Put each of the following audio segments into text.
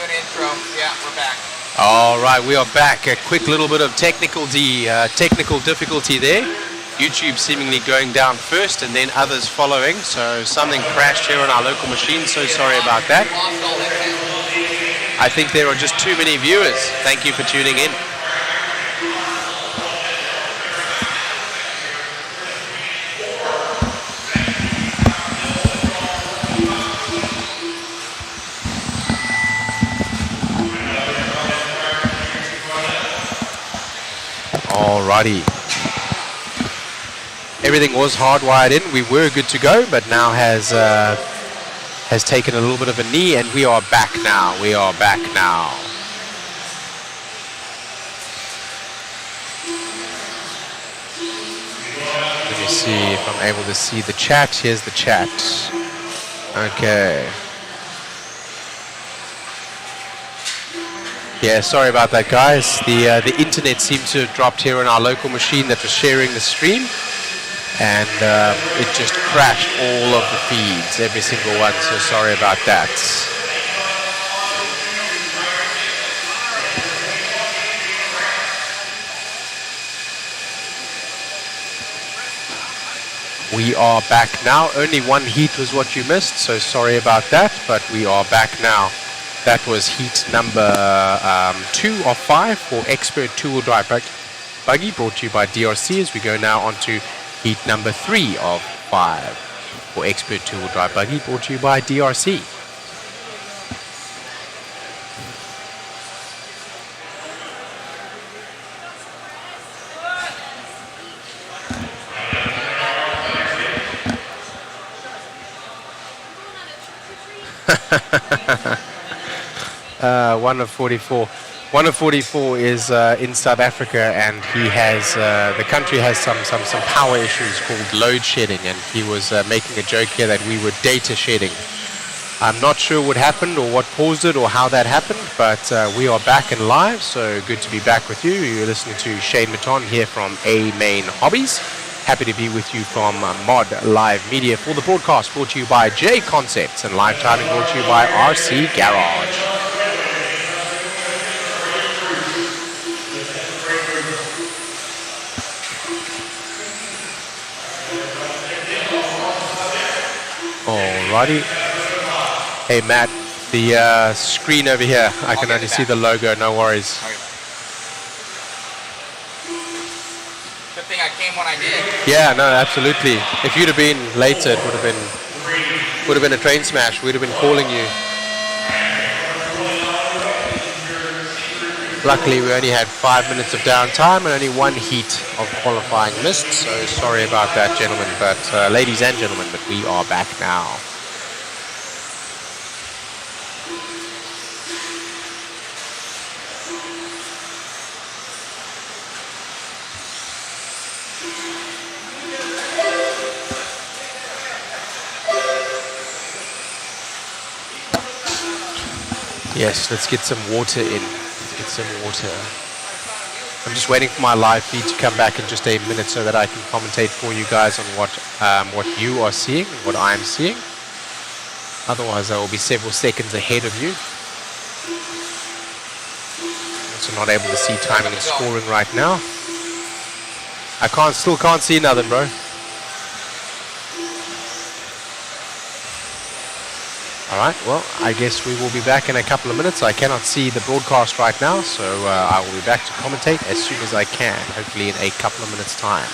an intro. Yeah, we're back. All right, we are back. A quick little bit of technical difficulty there. YouTube seemingly going down first and then others following. So something crashed here on our local machine. So sorry about that. I think there are just too many viewers. Thank you for tuning in. Alrighty. Everything was hardwired in. We were good to go, but now has taken a little bit of a knee, and we are back now. We are back now. Let me see if I'm able to see the chat. Here's the chat. Okay. Yeah, sorry about that, guys. The internet seemed to have dropped here on our local machine that was sharing the stream, and it just crashed all of the feeds, every single one. So sorry about that. We are back now. Only one heat was what you missed, so sorry about that, but we are back now. That was heat number 2 of 5 for Expert Two-Wheel Drive Buggy, brought to you by DRC, as we go now on to heat number 3 of 5 for Expert Two-Wheel Drive Buggy, brought to you by DRC. One of 44. One of 44 is in South Africa, and he has the country has some power issues called load shedding, and he was making a joke here that we were data shedding. I'm not sure what happened or what caused it or how that happened, but we are back and live, so good to be back with you. You're listening to Shane Maton here from A Main Hobbies. Happy to be with you from Mod Live Media for the broadcast, brought to you by JConcepts, and live timing brought to you by RC Garage. Alrighty. Hey Matt, the screen over here, I can only see the logo, no worries. Good thing I came when I did. Yeah, no, absolutely. If you'd have been later, it would have been a train smash. We'd have been calling you. Luckily, we only had 5 minutes of downtime and only one heat of qualifying missed. So sorry about that, gentlemen, but ladies and gentlemen, but we are back now. Yes, let's get some water in. Let's get some water. I'm just waiting for my live feed to come back in just a minute so that I can commentate for you guys on what you are seeing and what I'm seeing. Otherwise, I will be several seconds ahead of you. Also not able to see timing and scoring right now. I still can't see nothing, bro. Alright, well, I guess we will be back in a couple of minutes. I cannot see the broadcast right now, so I will be back to commentate as soon as I can, hopefully in a couple of minutes' time.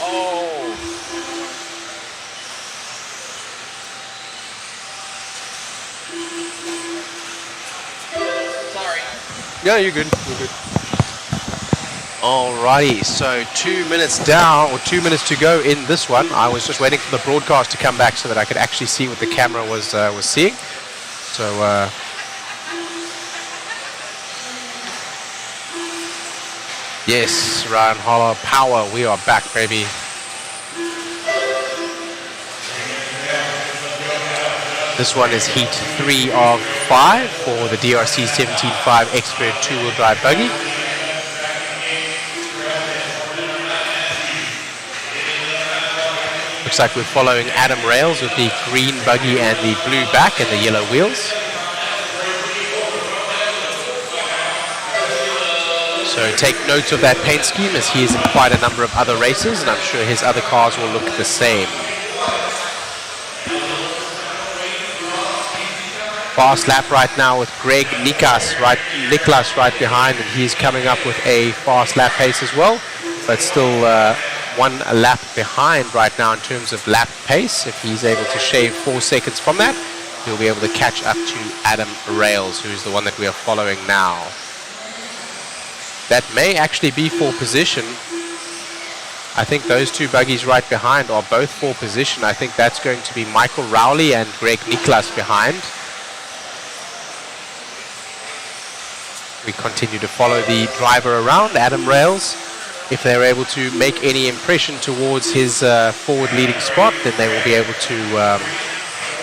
Oh. Sorry. Yeah, you're good. You're good. Alrighty, so 2 minutes down, or 2 minutes to go in this one. I was just waiting for the broadcast to come back so that I could actually see what the camera was seeing. So, yes, Ryan Holler, power, we are back, baby. This one is heat 3 of 5 for the DRC 17.5 Expert 2-wheel drive buggy. Looks like we're following Adam Rails with the green buggy and the blue back and the yellow wheels. So take note of that paint scheme, as he is in quite a number of other races, and I'm sure his other cars will look the same. Fast lap right now with Greg Niklas right behind, and he's coming up with a fast lap pace as well, but still 1 lap behind right now in terms of lap pace. If he's able to shave 4 seconds from that, he'll be able to catch up to Adam Rails, who's the one that we are following now. That may actually be for position. I think those 2 buggies right behind are both for position. I think that's going to be Michael Rowley and Greg Niklas behind. We continue to follow the driver around, Adam Rails. If they're able to make any impression towards his forward leading spot, then they will be able to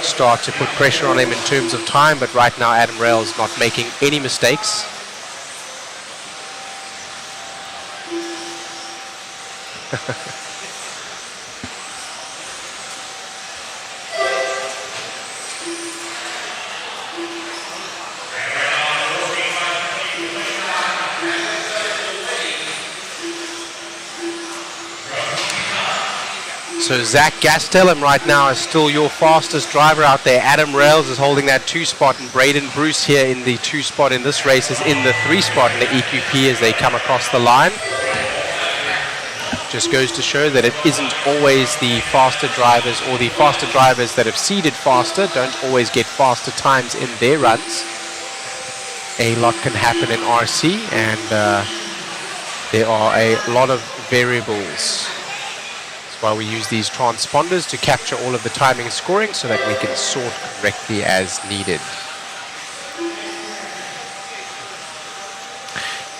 start to put pressure on him in terms of time. But right now, Adam Rails not making any mistakes. So Zach Gastelum right now is still your fastest driver out there. Adam Rails is holding that 2 spot, and Braden Bruce here in the 2 spot in this race is in the 3 spot in the EQP as they come across the line. Just goes to show that it isn't always the faster drivers, or the faster drivers that have seeded faster don't always get faster times in their runs. A lot can happen in RC, and there are a lot of variables. Why we use these transponders to capture all of the timing and scoring so that we can sort correctly as needed.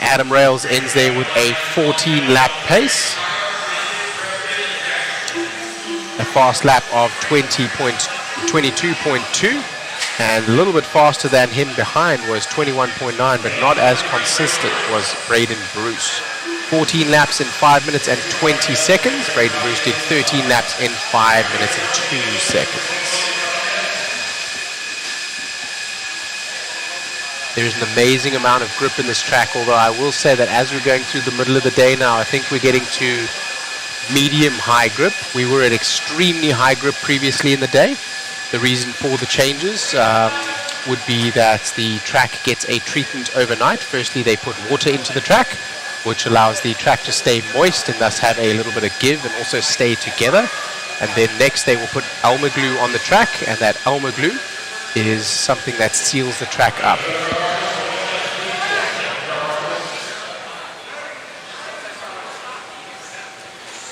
Adam Rails ends there with a 14 lap pace. A fast lap of 22.2, and a little bit faster than him behind was 21.9, but not as consistent was Braden Bruce. 14 laps in 5 minutes and 20 seconds. Braden Bruce did 13 laps in 5 minutes and 2 seconds. There's an amazing amount of grip in this track, although I will say that as we're going through the middle of the day now, I think we're getting to medium-high grip. We were at extremely high grip previously in the day. The reason for the changes would be that the track gets a treatment overnight. Firstly, they put water into the track, which allows the track to stay moist and thus have a little bit of give and also stay together. And then next they will put Elmer glue on the track, and that Elmer glue is something that seals the track up.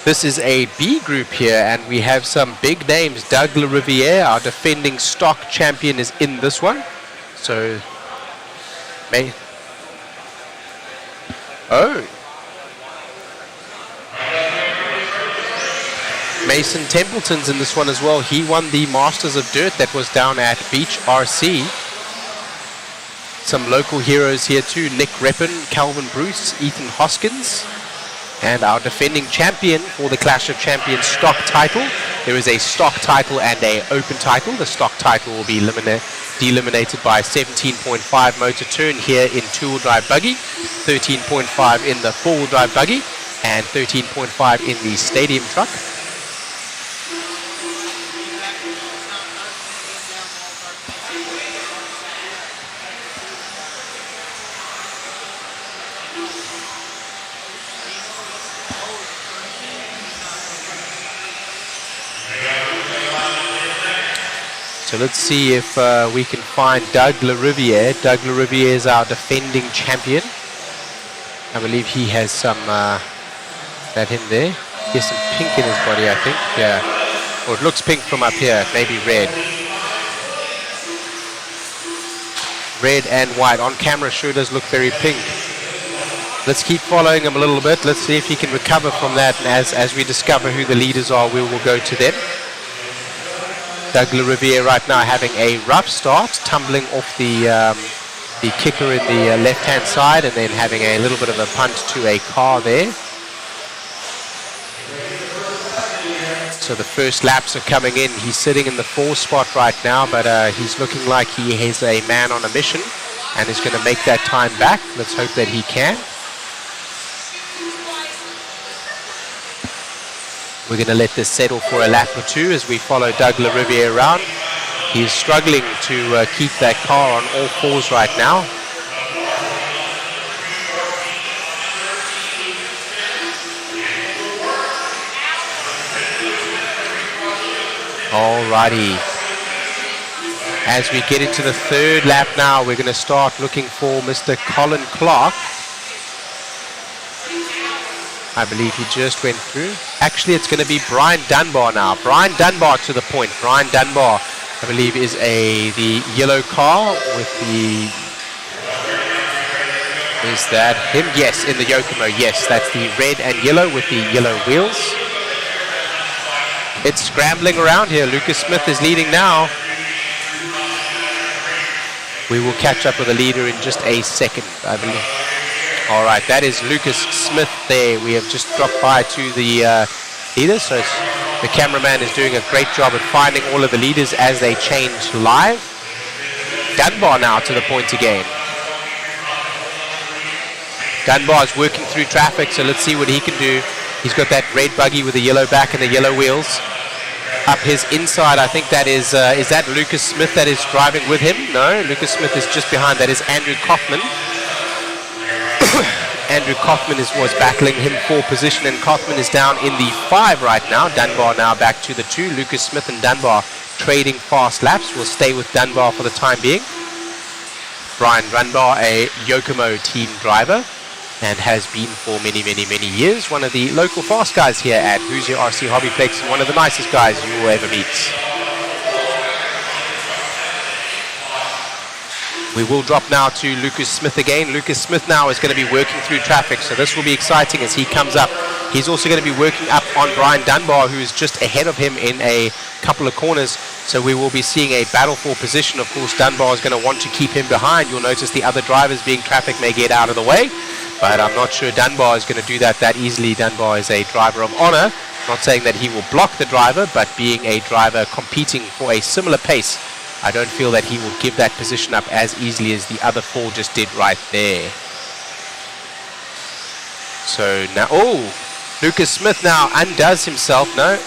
This is a B group here, and we have some big names. Doug LaRiviere, our defending stock champion, is in this one. So, Mason Templeton's in this one as well. He won the Masters of Dirt that was down at Beach RC. Some local heroes here too, Nick Reppin, Calvin Bruce, Ethan Hoskins, and our defending champion for the Clash of Champions stock title. There is a stock title and a open title. The stock title will be delimited by 17.5 motor turn here in two-wheel drive buggy, 13.5 in the four-wheel drive buggy, and 13.5 in the stadium truck. So let's see if we can find Doug Lariviere. Doug Lariviere is our defending champion. I believe he has some, that him there. He has some pink in his body, I think. Yeah. Or it looks pink from up here, maybe red. Red and white. On camera sure does look very pink. Let's keep following him a little bit. Let's see if he can recover from that. And as we discover who the leaders are, we will go to them. Doug Lariviere right now having a rough start, tumbling off the kicker in the left-hand side, and then having a little bit of a punt to a car there. So the first laps are coming in. He's sitting in the 4 spot right now, but he's looking like he has a man on a mission and is going to make that time back. Let's hope that he can. We're going to let this settle for a lap or two as we follow Doug Lariviere around. He is struggling to keep that car on all fours right now. Alrighty. As we get into the 3rd lap now, we're going to start looking for Mr. Colin Clark. I believe he just went through. Actually, it's going to be Brian Dunbar now. Brian Dunbar to the point. Brian Dunbar, I believe, is the yellow car with the... Is that him? Yes, in the Yokomo. Yes, that's the red and yellow with the yellow wheels. It's scrambling around here. Lucas Smith is leading now. We will catch up with the leader in just a second, I believe. All right, that is Lucas Smith there. We have just dropped by to the leaders, so the cameraman is doing a great job at finding all of the leaders as they change live. Dunbar now to the point again. Dunbar is working through traffic, so let's see what he can do. He's got that red buggy with the yellow back and the yellow wheels. Up his inside, I think that is that Lucas Smith that is driving with him? No, Lucas Smith is just behind. That is Andrew Kaufman. Andrew Kaufman was battling him for position, and Kaufman is down in the 5 right now. Dunbar now back to the 2. Lucas Smith and Dunbar trading fast laps. We'll stay with Dunbar for the time being. Brian Dunbar, a Yokomo team driver, and has been for many, many, many years. One of the local fast guys here at Hoosier RC HobbyPlex, and one of the nicest guys you will ever meet. We will drop now to Lucas Smith again. Lucas Smith now is going to be working through traffic, so this will be exciting as he comes up. He's also going to be working up on Brian Dunbar, who is just ahead of him in a couple of corners. So we will be seeing a battle for position. Of course, Dunbar is going to want to keep him behind. You'll notice the other drivers being traffic may get out of the way, but I'm not sure Dunbar is going to do that easily. Dunbar is a driver of honor. Not saying that he will block the driver, but being a driver competing for a similar pace, I don't feel that he will give that position up as easily as the other 4 just did right there. So now, Lucas Smith now undoes himself. No,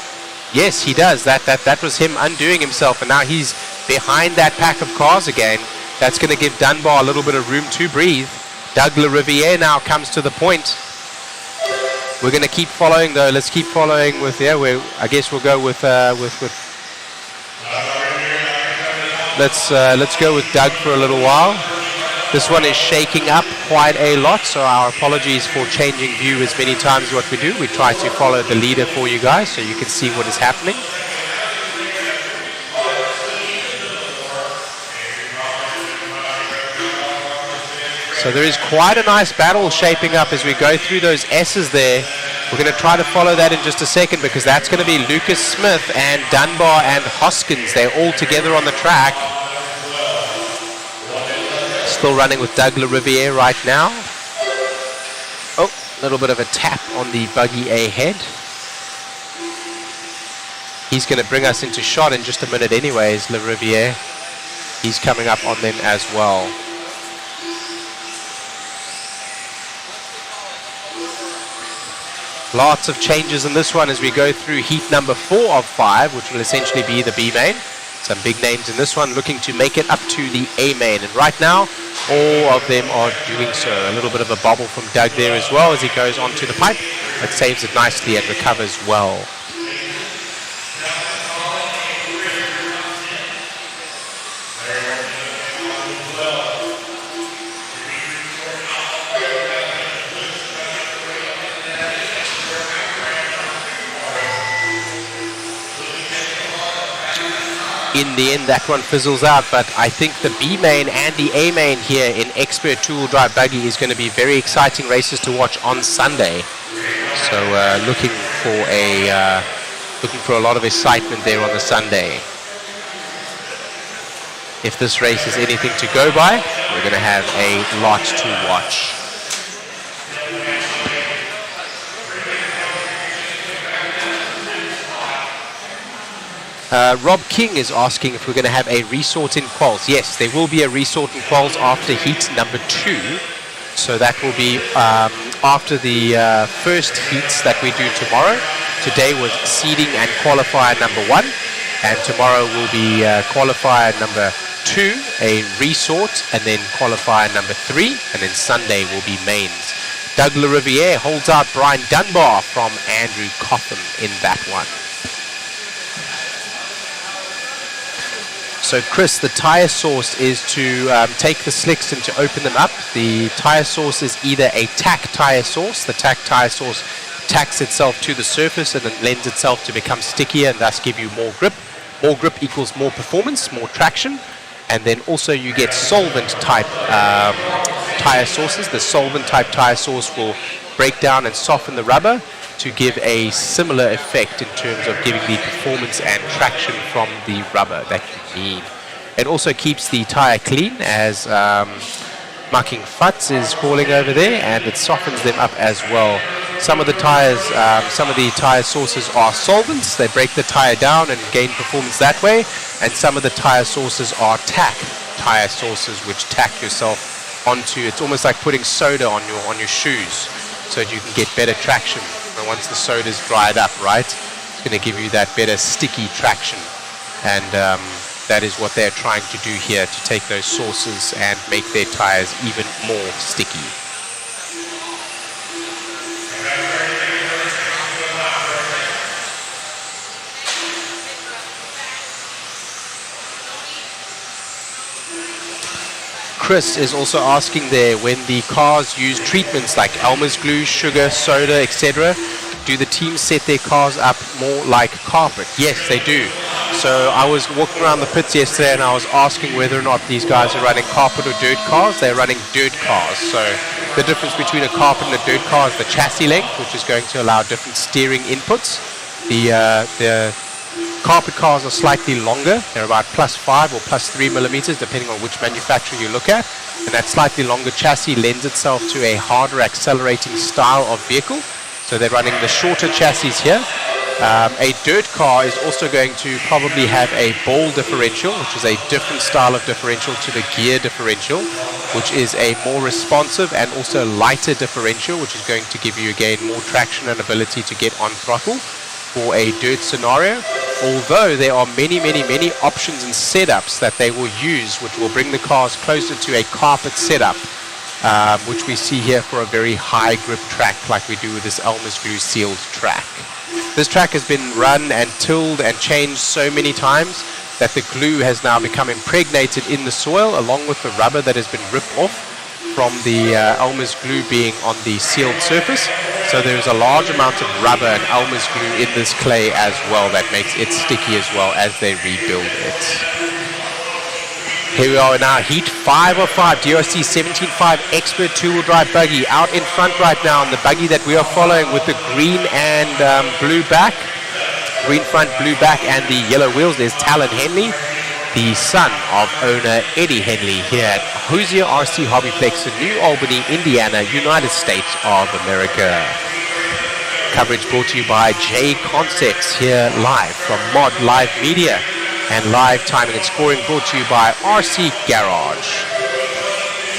yes, he does. That was him undoing himself, and now he's behind that pack of cars again. That's going to give Dunbar a little bit of room to breathe. Doug Lariviere now comes to the point. We're going to keep following though. Let's keep following with I guess we'll go with Let's go with Doug for a little while. This one is shaking up quite a lot, so our apologies for changing view as many times as what we do. We try to follow the leader for you guys so you can see what is happening. So there is quite a nice battle shaping up as we go through those S's there. We're going to try to follow that in just a second, because that's going to be Lucas Smith and Dunbar and Hoskins. They're all together on the track. Still running with Doug LaRiviere right now. Oh, a little bit of a tap on the buggy ahead. He's going to bring us into shot in just a minute anyways, LaRiviere. He's coming up on them as well. Lots of changes in this one as we go through heat number 4 of 5, which will essentially be the B main. Some big names in this one looking to make it up to the A main. And right now, all of them are doing so. A little bit of a bobble from Doug there as well as he goes onto the pipe, but saves it nicely and recovers well. In the end, that one fizzles out, but I think the B main and the A main here in Expert 2-wheel drive buggy is going to be very exciting races to watch on Sunday. So looking for a lot of excitement there on the Sunday. If this race is anything to go by, we're going to have a lot to watch. Rob King is asking if we're going to have a resort in quals. Yes, there will be a resort in quals after heat number 2. So that will be after the first heats that we do tomorrow. Today was seeding and qualifier number 1. And tomorrow will be qualifier number 2, a resort, and then qualifier number 3. And then Sunday will be mains. Doug LaRiviere holds out Brian Dunbar from Andrew Cotham in that one. So Chris, the tire source is to take the slicks and to open them up. The tire source is either a tack tire source. The tack tire source tacks itself to the surface and it lends itself to become stickier and thus give you more grip. More grip equals more performance, more traction. And then also you get solvent type tire sources. The solvent type tire source will break down and soften the rubber to give a similar effect in terms of giving the performance and traction from the rubber that you need. It also keeps the tire clean, as Mucking Futz is calling over there, and it softens them up as well. Some of the tire sources are solvents. They break the tire down and gain performance that way, and some of the tire sources are tack tire sources, which tack yourself onto. It's almost like putting soda on your shoes so that you can get better traction. And once the soda's dried up, right, it's going to give you that better sticky traction. And that is what they're trying to do here, to take those sources and make their tires even more sticky. Chris is also asking there, when the cars use treatments like Elmer's glue, sugar, soda, etc., do the teams set their cars up more like carpet? Yes, they do. So I was walking around the pits yesterday and I was asking whether or not these guys are running carpet or dirt cars. They're running dirt cars. So the difference between a carpet and a dirt car is the chassis length, which is going to allow different steering inputs. The carpet cars are slightly longer. They're about +5 or +3 millimeters, depending on which manufacturer you look at. And that slightly longer chassis lends itself to a harder accelerating style of vehicle. So they're running the shorter chassis here. A dirt car is also going to probably have a ball differential, which is a different style of differential to the gear differential, which is a more responsive and also lighter differential, which is going to give you again more traction and ability to get on throttle for a dirt scenario. Although there are many options and setups that they will use, which will bring the cars closer to a carpet setup, which we see here for a very high grip track like we do with this Elmer's glue sealed track. This track has been run and tilled and changed so many times that the glue has now become impregnated in the soil along with the rubber that has been ripped off from the Elmer's glue being on the sealed surface. So there's a large amount of rubber and Elmer's glue in this clay as well that makes it sticky as well as they rebuild it. Here we are now, heat 5 of 5, DRC 17.5 Expert 2-wheel drive buggy out in front right now, and the buggy that we are following with the green and blue back, green front, blue back, and the yellow wheels. There's Talon Henley. the son of owner Eddie Henley here at Hoosier RC HobbyPlex in New Albany, Indiana, United States of America. Coverage brought to you by JConcepts here live from Mod Live Media, and live timing and scoring brought to you by RC Garage.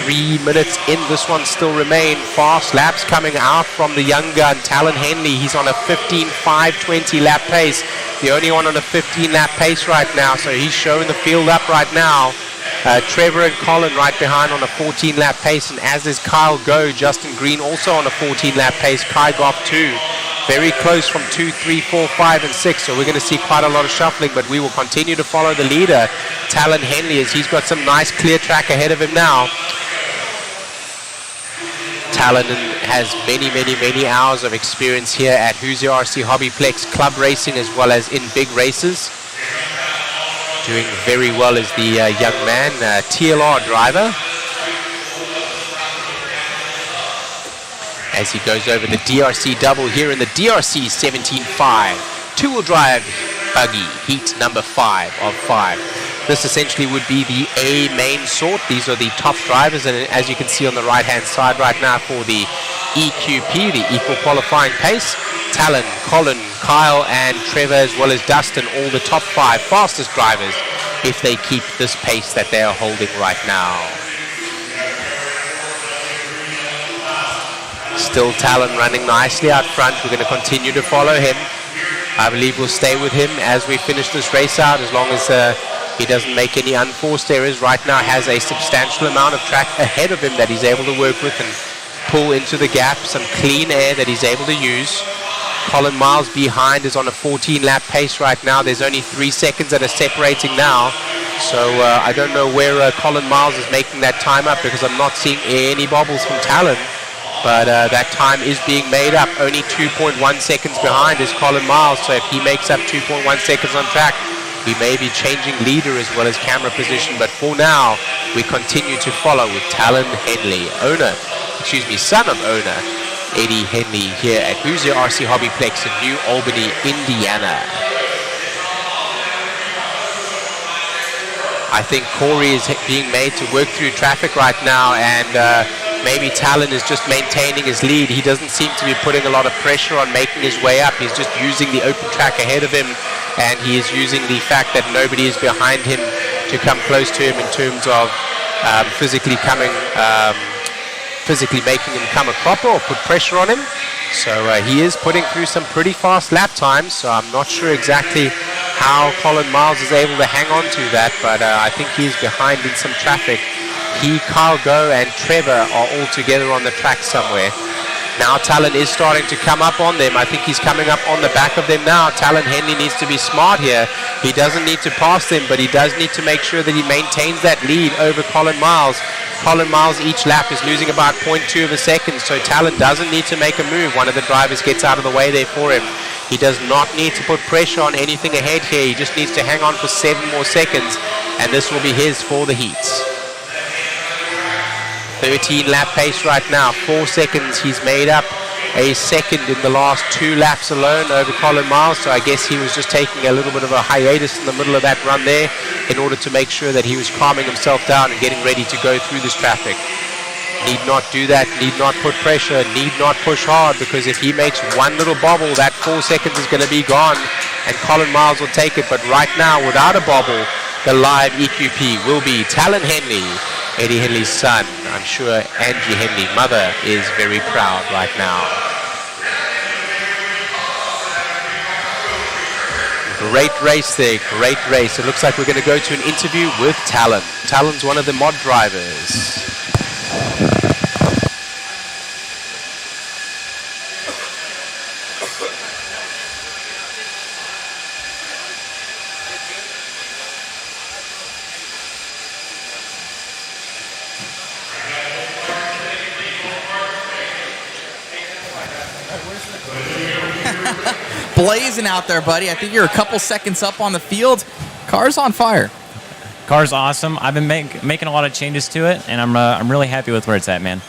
3 minutes in, this one still remain. Fast laps coming out from the young gun, Talon Henley. He's on a 15.520 lap pace. The only one on a 15 lap pace right now, so he's showing the field up right now. Trevor and Colin right behind on a 14 lap pace, and as is Kyle Go, Justin Green also on a 14 lap pace. Kai Goff 2. Very close from 2, 3, 4, 5, and 6. So we're going to see quite a lot of shuffling, but we will continue to follow the leader, Talon Henley, as he's got some nice clear track ahead of him now. Talon has many hours of experience here at Hoosier RC HobbyPlex club racing as well as in big races. Doing very well as the young man, TLR driver. As he goes over the DRC double here in the DRC 17.5. Two-wheel drive buggy, heat number 5 of 5. This essentially would be the A main sort. These are the top drivers, and as you can see on the right-hand side right now for the EQP, the Equal Qualifying Pace, Talon, Colin, Kyle, and Trevor, as well as Dustin, all the top 5 fastest drivers if they keep this pace that they are holding right now. Still Talon running nicely out front. We're going to continue to follow him. I believe we'll stay with him as we finish this race out, as long as he doesn't make any unforced errors. Right now has a substantial amount of track ahead of him that he's able to work with and pull into the gap. Some clean air that he's able to use. Colin Miles behind is on a 14 lap pace right now. There's only 3 seconds that are separating now. So I don't know where Colin Miles is making that time up, because I'm not seeing any bobbles from Talon. But that time is being made up. Only 2.1 seconds behind is Colin Miles. So if he makes up 2.1 seconds on track, we may be changing leader as well as camera position. But for now, we continue to follow with Talon Henley, son of owner Eddie Henley here at Hoosier RC HobbyPlex in New Albany, Indiana. I think Corey is being made to work through traffic right now, and maybe Talon is just maintaining his lead. He doesn't seem to be putting a lot of pressure on making his way up. He's just using the open track ahead of him, and he is using the fact that nobody is behind him to come close to him in terms of physically making him come a cropper or put pressure on him. So he is putting through some pretty fast lap times, so I'm not sure exactly how Colin Miles is able to hang on to that, but I think he's behind in some traffic. He, Kyle Go, and Trevor are all together on the track somewhere. Now Talon is starting to come up on them. I think he's coming up on the back of them now. Talon Henley needs to be smart here. He doesn't need to pass them, but he does need to make sure that he maintains that lead over Colin Miles. Colin Miles each lap is losing about 0.2 of a second, so Talon doesn't need to make a move. One of the drivers gets out of the way there for him. He does not need to put pressure on anything ahead here. He just needs to hang on for 7 more seconds, and this will be his for the heats. 13 lap pace right now, 4 seconds. He's made up a second in the last 2 laps alone over Colin Miles, so I guess he was just taking a little bit of a hiatus in the middle of that run there in order to make sure that he was calming himself down and getting ready to go through this traffic. Need not do that, need not put pressure, need not push hard, because if he makes one little bobble, that 4 seconds is going to be gone and Colin Miles will take it. But right now, without a bobble, the live EQP will be Talon Henley, Eddie Henley's son. I'm sure Angie Henley, mother, is very proud right now. Great race there, great race. It looks like we're going to go to an interview with Talon. Talon's one of the mod drivers. Blazing out there, buddy. I think you're a couple seconds up on the field. Car's on fire. Car's awesome. I've been making a lot of changes to it, and I'm really happy with where it's at, man.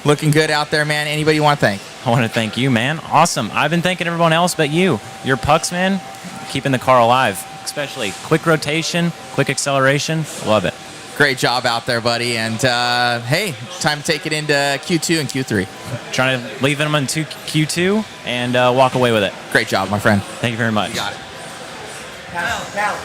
Looking good out there, man. Anybody you want to thank? I want to thank you, man. Awesome. I've been thanking everyone else but you. Your pucks, man, keeping the car alive. especially. Quick rotation, quick acceleration. Love it. Great job out there, buddy. And hey, time to take it into Q2 and Q3. Trying to leave them into Q2 and walk away with it. Great job, my friend. Thank you very much. You got it. Oh, no!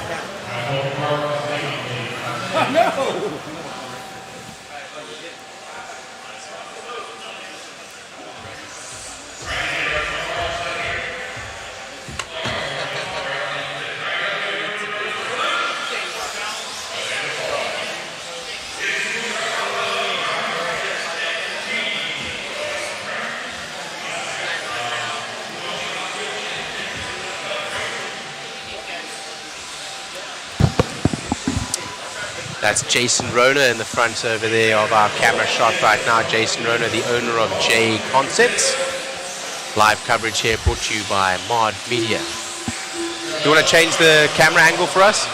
That's Jason Rona in the front over there of our camera shot right now. Jason Rona, the owner of JConcepts. Live coverage here brought to you by Mod Media. Do you want to change the camera angle for us?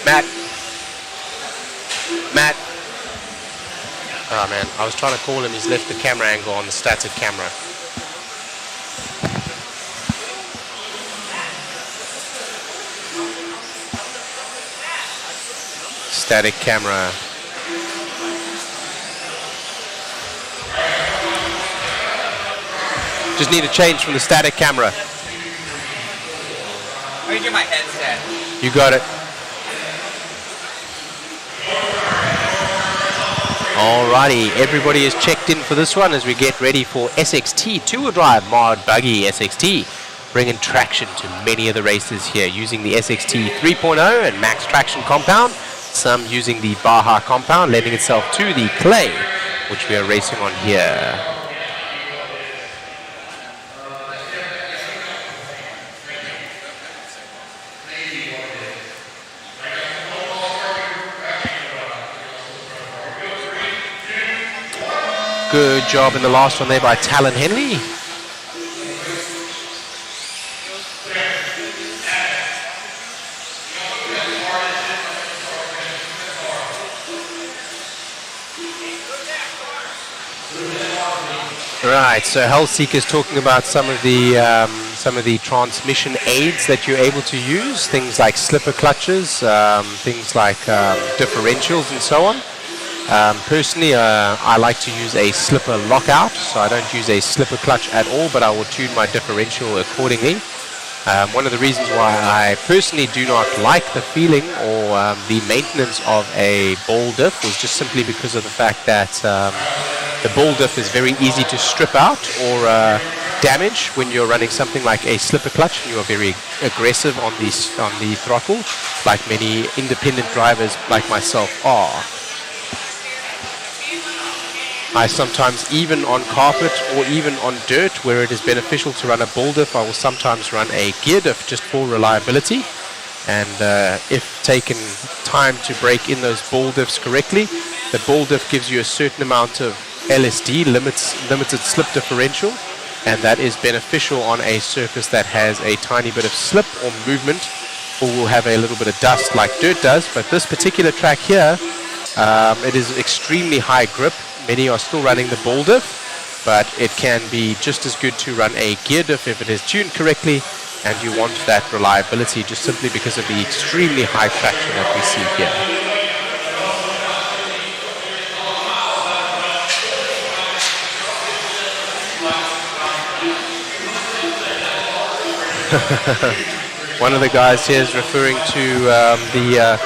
Matt? Matt? Oh man, I was trying to call him. He's left the camera angle on the static camera. Static camera. Just need a change from the static camera. Let me get my headset. You got it. Alrighty, everybody is checked in for this one as we get ready for SXT two-wheel drive mod buggy SXT, bringing traction to many of the races here using the SXT 3.0 and max traction compound. Some using the Baja compound, lending itself to the clay, which we are racing on here. Good job in the last one there by Talon Henley. Right, so Hellseeker is talking about some of the transmission aids that you're able to use, things like slipper clutches, things like differentials and so on. Personally, I like to use a slipper lockout, so I don't use a slipper clutch at all, but I will tune my differential accordingly. One of the reasons why I personally do not like the feeling or the maintenance of a ball diff was just simply because of the fact that the ball diff is very easy to strip out or damage when you're running something like a slipper clutch and you are very aggressive on the throttle, like many independent drivers like myself are. I sometimes, even on carpet or even on dirt where it is beneficial to run a ball diff, I will sometimes run a gear diff just for reliability. And if taken time to break in those ball diffs correctly, the ball diff gives you a certain amount of LSD, limited slip differential, and that is beneficial on a surface that has a tiny bit of slip or movement, or will have a little bit of dust like dirt does. But this particular track here, it is extremely high grip. Many are still running the ball diff, but it can be just as good to run a gear diff if it is tuned correctly and you want that reliability, just simply because of the extremely high traction that we see here. One of the guys here is referring to the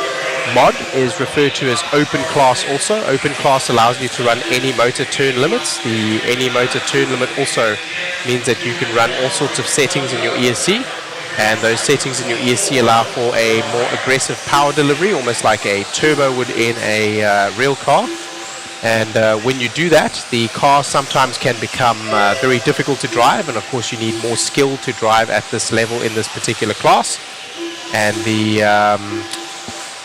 mod is referred to as open class also. Open class allows you to run any motor turn limits. The any motor turn limit also means that you can run all sorts of settings in your ESC, and those settings in your ESC allow for a more aggressive power delivery, almost like a turbo would in a real car. And when you do that, the car sometimes can become very difficult to drive, and of course you need more skill to drive at this level in this particular class. And the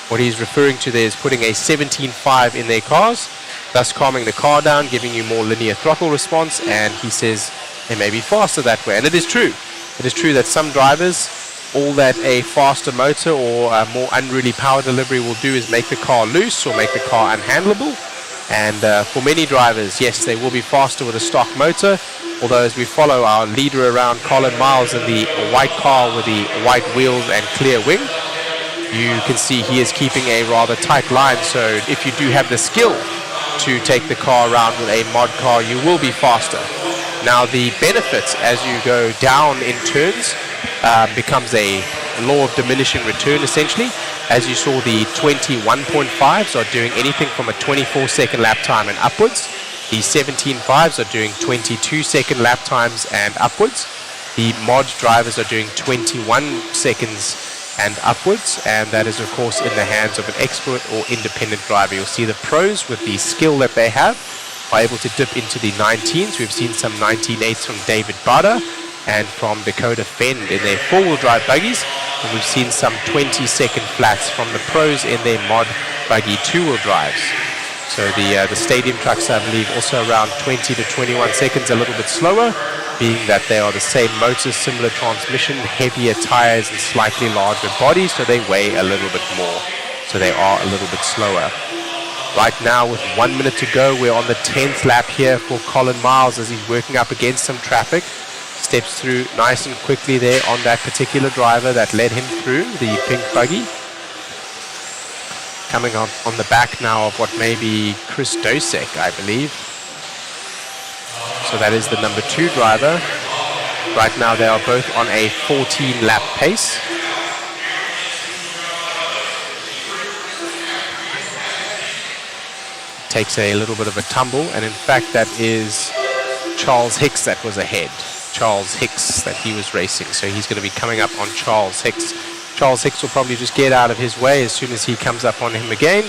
what he's referring to there is putting a 17.5 in their cars, thus calming the car down, giving you more linear throttle response, and he says they may be faster that way. And it is true. It is true that some drivers, all that a faster motor or a more unruly power delivery will do is make the car loose or make the car unhandleable. And for many drivers, yes, they will be faster with a stock motor. Although as we follow our leader around, Colin Miles, in the white car with the white wheels and clear wing, you can see he is keeping a rather tight line. So if you do have the skill to take the car around with a mod car, you will be faster. Now the benefits as you go down in turns becomes a law of diminishing return essentially. As you saw, the 21.5s are doing anything from a 24-second lap time and upwards. The 17.5s are doing 22-second lap times and upwards. The mod drivers are doing 21 seconds and upwards, and that is of course in the hands of an expert or independent driver. You'll see the pros, with the skill that they have, are able to dip into the 19s. We've seen some 19.8s from David Bada and from Dakota Fend in their four-wheel drive buggies, and we've seen some 20-second flats from the pros in their mod buggy two-wheel drives. So the stadium trucks, I believe, also around 20 to 21 seconds, a little bit slower, being that they are the same motors, similar transmission, heavier tires and slightly larger bodies, so they weigh a little bit more, so they are a little bit slower. Right now, with 1 minute to go, we're on the 10th lap here for Colin Miles as he's working up against some traffic. Steps through nice and quickly there on that particular driver that led him through, the pink buggy. Coming on the back now of what may be Chris Dosek, I believe. So that is the number 2 driver. Right now they are both on a 14-lap pace. Takes a little bit of a tumble, and in fact that is Charles Hicks that was ahead. Charles Hicks that he was racing, so he's going to be coming up on Charles Hicks. Charles Hicks will probably just get out of his way as soon as he comes up on him again.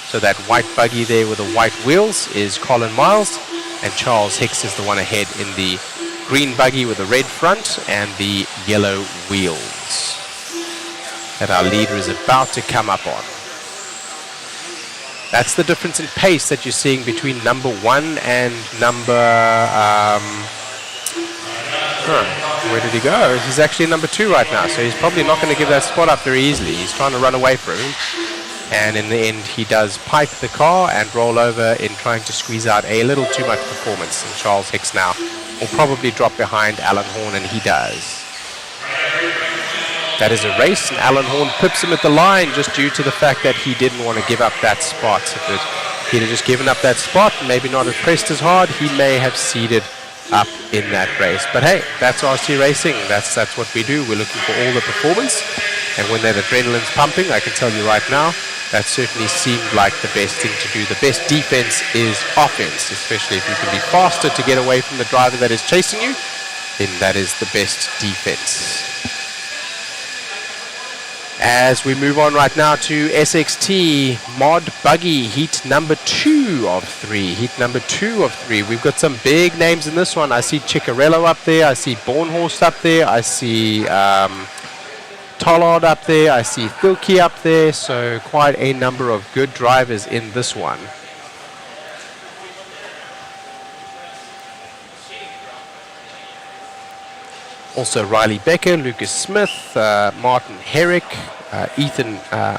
So that white buggy there with the white wheels is Colin Miles, and Charles Hicks is the one ahead in the green buggy with the red front and the yellow wheels that our leader is about to come up on. That's the difference in pace that you're seeing between number 1 and number where did he go? He's actually number 2 right now, so he's probably not going to give that spot up very easily. He's trying to run away from him, and in the end he does pipe the car and roll over in trying to squeeze out a little too much performance. And Charles Hicks now will probably drop behind Alan Horn, and he does. That is a race, and Alan Horn pips him at the line just due to the fact that he didn't want to give up that spot. If he'd have just given up that spot, maybe not have pressed as hard, he may have seeded up in that race. But hey, that's RC racing. That's what we do. We're looking for all the performance, and when that adrenaline's pumping, I can tell you right now, that certainly seemed like the best thing to do. The best defense is offense, especially if you can be faster to get away from the driver that is chasing you, then that is the best defense. As we move on right now to SXT Mod Buggy Heat number 2 of 3. Heat number 2 of 3. We've got some big names in this one. I see Ciccarello up there. I see Bornhorst up there. I see Tollard up there. I see Thilke up there. So quite a number of good drivers in this one. Also Riley Becker, Lucas Smith, Martin Herrick, Ethan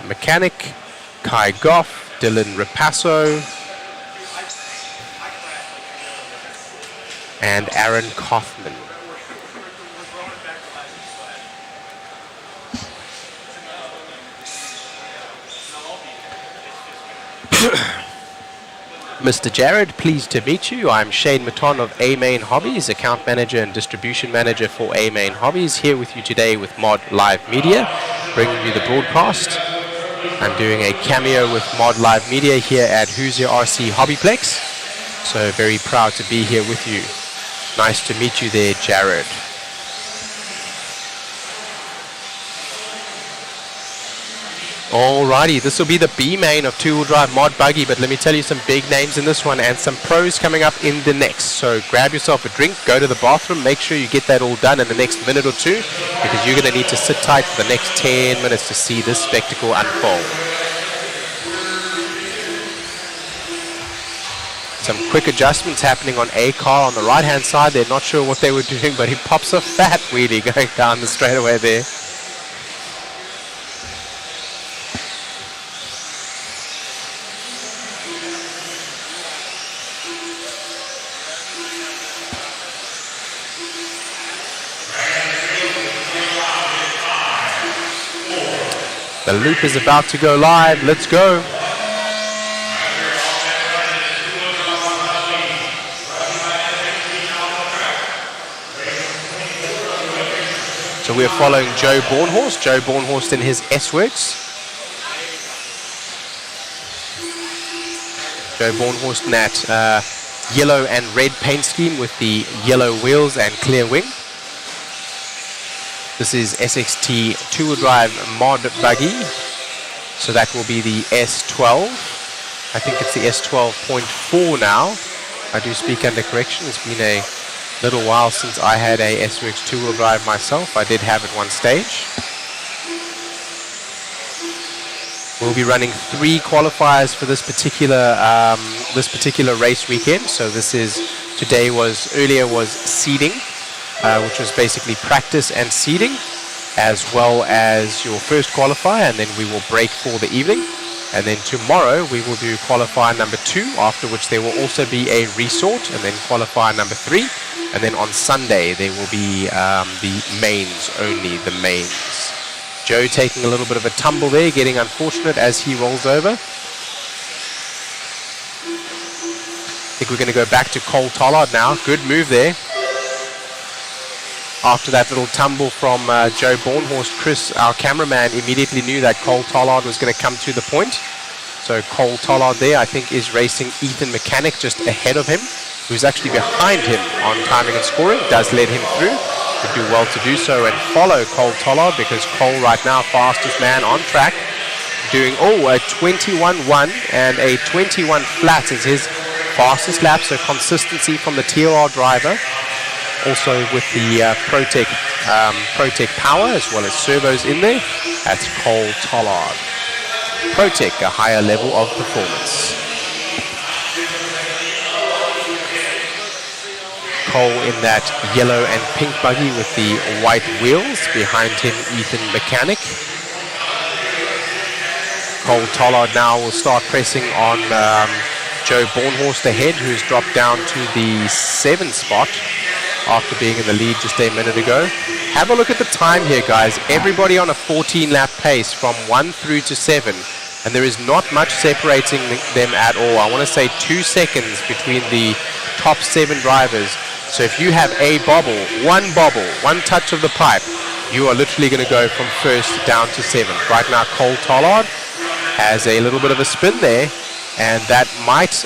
Mechanic, Kai Goff, Dylan Rapasso, and Aaron Kaufman. Mr. Jared, pleased to meet you. I'm Shane Maton of A-Main Hobbies, Account Manager and Distribution Manager for A-Main Hobbies, here with you today with Mod Live Media, bringing you the broadcast. I'm doing a cameo with Mod Live Media here at Hoosier RC HobbyPlex, so very proud to be here with you. Nice to meet you there, Jared. Alrighty, this will be the B main of two-wheel drive mod buggy, but let me tell you some big names in this one and some pros coming up in the next. So grab yourself a drink, go to the bathroom, make sure you get that all done in the next minute or two, because you're going to need to sit tight for the next 10 minutes to see this spectacle unfold. Some quick adjustments happening on a car on the right-hand side. They're not sure what they were doing, but he pops a fat wheelie going down the straightaway there. The loop is about to go live. Let's go. So we're following Joe Bornhorst. Joe Bornhorst in his S-Works. Joe Bornhorst in that yellow and red paint scheme with the yellow wheels and clear wing. This is SXT two-wheel drive mod buggy. So that will be the S12. I think it's the S12.4 now. I do speak under correction. It's been a little while since I had a S-Works two-wheel drive myself. I did have it one stage. We'll be running 3 qualifiers for this particular race weekend. So earlier was seeding, which was basically practice and seeding, as well as your first qualifier, and then we will break for the evening. And then tomorrow we will do qualifier number 2, after which there will also be a resort, and then qualifier number 3. And then on Sunday there will be the mains only, the mains. Joe taking a little bit of a tumble there, getting unfortunate as he rolls over. I think we're going to go back to Cole Tollard now. Good move there. After that little tumble from Joe Bornhorst, Chris, our cameraman, immediately knew that Cole Tollard was going to come to the point. So Cole Tollard there, I think, is racing Ethan Mechanic just ahead of him, who's actually behind him on timing and scoring. Does let him through. Would do well to do so and follow Cole Tollard, because Cole right now, fastest man on track, doing a 21.1 and a 21 flat is his fastest lap. So consistency from the TLR driver. Also with the Protec power as well as servos in there. That's Cole Tollard. Protec, a higher level of performance. Cole in that yellow and pink buggy with the white wheels. Behind him, Ethan Mechanic. Cole Tollard now will start pressing on Joe Bornhorst ahead, who's dropped down to the 7th spot after being in the lead just a minute ago. Have a look at the time here, guys. Everybody on a 14-lap pace from 1 through to 7. And there is not much separating them at all. I want to say 2 seconds between the top 7 drivers. So if you have a bobble, one touch of the pipe, you are literally going to go from 1st down to 7th. Right now, Cole Tollard has a little bit of a spin there, and that might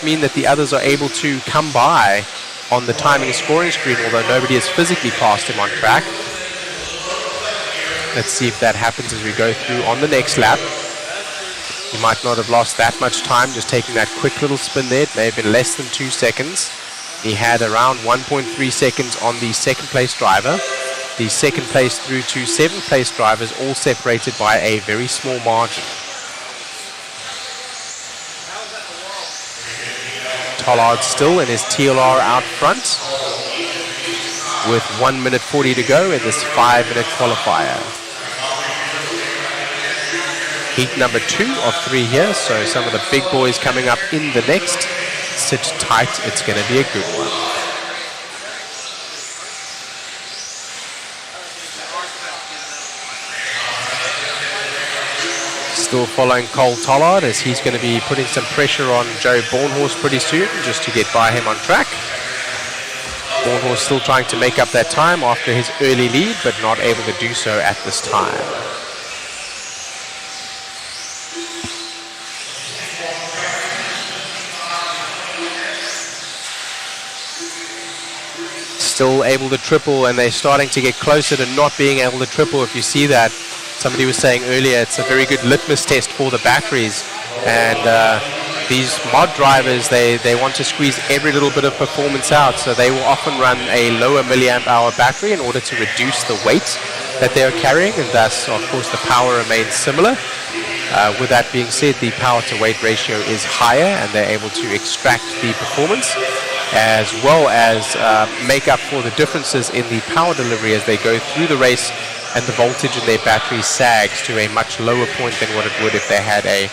mean that the others are able to come by on the timing and scoring screen, although nobody has physically passed him on track. Let's see if that happens as we go through on the next lap. He might not have lost that much time just taking that quick little spin there. It may have been less than 2 seconds. He had around 1.3 seconds on the 2nd place driver. The 2nd place through to 7th place drivers all separated by a very small margin. Tollard still in his TLR out front with 1 minute 40 to go in this 5-minute qualifier. Heat number 2 of 3 here, so some of the big boys coming up in the next. Sit tight, it's going to be a good one. Still following Cole Tollard, as he's going to be putting some pressure on Joe Bornhorst pretty soon just to get by him on track. Bornhorst still trying to make up that time after his early lead, but not able to do so at this time. Still able to triple, and they're starting to get closer to not being able to triple. If you see that, somebody was saying earlier, it's a very good litmus test for the batteries. And these mod drivers, they want to squeeze every little bit of performance out, so they will often run a lower milliamp hour battery in order to reduce the weight that they are carrying, and thus, of course, the power remains similar. With that being said, the power to weight ratio is higher, and they're able to extract the performance as well as make up for the differences in the power delivery as they go through the race, and the voltage in their battery sags to a much lower point than what it would if they had a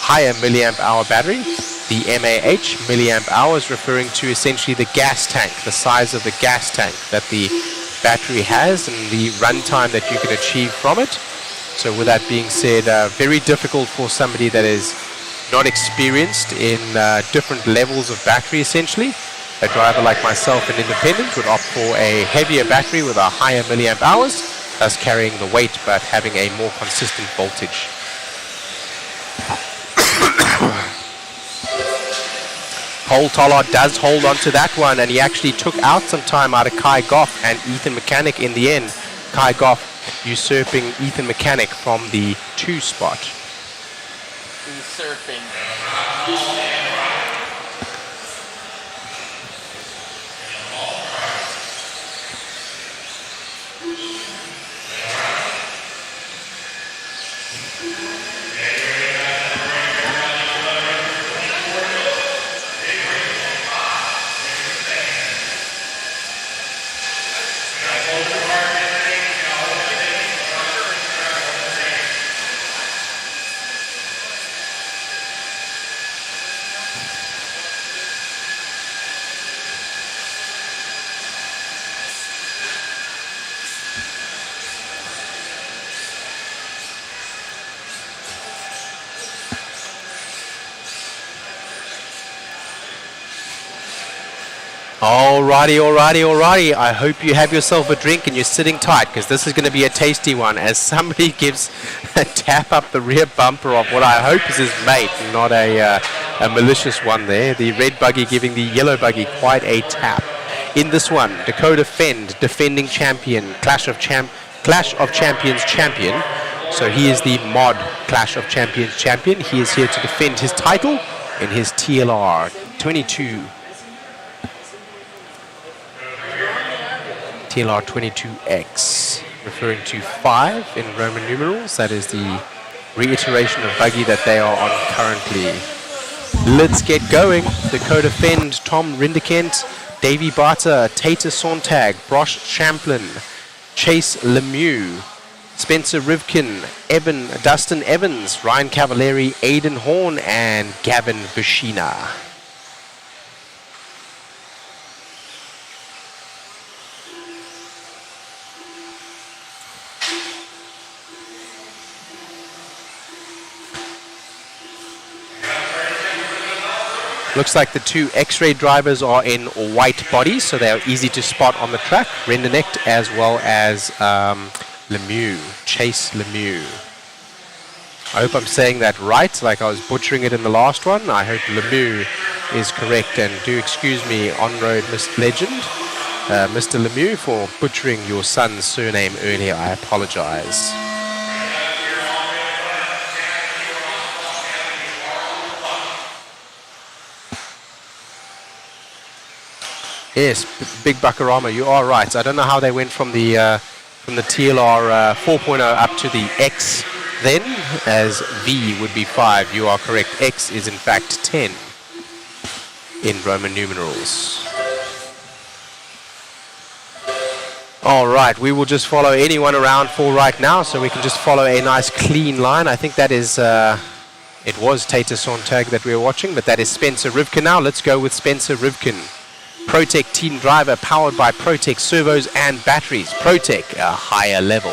higher milliamp hour battery. The MAH, milliamp hours, referring to essentially the gas tank, the size of the gas tank that the battery has and the runtime that you can achieve from it. So with that being said, very difficult for somebody that is not experienced in different levels of battery, essentially. A driver like myself, an independent, would opt for a heavier battery with a higher milliamp hours, thus carrying the weight but having a more consistent voltage. Cole Tollard does hold on to that one, and he actually took out some time out of Kai Goff and Ethan Mechanic in the end. Kai Goff usurping Ethan Mechanic from the 2 spot. Usurping. Alrighty. I hope you have yourself a drink and you're sitting tight, because this is going to be a tasty one as somebody gives a tap up the rear bumper of what I hope is his mate, not a malicious one there. The red buggy giving the yellow buggy quite a tap. In this one, Dakota Fend, defending champion, Clash of Champions champion. So he is the mod Clash of Champions champion. He is here to defend his title in his TLR 22. TLR 22X, referring to 5 in Roman numerals. That is the reiteration of buggy that they are on currently. Let's get going. Dakota Fend, Tom Rindekent, Davey Barter, Tater Sontag, Brosh Champlin, Chase Lemieux, Spencer Rivkin, Dustin Evans, Ryan Cavalieri, Aidan Horn, and Gavin Bushina. Looks like the 2 X-ray drivers are in white bodies, so they are easy to spot on the track. Rendenecht as well as Lemieux, Chase Lemieux. I hope I'm saying that right, like I was butchering it in the last one. I hope Lemieux is correct, and do excuse me, on-road Mr. Legend, Mr. Lemieux, for butchering your son's surname earlier. I apologize. Yes, Big Buckarama, you are right. I don't know how they went from the TLR 4.0 up to the X then, as V would be 5. You are correct. X is in fact 10 in Roman numerals. All right, we will just follow anyone around for right now, so we can just follow a nice clean line. I think that is, it was Tater Sontag that we were watching, but that is Spencer Rivkin now. Let's go with Spencer Rivkin. Protec team driver, powered by Protec servos and batteries. Protec, a higher level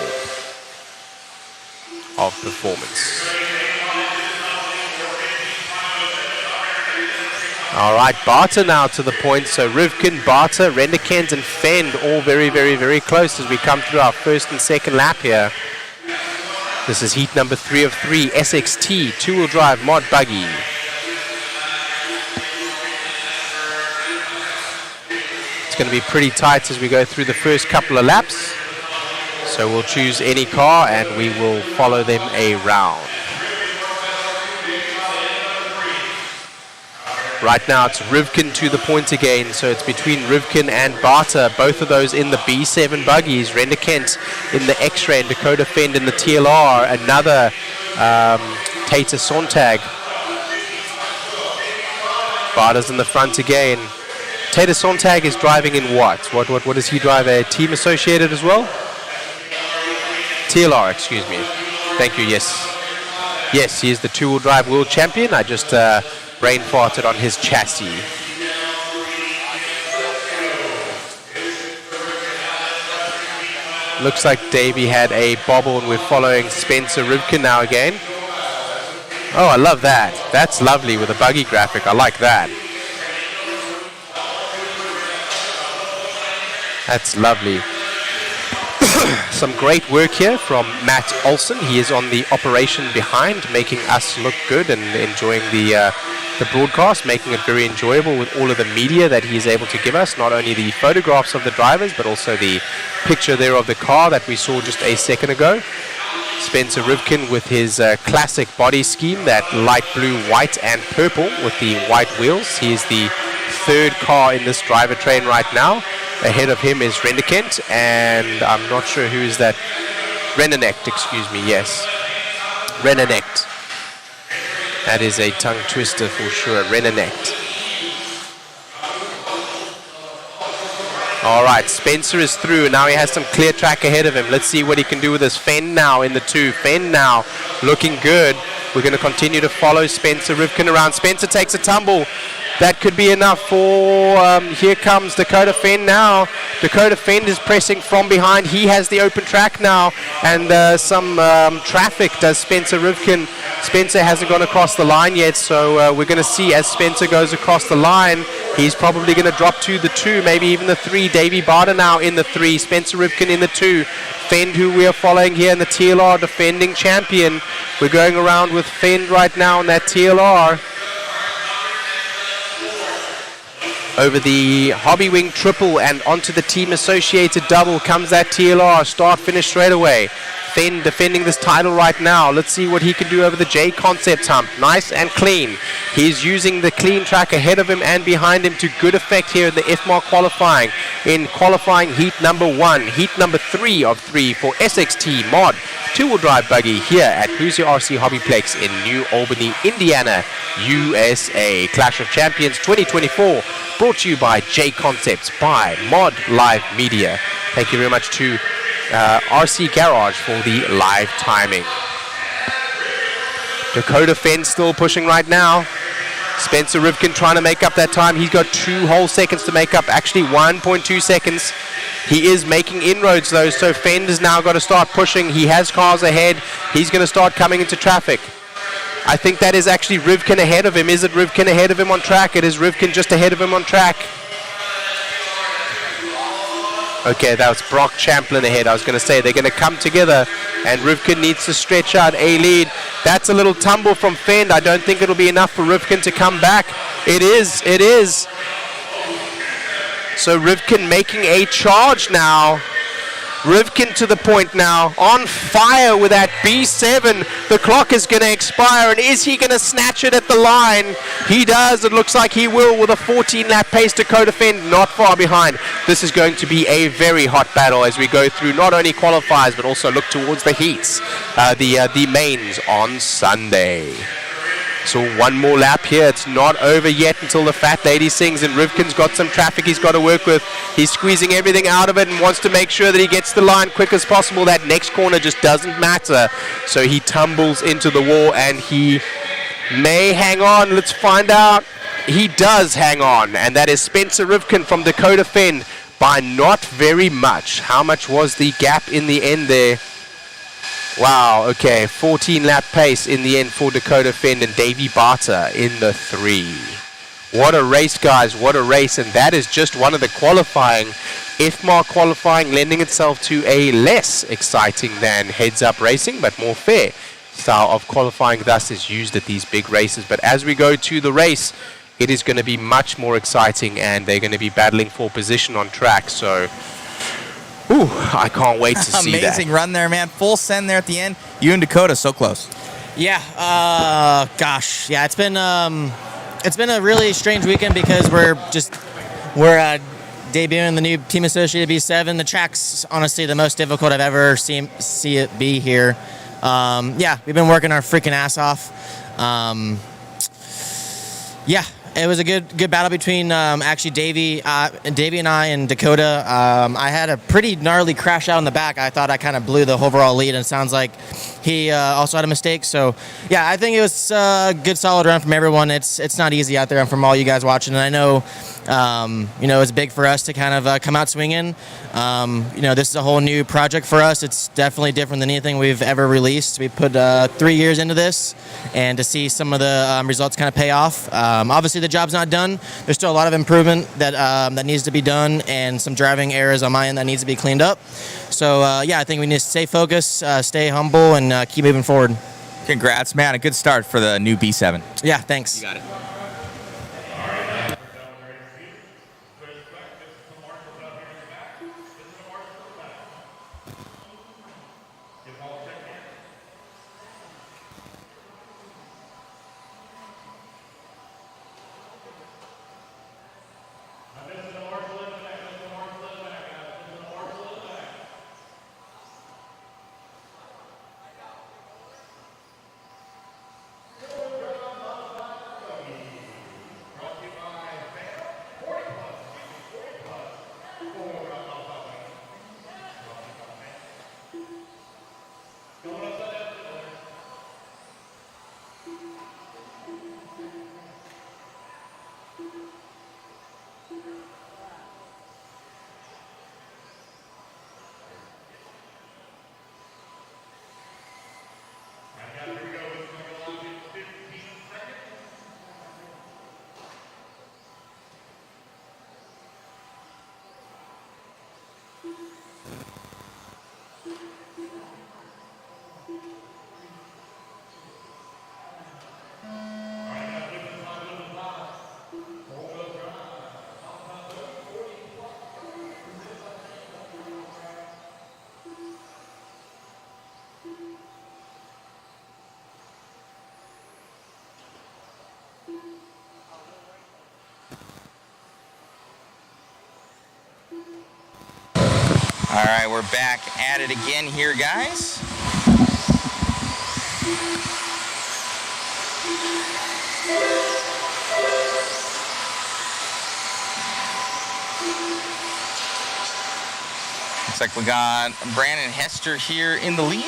of performance. All right, Barter now to the point. So Rivkin, Barter, Rendekent, and Fend all very, very, very close as we come through our first and second lap here. This is heat number 3 of 3, SXT, two-wheel drive mod buggy. It's going to be pretty tight as we go through the first couple of laps. So we'll choose any car and we will follow them around. Right now it's Rivkin to the point again, so it's between Rivkin and Barter, both of those in the B7 buggies. Rendekent in the X-Ray and Dakota Fend in the TLR. Another Tater Sontag. Barter's in the front again. Tater Sontag is driving in what? What does he drive? A team associated as well? TLR, excuse me. Thank you, yes. Yes, he is the two-wheel drive world champion. I just brain farted on his chassis. Looks like Davey had a bobble, and we're following Spencer Rivkin now again. Oh, I love that. That's lovely with a buggy graphic. I like that. That's lovely. Some great work here from Matt Olson. He is on the operation behind, making us look good and enjoying the broadcast, making it very enjoyable with all of the media that he is able to give us. Not only the photographs of the drivers, but also the picture there of the car that we saw just a second ago. Spencer Rivkin with his classic body scheme, that light blue, white, and purple with the white wheels. He is the third car in this driver train right now. Ahead of him is Rendekent, and I'm not sure who is that. Renenect, excuse me, yes. Renenect. That is a tongue twister for sure, Renenect. All right, Spencer is through. Now he has some clear track ahead of him. Let's see what he can do with this. Fenn now in the 2. Fenn now looking good. We're going to continue to follow Spencer Rivkin around. Spencer takes a tumble. That could be enough for, here comes Dakota Fenn now. Dakota Fenn is pressing from behind. He has the open track now, and some traffic does Spencer Rivkin. Spencer hasn't gone across the line yet, so we're going to see as Spencer goes across the line. He's probably going to drop to the 2, maybe even the 3. Davey Barter now in the 3. Spencer Rivkin in the 2. Fenn, who we are following here in the TLR, defending champion. We're going around with Fenn right now in that TLR. Over the Hobby Wing triple and onto the team associated double comes that TLR. Start, finish straight away. Fenn defending this title right now. Let's see what he can do over the JConcepts hump. Nice and clean. He's using the clean track ahead of him and behind him to good effect here in the FMAR qualifying. In qualifying heat number 1, heat number 3 of 3 for SXT Mod 2-wheel drive buggy here at Hoosier RC HobbyPlex in New Albany, Indiana, USA. Clash of Champions 2024 brought to you by JConcepts by Mod Live Media. Thank you very much to RC Garage for the live timing. Dakota Fenn still pushing right now. Spencer Rivkin trying to make up that time. He's got 2 whole seconds to make up, actually 1.2 seconds. He is making inroads though, so Fenn has now got to start pushing. He has cars ahead. He's going to start coming into traffic. I think that is actually Rivkin ahead of him. Is it Rivkin ahead of him on track? It is Rivkin just ahead of him on track. Okay, that was Brock Champlin ahead. I was going to say they're going to come together, and Rivkin needs to stretch out a lead. That's a little tumble from Fenn. I don't think it'll be enough for Rivkin to come back. It is. It is. So Rivkin making a charge now. Rivkin to the point now, on fire with that B7. The clock is going to expire, and is he going to snatch it at the line? He does. It looks like he will with a 14-lap pace. Dakota Fenn not far behind. This is going to be a very hot battle as we go through not only qualifiers but also look towards the heats, the mains on Sunday. So one more lap here. It's not over yet until the fat lady sings, and Rivkin's got some traffic he's got to work with. He's squeezing everything out of it and wants to make sure that he gets the line quick as possible. That next corner just doesn't matter. So he tumbles into the wall, and he may hang on. Let's find out. He does hang on, and that is Spencer Rivkin from Dakota Fenn by not very much. How much was the gap in the end there? Wow, okay, 14-lap pace in the end for Dakota Fenn and Davey Barter in the 3. What a race, guys, what a race, and that is just one of the qualifying. FMAR qualifying lending itself to a less exciting than heads-up racing, but more fair style of qualifying thus is used at these big races. But as we go to the race, it is going to be much more exciting, and they're going to be battling for position on track, so... Ooh, I can't wait to see that. Amazing run there, man. Full send there at the end. You and Dakota so close. Yeah, gosh. Yeah, it's been a really strange weekend because we're debuting the new Team Associated B7. The track's honestly the most difficult I've ever seen it be here. Yeah, we've been working our freaking ass off. Yeah. It was a good battle between actually Davey and I and Dakota. I had a pretty gnarly crash out in the back. I thought I kind of blew the overall lead, and it sounds like he also had a mistake. So, yeah, I think it was a good, solid run from everyone. It's not easy out there, and from all you guys watching. And I know it's big for us to kind of come out swinging. This is a whole new project for us. It's definitely different than anything we've ever released. We put 3 years into this, and to see some of the results kind of pay off. Obviously, the job's not done. There's still a lot of improvement that needs to be done, and some driving errors on my end that needs to be cleaned up. So, I think we need to stay focused, stay humble, and keep moving forward. Congrats, man. A good start for the new B7. Yeah, thanks. You got it. All right, we're back at it again here, guys. Looks like we got Brandon Hester here in the lead.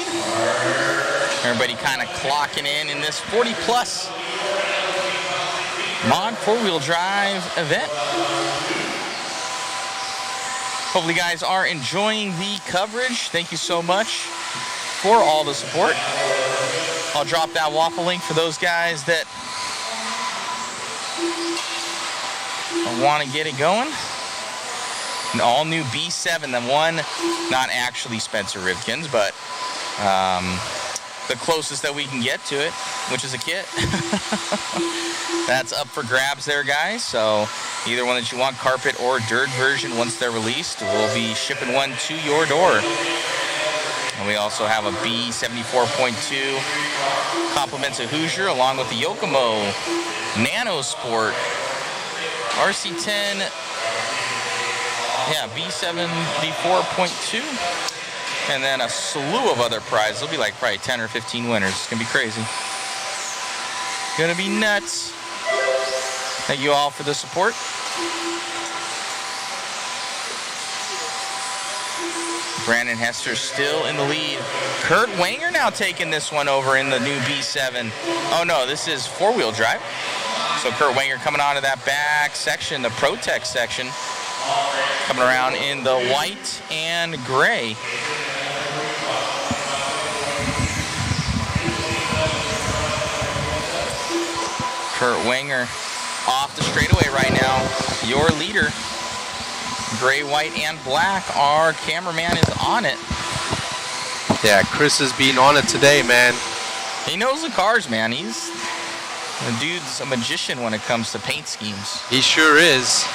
Everybody kind of clocking in this 40-plus mod four-wheel drive event. Hopefully you guys are enjoying the coverage. Thank you so much for all the support. I'll drop that waffle link for those guys that want to get it going. An all-new B7, the one, not actually Spencer Rivkins, but the closest that we can get to it, which is a kit. That's up for grabs there, guys. So either one that you want, carpet or dirt version, once they're released, we'll be shipping one to your door. And we also have a B74.2 compliments of Hoosier, along with the Yokomo Nano Sport RC10, B74.2. And then a slew of other prizes. There'll be like probably 10 or 15 winners. It's gonna be crazy. Gonna be nuts. Thank you all for the support. Brandon Hester still in the lead. Kurt Wanger now taking this one over in the new B7. Oh no, this is four-wheel drive. So Kurt Wanger coming onto that back section, the Protect section. Coming around in the white and gray. Kurt Wanger off the straightaway right now. Your leader. Gray, white, and black. Our cameraman is on it. Yeah, Chris has been on it today, man. He knows the cars, man. The dude's a magician when it comes to paint schemes. He sure is.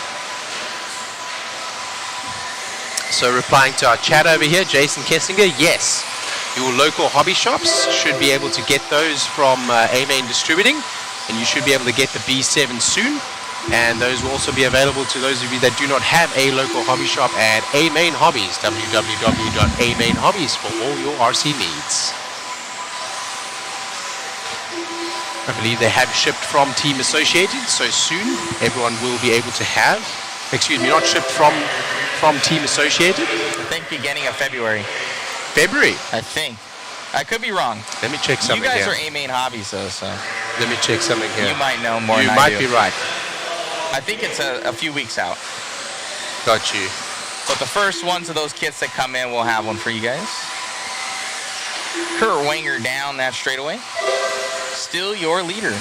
So replying to our chat over here, Jason Kessinger, yes, your local hobby shops should be able to get those from A-Main Distributing, and you should be able to get the B7 soon. And those will also be available to those of you that do not have a local hobby shop at A-Main Hobbies, www.amain hobbies for all your RC needs. I believe they have shipped from Team Associated, so soon everyone will be able to have, excuse me, not shipped from Team Associated. I think beginning of February. February? I think. I could be wrong. Let me check something here. You guys are A-Main Hobbies, though, so. Let me check something here. You might know more than I do. You might be right. I think it's a few weeks out. Got you. But the first ones of those kits that come in, we'll have one for you guys. Kurt Wenger down that straightaway. Still your leader.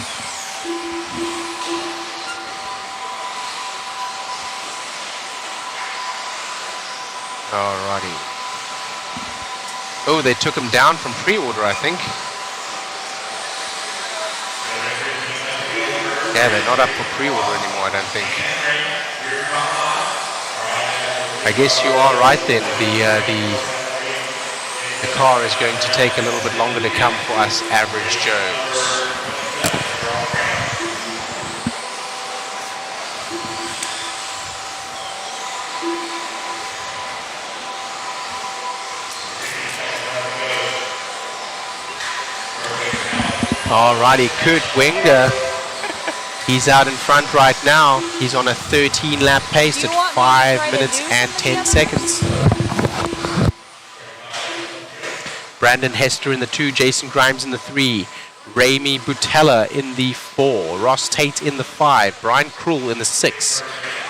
Alrighty. Oh, they took him down from pre-order, I think. Yeah, they're not up for pre-order anymore, I don't think. I guess you are right then. The car is going to take a little bit longer to come for us average Joes. Alrighty, Kurt Wenger. He's out in front right now. He's on a 13-lap pace at 5 minutes and 10 seconds. Brandon Hester in the 2, Jason Grimes in the 3, Ramy Butella in the 4, Ross Tate in the 5, Brian Krull in the 6,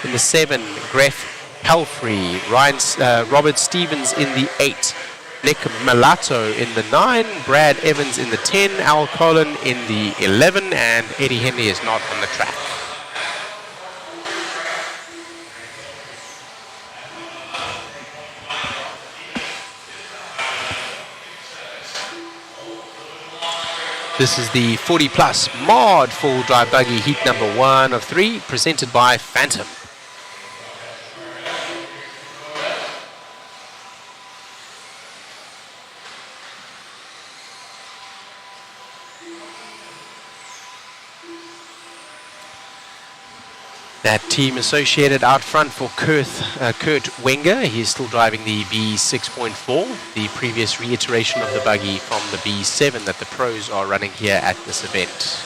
in the 7, Gref Pelfrey, Robert Stevens in the 8, Nick Malato in the 9, Brad Evans in the 10, Al Colin in the 11, and Eddie Henley is not on the track. This is the 40 plus mod full drive buggy heat number 1 of 3, presented by Phantom. That team associated out front for Kurt Wenger. He's still driving the B6.4, the previous reiteration of the buggy from the B7 that the pros are running here at this event.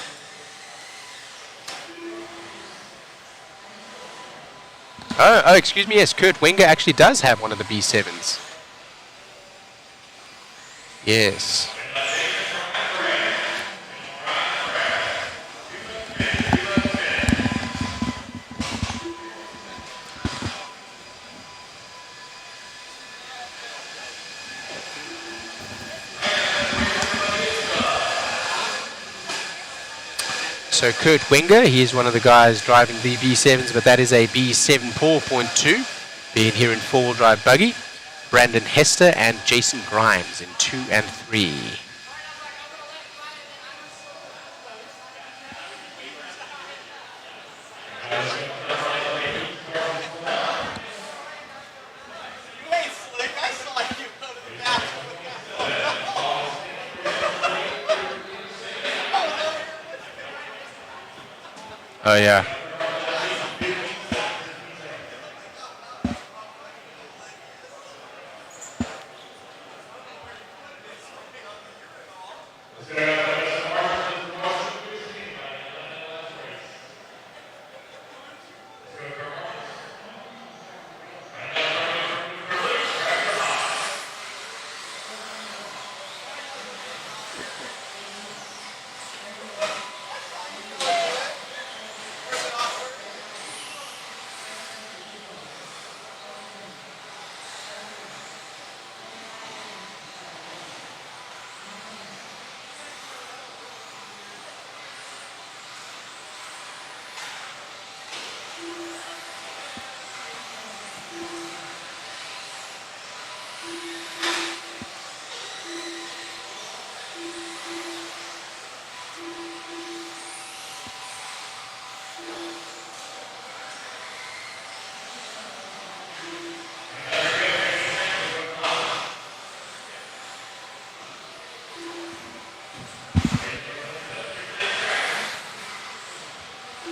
Oh, excuse me, yes, Kurt Wenger actually does have one of the B7s. Yes. So Kurt Wenger, he is one of the guys driving the B7s, but that is a B7 4.2, being here in four-wheel drive buggy. Brandon Hester and Jason Grimes in 2 and 3. Oh yeah.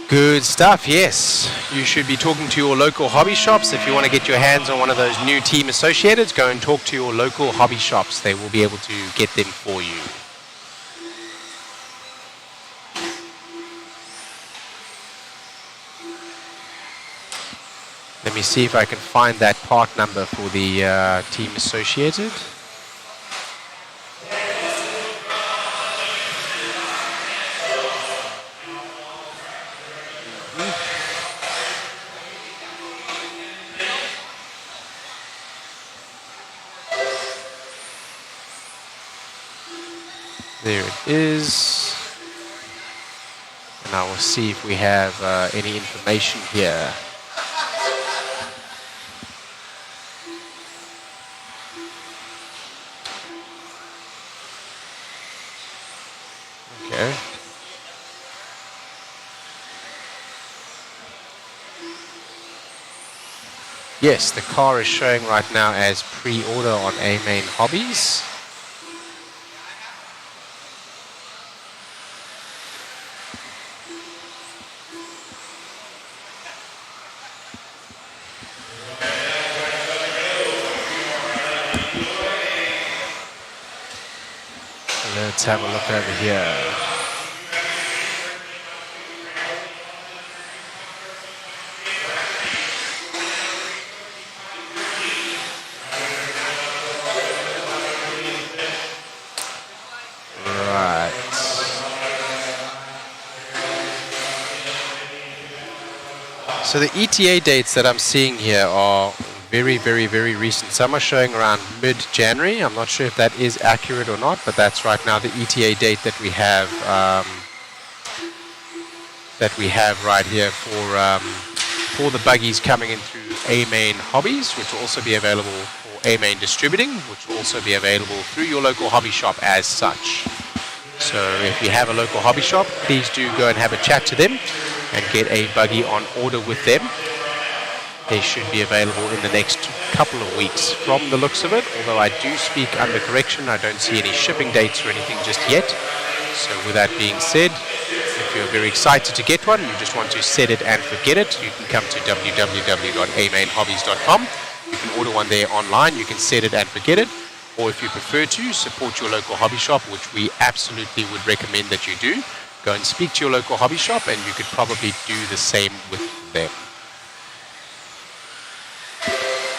Good stuff, yes. You should be talking to your local hobby shops. If you want to get your hands on one of those new team associated, go and talk to your local hobby shops. They will be able to get them for you. Let me see if I can find that part number for the team associated. There it is. And I will see if we have any information here. Okay. Yes, the car is showing right now as pre-order on A-Main Hobbies. Let's have a look over here. Right. So the ETA dates that I'm seeing here are very, very, very recent. Some are showing around mid-January. I'm not sure if that is accurate or not, but that's right now the ETA date that we have right here for the buggies coming in through A-Main Hobbies, which will also be available for A-Main Distributing, which will also be available through your local hobby shop as such. So if you have a local hobby shop, please do go and have a chat to them and get a buggy on order with them. They should be available in the next couple of weeks from the looks of it, although I do speak under correction. I don't see any shipping dates or anything just yet. So with that being said, if you're very excited to get one, you just want to set it and forget it, you can come to www.amainhobbies.com. You can order one there online, you can set it and forget it, or if you prefer to, support your local hobby shop, which we absolutely would recommend that you do. Go and speak to your local hobby shop and you could probably do the same with them.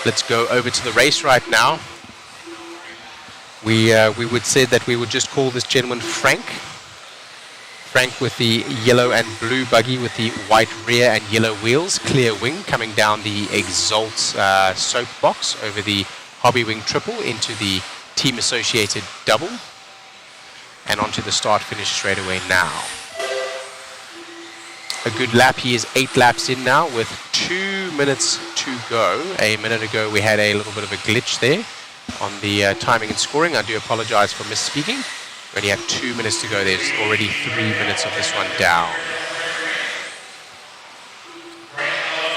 Let's go over to the race right now. We would say that we would just call this gentleman Frank. Frank with the yellow and blue buggy with the white rear and yellow wheels, clear wing coming down the Exalt soap box over the Hobby Wing triple into the team associated double and onto the start finish straight away now. A good lap. He is 8 laps in now with 2 minutes to go. A minute ago we had a little bit of a glitch there on the timing and scoring. I do apologize for misspeaking. We only have 2 minutes to go. There's already 3 minutes of this one down.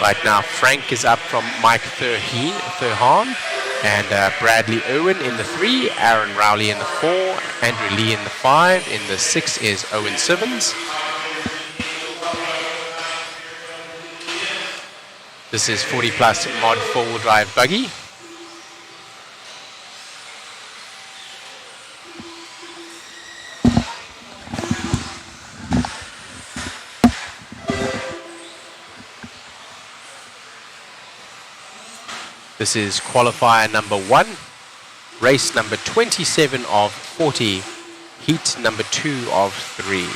Right now Frank is up from Mike Thurhan and Bradley Irwin in the 3, Aaron Rowley in the 4, Andrew Lee in the 5, in the 6 is Owen Sivens. This is 40 plus mod 4-wheel drive buggy. This is qualifier number 1, race number 27 of 40, heat number 2 of 3.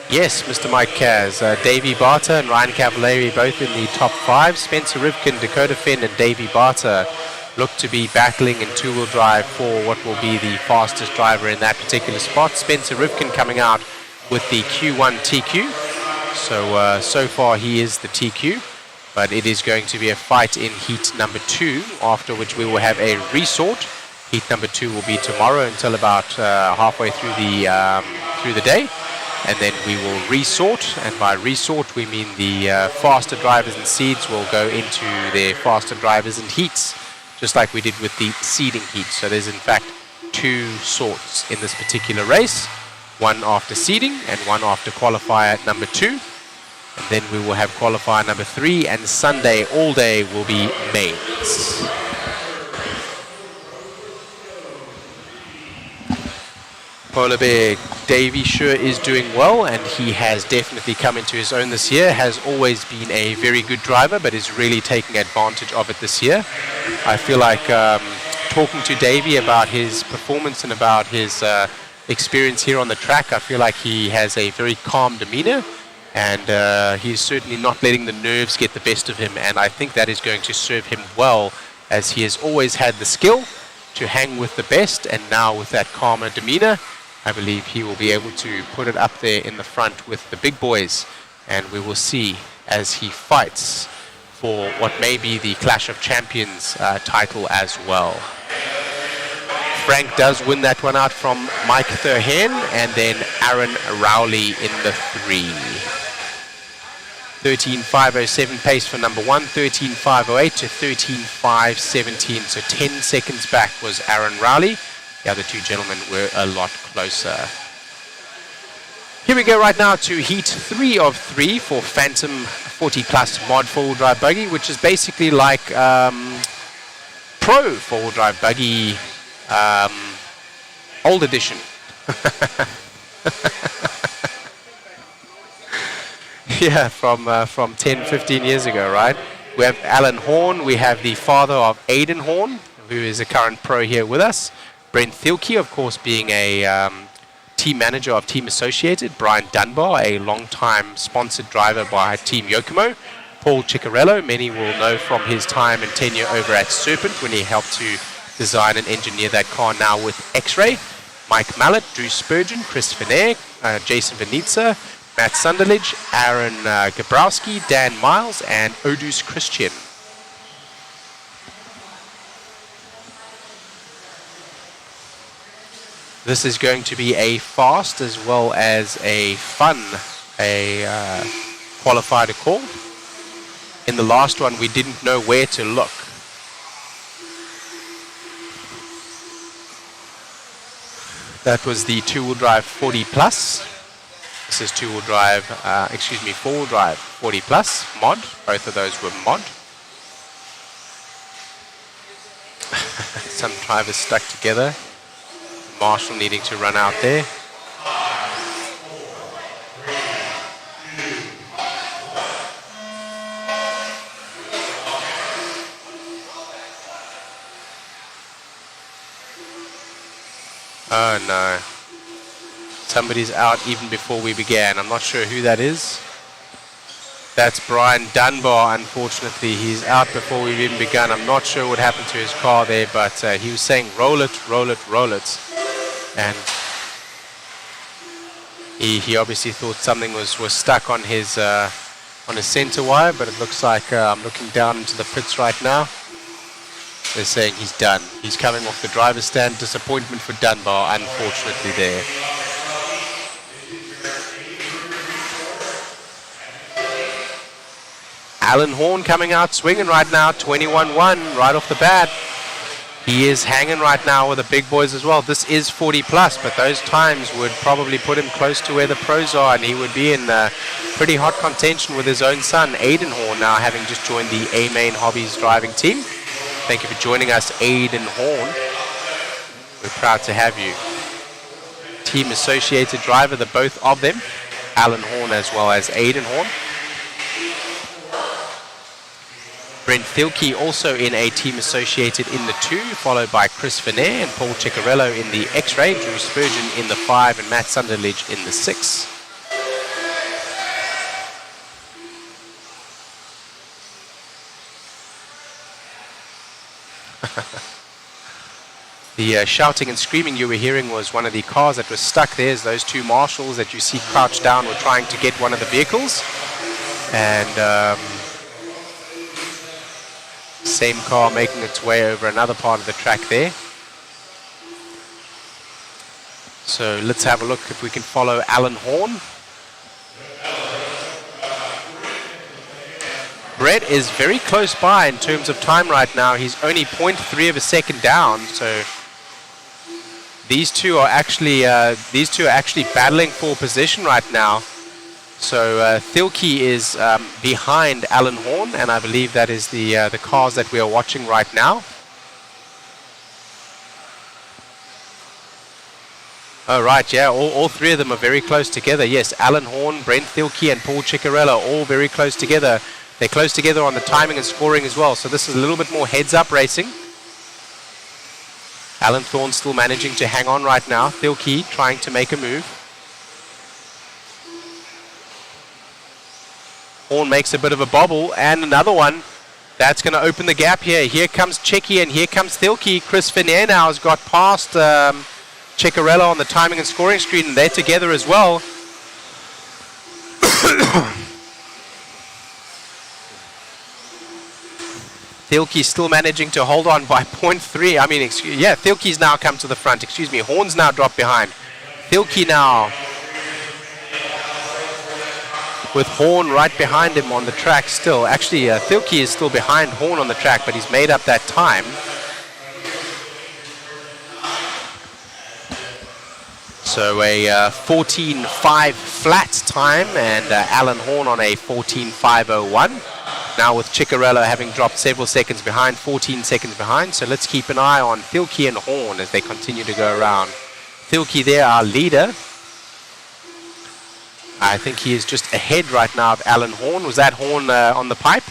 Yes, Mr. Mike Kaz, Davey Barter and Ryan Cavallari both in the top 5. Spencer Rivkin, Dakota Finn and Davey Barter look to be battling in two-wheel drive for what will be the fastest driver in that particular spot. Spencer Rivkin coming out with the Q1 TQ. So far he is the TQ, but it is going to be a fight in heat number 2, after which we will have a resort. Heat number 2 will be tomorrow until about halfway through the day. And then we will resort, and by resort we mean the faster drivers and seeds will go into their faster drivers and heats, just like we did with the seeding heat. So there's in fact 2 sorts in this particular race, one after seeding and one after qualifier number 2. And then we will have qualifier number 3, and Sunday all day will be mains. Polar Bear Davey sure is doing well, and he has definitely come into his own this year. Has always been a very good driver, but is really taking advantage of it this year. I feel like talking to Davey about his performance and about his experience here on the track, I feel like he has a very calm demeanor, And he's certainly not letting the nerves get the best of him, and I think that is going to serve him well, as he has always had the skill to hang with the best, and now with that calmer demeanor, I believe he will be able to put it up there in the front with the big boys, and we will see as he fights for what may be the Clash of Champions title as well. Frank does win that one out from Mike Thurhen, and then Aaron Rowley in the 3. 13.507 pace for number 1, 13.508 to 13.517. So 10 seconds back was Aaron Rowley. The other two gentlemen were a lot closer. Here we go right now to heat 3 of 3 for Phantom 40 Plus mod 4-wheel drive buggy, which is basically like Pro 4-wheel drive buggy old edition. Yeah, from 10, 15 years ago, right? We have Alan Horn. We have the father of Aidan Horn, who is a current pro here with us. Brent Thielke, of course, being a team manager of Team Associated. Brian Dunbar, a long-time sponsored driver by Team Yokomo. Paul Ciccarello, many will know from his time and tenure over at Serpent when he helped to design and engineer that car, now with X-Ray. Mike Mallet, Drew Spurgeon, Chris Finnair, Jason Venitza, Matt Sunderledge, Aaron Gabrowski, Dan Miles, and Odus Christian. This is going to be a fast as well as a fun qualifier to call. In the last one, we didn't know where to look. That was the two-wheel drive 40 plus. This is two-wheel drive, four-wheel drive 40 plus mod. Both of those were mod. Some drivers stuck together. Marshall needing to run out there. Oh no. Somebody's out even before we began. I'm not sure who that is. That's Brian Dunbar, unfortunately. He's out before we've even begun. I'm not sure what happened to his car there, but he was saying, roll it, roll it, roll it. And he obviously thought something was stuck on his center wire, but it looks like I'm looking down into the pits right now. They're saying he's done. He's coming off the driver's stand. Disappointment for Dunbar, unfortunately, there. Alan Horn coming out swinging right now, 21-1 right off the bat. He is hanging right now with the big boys as well. This is 40 plus, but those times would probably put him close to where the pros are, and he would be in pretty hot contention with his own son, Aidan Horn, now having just joined the A-Main Hobbies driving team. Thank you for joining us, Aidan Horn. We're proud to have you. Team Associated driver, the both of them, Alan Horn as well as Aidan Horn. Brent Thielke also in a Team Associated in the 2, followed by Chris Finnair and Paul Ciccarello in the X-Ray, Drew Spurgeon in the 5, and Matt Sunderledge in the 6. The shouting and screaming you were hearing was one of the cars that was stuck. There's those two marshals that you see crouched down were trying to get one of the vehicles. And same car making its way over another part of the track there. So let's have a look if we can follow Alan Horn. Brett is very close by in terms of time right now. He's only 0.3 of a second down. So these two are actually battling for position right now. So Thielke is behind Alan Horn, and I believe that is the cars that we are watching right now. Oh, right, yeah, all three of them are very close together. Yes, Alan Horn, Brent Thielke, and Paul Ciccarello, all very close together. They're close together on the timing and scoring as well. So this is a little bit more heads-up racing. Alan Thorne still managing to hang on right now. Thielke trying to make a move. Horn makes a bit of a bobble, and another one. That's going to open the gap here. Here comes Checky, and here comes Thilke. Chris Finnair now has got past Ciccarello on the timing and scoring screen, and they're together as well. Thilke's still managing to hold on by 0.3. I mean, Thilke's now come to the front. Excuse me, Horn's now dropped behind. Thilke now with Horn right behind him on the track still. Actually, Thilke is still behind Horn on the track, but he's made up that time. So a 14.5 flat time, and Alan Horn on a 14.501. Now with Ciccarello having dropped several seconds behind, 14 seconds behind. So let's keep an eye on Thilke and Horn as they continue to go around. Thilke there, our leader. I think he is just ahead right now of Alan Horn. Was that Horn on the pipe?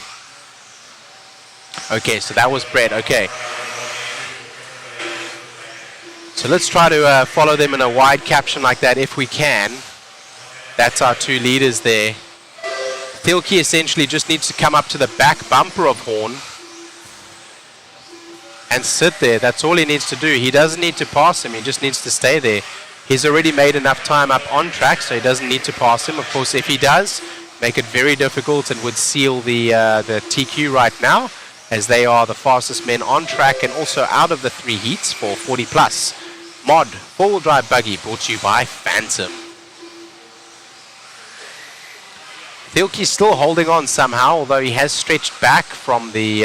Okay, so that was Brett. Okay. So let's try to follow them in a wide caption like that if we can. That's our two leaders there. Thilke essentially just needs to come up to the back bumper of Horn and sit there. That's all he needs to do. He doesn't need to pass him. He just needs to stay there. He's already made enough time up on track, so he doesn't need to pass him. Of course, if he does, make it very difficult and would seal the TQ right now, as they are the fastest men on track and also out of the 3 heats for 40 plus. Mod, 4-wheel drive buggy, brought to you by Phantom. Thilke's still holding on somehow, although he has stretched back from the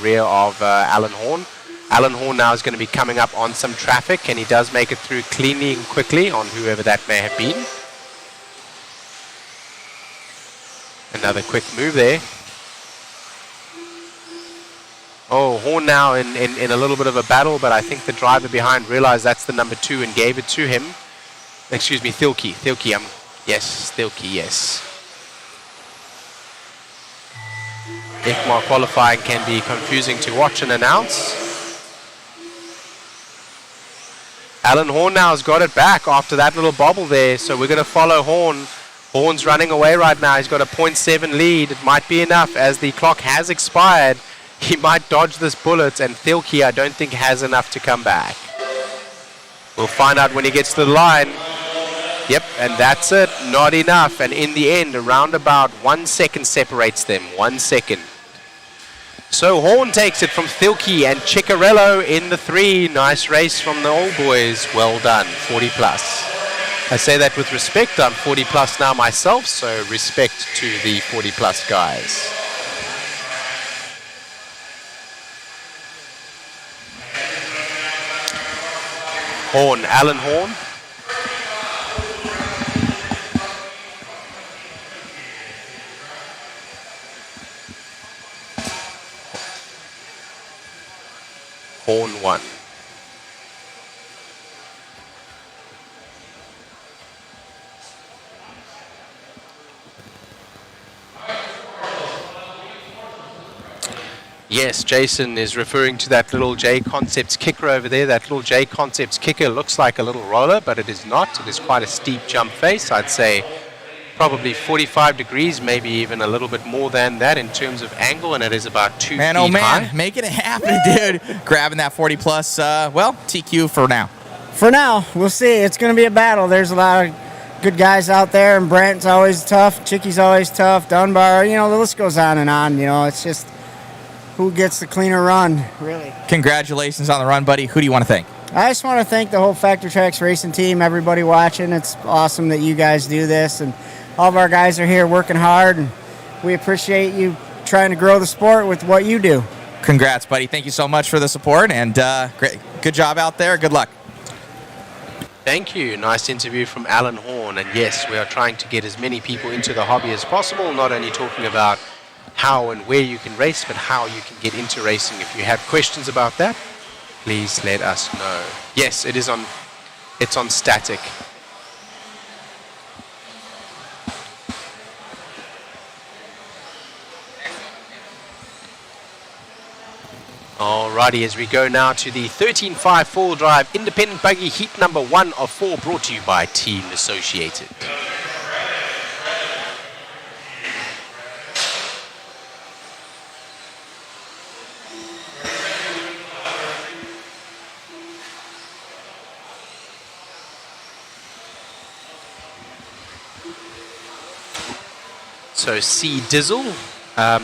rear of Alan Horn. Alan Horn now is going to be coming up on some traffic, and he does make it through cleanly and quickly on whoever that may have been. Another quick move there. Oh, Horn now in a little bit of a battle, but I think the driver behind realized that's the number 2 and gave it to him. Excuse me, Thilke. Yes, Thilke, yes. ECMAR qualifying can be confusing to watch and announce. Alan Horn now has got it back after that little bobble there, so we're going to follow Horn. Horn's running away right now. He's got a 0.7 lead. It might be enough as the clock has expired. He might dodge this bullet, and Thilke I don't think has enough to come back. We'll find out when he gets to the line. Yep, and that's it. Not enough. And in the end, around about 1 second separates them. 1 second. So Horn takes it from Thilke and Ciccarello in the 3. Nice race from the old boys. Well done. 40 plus. I say that with respect. I'm 40 plus now myself, so respect to the 40 plus guys. Horn, Alan Horn. Horn 1. Yes, Jason is referring to that little JConcepts kicker over there. That little JConcepts kicker looks like a little roller, but it is not. It is quite a steep jump face. I'd say probably 45 degrees, maybe even a little bit more than that in terms of angle, and it is about 2 feet high. Man, oh man, making it happen, dude. Grabbing that 40 plus, well, TQ for now. For now, we'll see. It's going to be a battle. There's a lot of good guys out there, and Brent's always tough. Chicky's always tough. Dunbar, the list goes on and on. It's just who gets the cleaner run, really. Congratulations on the run, buddy. Who do you want to thank? I just want to thank the whole Factor Tracks racing team, everybody watching. It's awesome that you guys do this, and all of our guys are here working hard, and we appreciate you trying to grow the sport with what you do. Congrats, buddy. Thank you so much for the support, and great. Good job out there. Good luck. Thank you. Nice interview from Alan Horn. And yes, we are trying to get as many people into the hobby as possible, not only talking about how and where you can race, but how you can get into racing. If you have questions about that, please let us know. Yes, it's on static. Alrighty, as we go now to the 13.5 4-wheel drive independent buggy heat number 1 of 4, brought to you by Team Associated. So C Dizzle.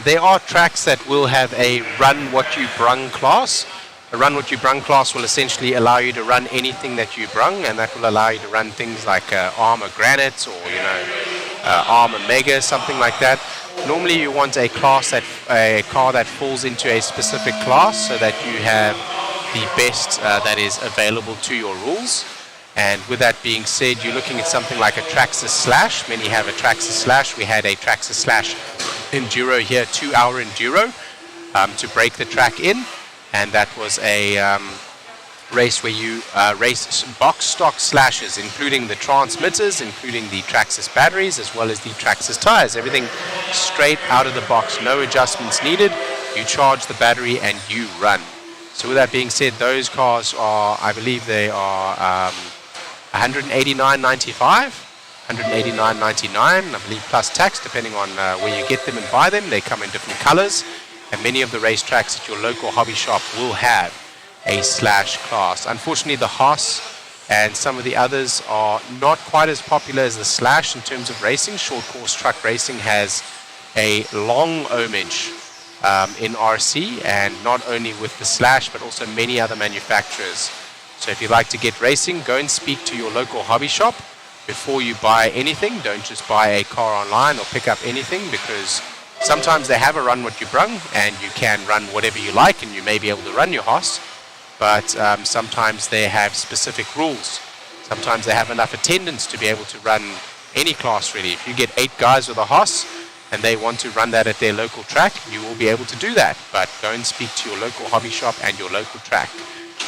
There are tracks that will have a run what you brung class. A run what you brung class will essentially allow you to run anything that you brung, and that will allow you to run things like Armor Granite or Armor Mega, something like that. Normally you want a car that falls into a specific class so that you have the best that is available to your rules. And with that being said, you're looking at something like a Traxxas Slash. Many have a Traxxas Slash. We had a Traxxas Slash Enduro here, 2-hour Enduro, to break the track in. And that was a race where you race box stock slashes, including the transmitters, including the Traxxas batteries, as well as the Traxxas tires. Everything straight out of the box, no adjustments needed. You charge the battery and you run. So with that being said, those cars are, I believe they are $189.95, $189.99, I believe, plus tax, depending on where you get them and buy them. They come in different colors, and many of the racetracks at your local hobby shop will have a Slash class. Unfortunately, the Haas and some of the others are not quite as popular as the Slash in terms of racing. Short course truck racing has a long homage in RC, and not only with the Slash but also many other manufacturers. So if you'd like to get racing, go and speak to your local hobby shop before you buy anything. Don't just buy a car online or pick up anything, because sometimes they have a run what you brung, and you can run whatever you like, and you may be able to run your Haas, but sometimes they have specific rules. Sometimes they have enough attendance to be able to run any class, really. If you get 8 guys with a Haas and they want to run that at their local track, you will be able to do that. But go and speak to your local hobby shop and your local track.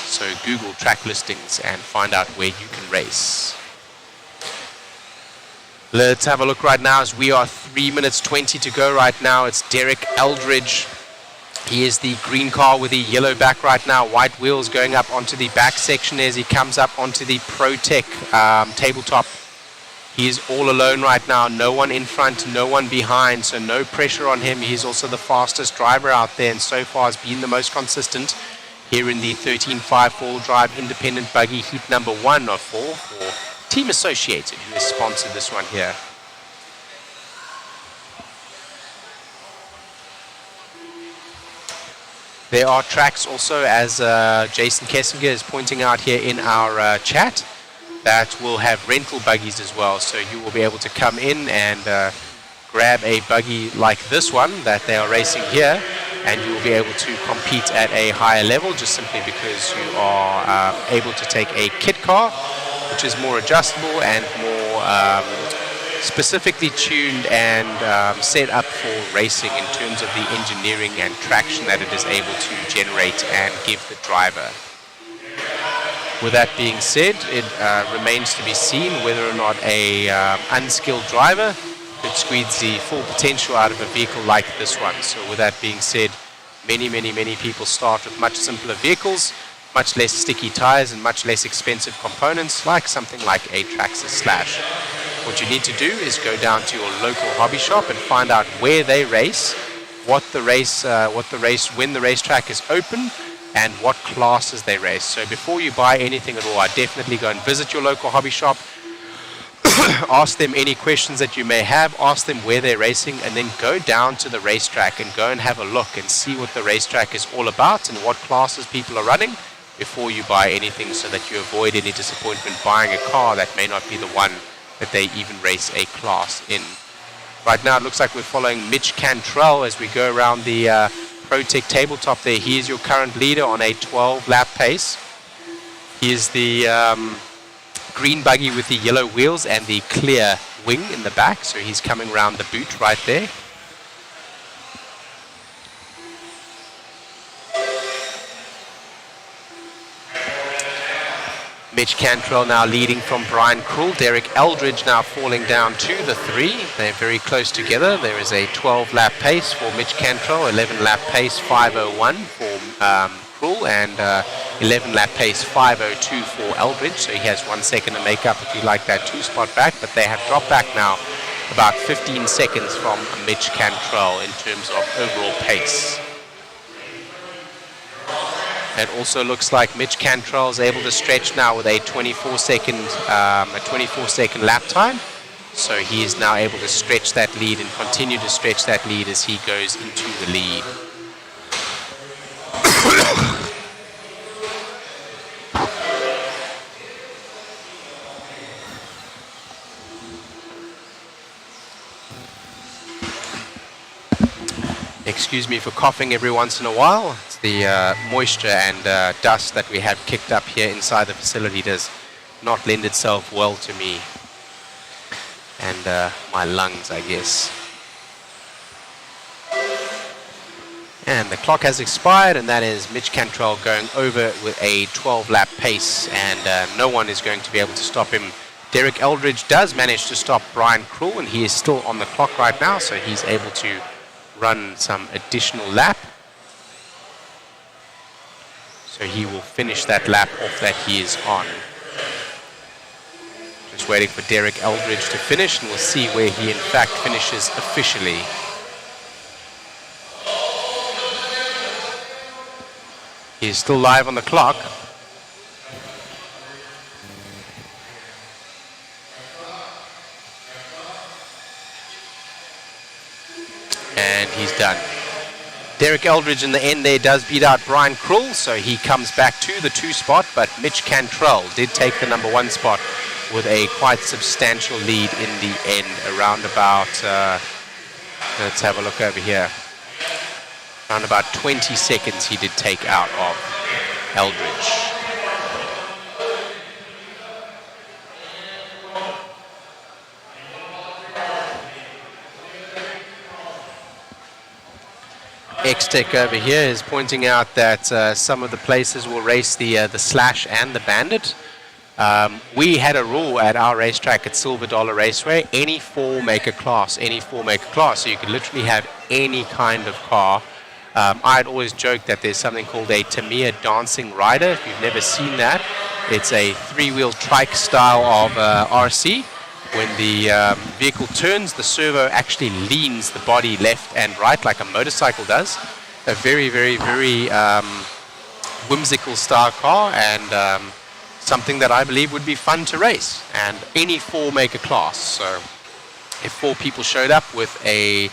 So Google track listings and find out where you can race. Let's have a look right now as we are 3 minutes 20 to go right now. It's Derek Eldridge. He is the green car with the yellow back right now. White wheels going up onto the back section as he comes up onto the ProTech tabletop. He is all alone right now. No one in front, no one behind, so no pressure on him. He's also the fastest driver out there, and so far has been the most consistent here in the 13.5 four-wheel drive independent buggy heat number 1 of 4 for Team Associated, who has sponsored this one here. There are tracks also, as Jason Kessinger is pointing out here in our chat, that will have rental buggies as well. So you will be able to come in and grab a buggy like this one that they are racing here, and you will be able to compete at a higher level just simply because you are able to take a kit car, which is more adjustable and more specifically tuned and set up for racing in terms of the engineering and traction that it is able to generate and give the driver. With that being said, it remains to be seen whether or not a unskilled driver could squeeze the full potential out of a vehicle like this one. So with that being said, many people start with much simpler vehicles, much less sticky tires and much less expensive components, like something like a Traxxas Slash. What you need to do is go down to your local hobby shop and find out where they race, when the racetrack is open, and what classes they race. So before you buy anything at all, I definitely go and visit your local hobby shop, ask them any questions that you may have, ask them where they're racing, and then go down to the racetrack and go and have a look and see what the racetrack is all about and what classes people are running before you buy anything, so that you avoid any disappointment buying a car that may not be the one that they even race a class in. Right now it looks like we're following Mitch Cantrell as we go around the ProTech tabletop there. He is your current leader on a 12-lap pace. He is the green buggy with the yellow wheels and the clear wing in the back, so he's coming around the boot right there. Mitch Cantrell now leading from Brian Krull. Derek Eldridge now falling down to the 3. They're very close together. There is a 12-lap pace for Mitch Cantrell, 11-lap pace 5:01 for Krull, and 11-lap pace 5:02 for Eldridge. So he has 1 second to make up if you like that 2-spot back, but they have dropped back now about 15 seconds from Mitch Cantrell in terms of overall pace. It also looks like Mitch Cantrell is able to stretch now with a 24-second lap time. So he is now able to stretch that lead and continue to stretch that lead as he goes into the lead. Excuse me for coughing every once in a while. It's the moisture and dust that we have kicked up here inside the facility does not lend itself well to me and my lungs, I guess. And the clock has expired, and that is Mitch Cantrell going over with a 12-lap pace, and no one is going to be able to stop him. Derek Eldridge does manage to stop Brian Krul, and he is still on the clock right now, so he's able to run some additional lap. So he will finish that lap off that he is on. Just waiting for Derek Eldridge to finish, and we'll see where he in fact finishes officially. He is still live on the clock. And he's done. Derek Eldridge in the end there does beat out Brian Krul, so he comes back to the 2 spot, but Mitch Cantrell did take the number 1 spot with a quite substantial lead in the end, around about, let's have a look over here. Around about 20 seconds he did take out of Eldridge. X-Tech over here is pointing out that some of the places will race the Slash and the Bandit. We had a rule at our racetrack at Silver Dollar Raceway, any 4-maker class, so you could literally have any kind of car. I'd always joke that there's something called a Tamiya Dancing Rider. If you've never seen that, it's a 3-wheel trike style of RC. When the vehicle turns, the servo actually leans the body left and right like a motorcycle does. A very, very, very whimsical style car, and something that I believe would be fun to race. And any 4-maker class. So if 4 people showed up with a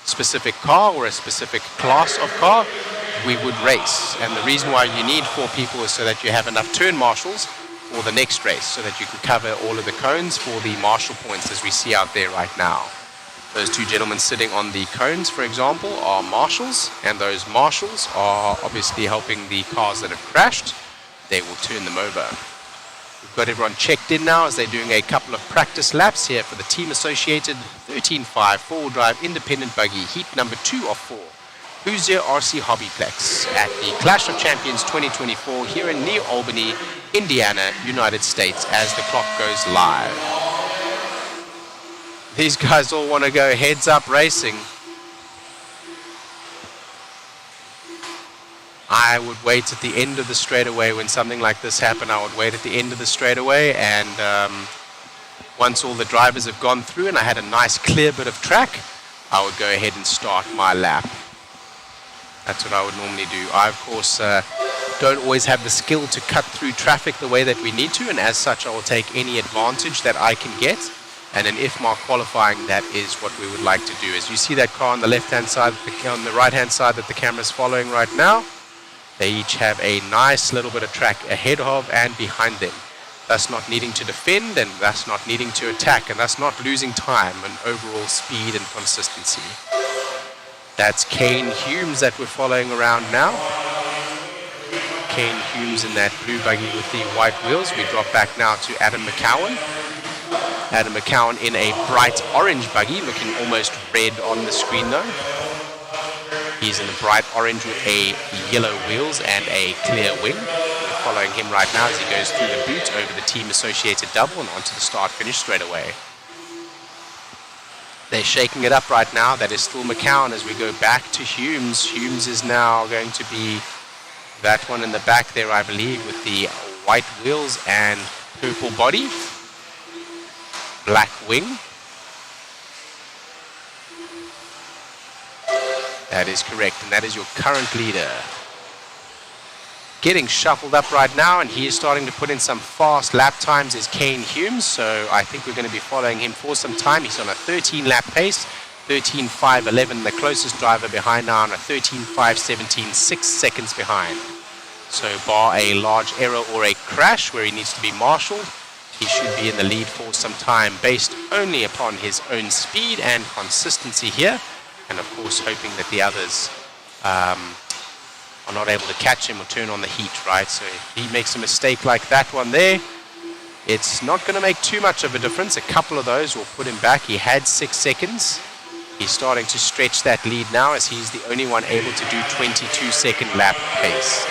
specific car or a specific class of car, we would race. And the reason why you need 4 people is so that you have enough turn marshals for the next race, so that you can cover all of the cones for the marshal points as we see out there right now. Those 2 gentlemen sitting on the cones, for example, are marshals, and those marshals are obviously helping the cars that have crashed. They will turn them over. We've got everyone checked in now as they're doing a couple of practice laps here for the Team Associated 13.5 4-wheel drive independent buggy, heat number 2 of 4. Hoosier RC HobbyPlex at the Clash of Champions 2024 here in near Albany, Indiana, United States, as the clock goes live. These guys all want to go heads up racing. I would wait at the end of the straightaway when something like this happened. I would wait at the end of the straightaway, and once all the drivers have gone through and I had a nice clear bit of track, I would go ahead and start my lap. That's what I would normally do. I, of course, don't always have the skill to cut through traffic the way that we need to, and as such, I will take any advantage that I can get. And in IFMAR qualifying, that is what we would like to do. As you see that car on the left-hand side, on the right-hand side that the camera is following right now, they each have a nice little bit of track ahead of and behind them, thus not needing to defend and thus not needing to attack, and thus not losing time and overall speed and consistency. That's Kane Humes that we're following around now. Kane Humes in that blue buggy with the white wheels. We drop back now to Adam McCowan. Adam McCowan in a bright orange buggy, looking almost red on the screen though. He's in the bright orange with a yellow wheels and a clear wing. We're following him right now as he goes through the boot over the Team Associated double and onto the start-finish straight away. They're shaking it up right now. That is still McCowan as we go back to Humes. Humes is now going to be that one in the back there, I believe, with the white wheels and purple body. Black wing. That is correct, and that is your current leader. getting shuffled up right now, and he is starting to put in some fast lap times, is Kane Humes. So I think we're going to be following him for some time. He's on a 13-lap pace, 13.5.11, the closest driver behind now on a 13.5.17, 6 seconds behind. So bar a large error or a crash where he needs to be marshaled, he should be in the lead for some time based only upon his own speed and consistency here. And of course hoping that the others are not able to catch him or turn on the heat, right? So if he makes a mistake like that one there, it's not going to make too much of a difference. A couple of those will put him back. He had 6 seconds. He's starting to stretch that lead now as he's the only one able to do 22-second lap pace.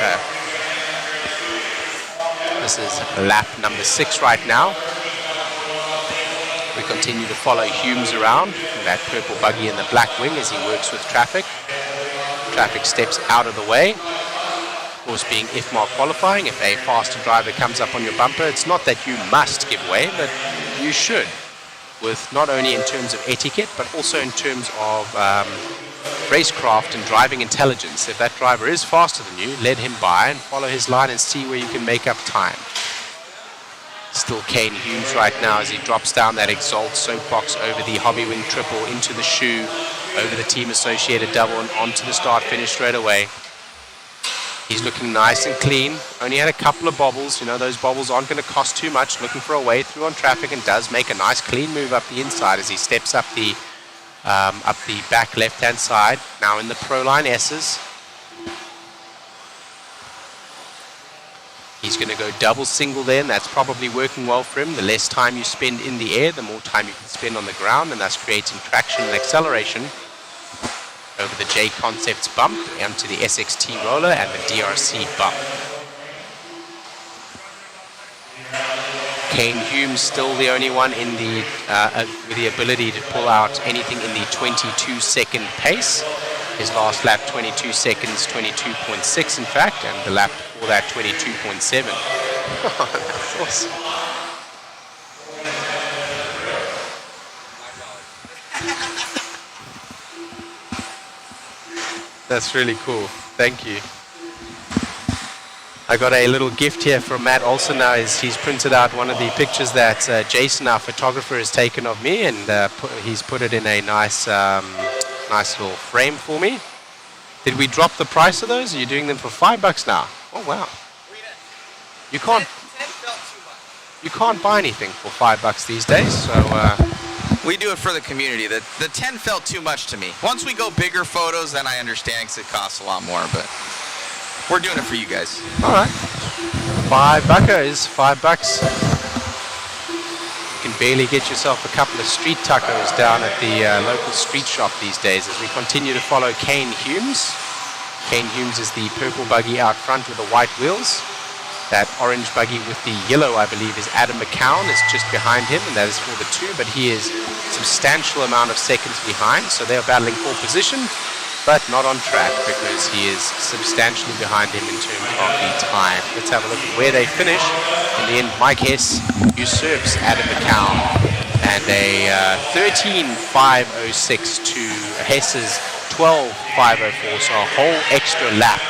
This is lap number 6 right now. We continue to follow Humes around, that purple buggy in the black wing as he works with traffic. Traffic steps out of the way. Of course, being IFMAR qualifying, if a faster driver comes up on your bumper, it's not that you must give way, but you should, with not only in terms of etiquette, but also in terms of racecraft and driving intelligence. If that driver is faster than you, let him by and follow his line and see where you can make up time. Still Kane Humes right now as he drops down that Exalt soapbox over the Hobby Wing triple into the shoe, over the team associated double and onto the start finish straight away. He's looking nice and clean. Only had a couple of bobbles. You know, those bobbles aren't going to cost too much. Looking for a way through on traffic and does make a nice clean move up the inside as he steps up the back left-hand side. Now in the Proline S's. He's going to go double single there, and that's probably working well for him. The less time you spend in the air, the more time you can spend on the ground, and thus creating traction and acceleration over the JConcepts bump onto the SXT roller and the DRC bump. Kane Humes still the only one in the with the ability to pull out anything in the 22-second pace. His last lap 22 seconds, 22.6 in fact, and the lap before that 22.7. That's awesome. That's really cool. Thank you. I got a little gift here from Matt also now. He's printed out one of the pictures that Jason, our photographer, has taken of me, and he's put it in a nice little frame for me. Did we drop the price of those? Are you doing them for $5 now? Oh wow! You can't buy anything for $5 these days. So we do it for the community. The 10 felt too much to me. Once we go bigger photos, then I understand because it costs a lot more. But we're doing it for you guys. All right, $5 is $5. You can barely get yourself a couple of street tacos down at the local street shop these days as we continue to follow Kane Humes. Kane Humes is the purple buggy out front with the white wheels. That orange buggy with the yellow, I believe, is Adam McCown, is just behind him, and that is for the 2, but he is a substantial amount of seconds behind, so they're battling for position, but not on track because he is substantially behind him in terms of the time. Let's have a look at where they finish. In the end, Mike Hess usurps Adam McCown, and a 13.506 to Hess's 12.504, so a whole extra lap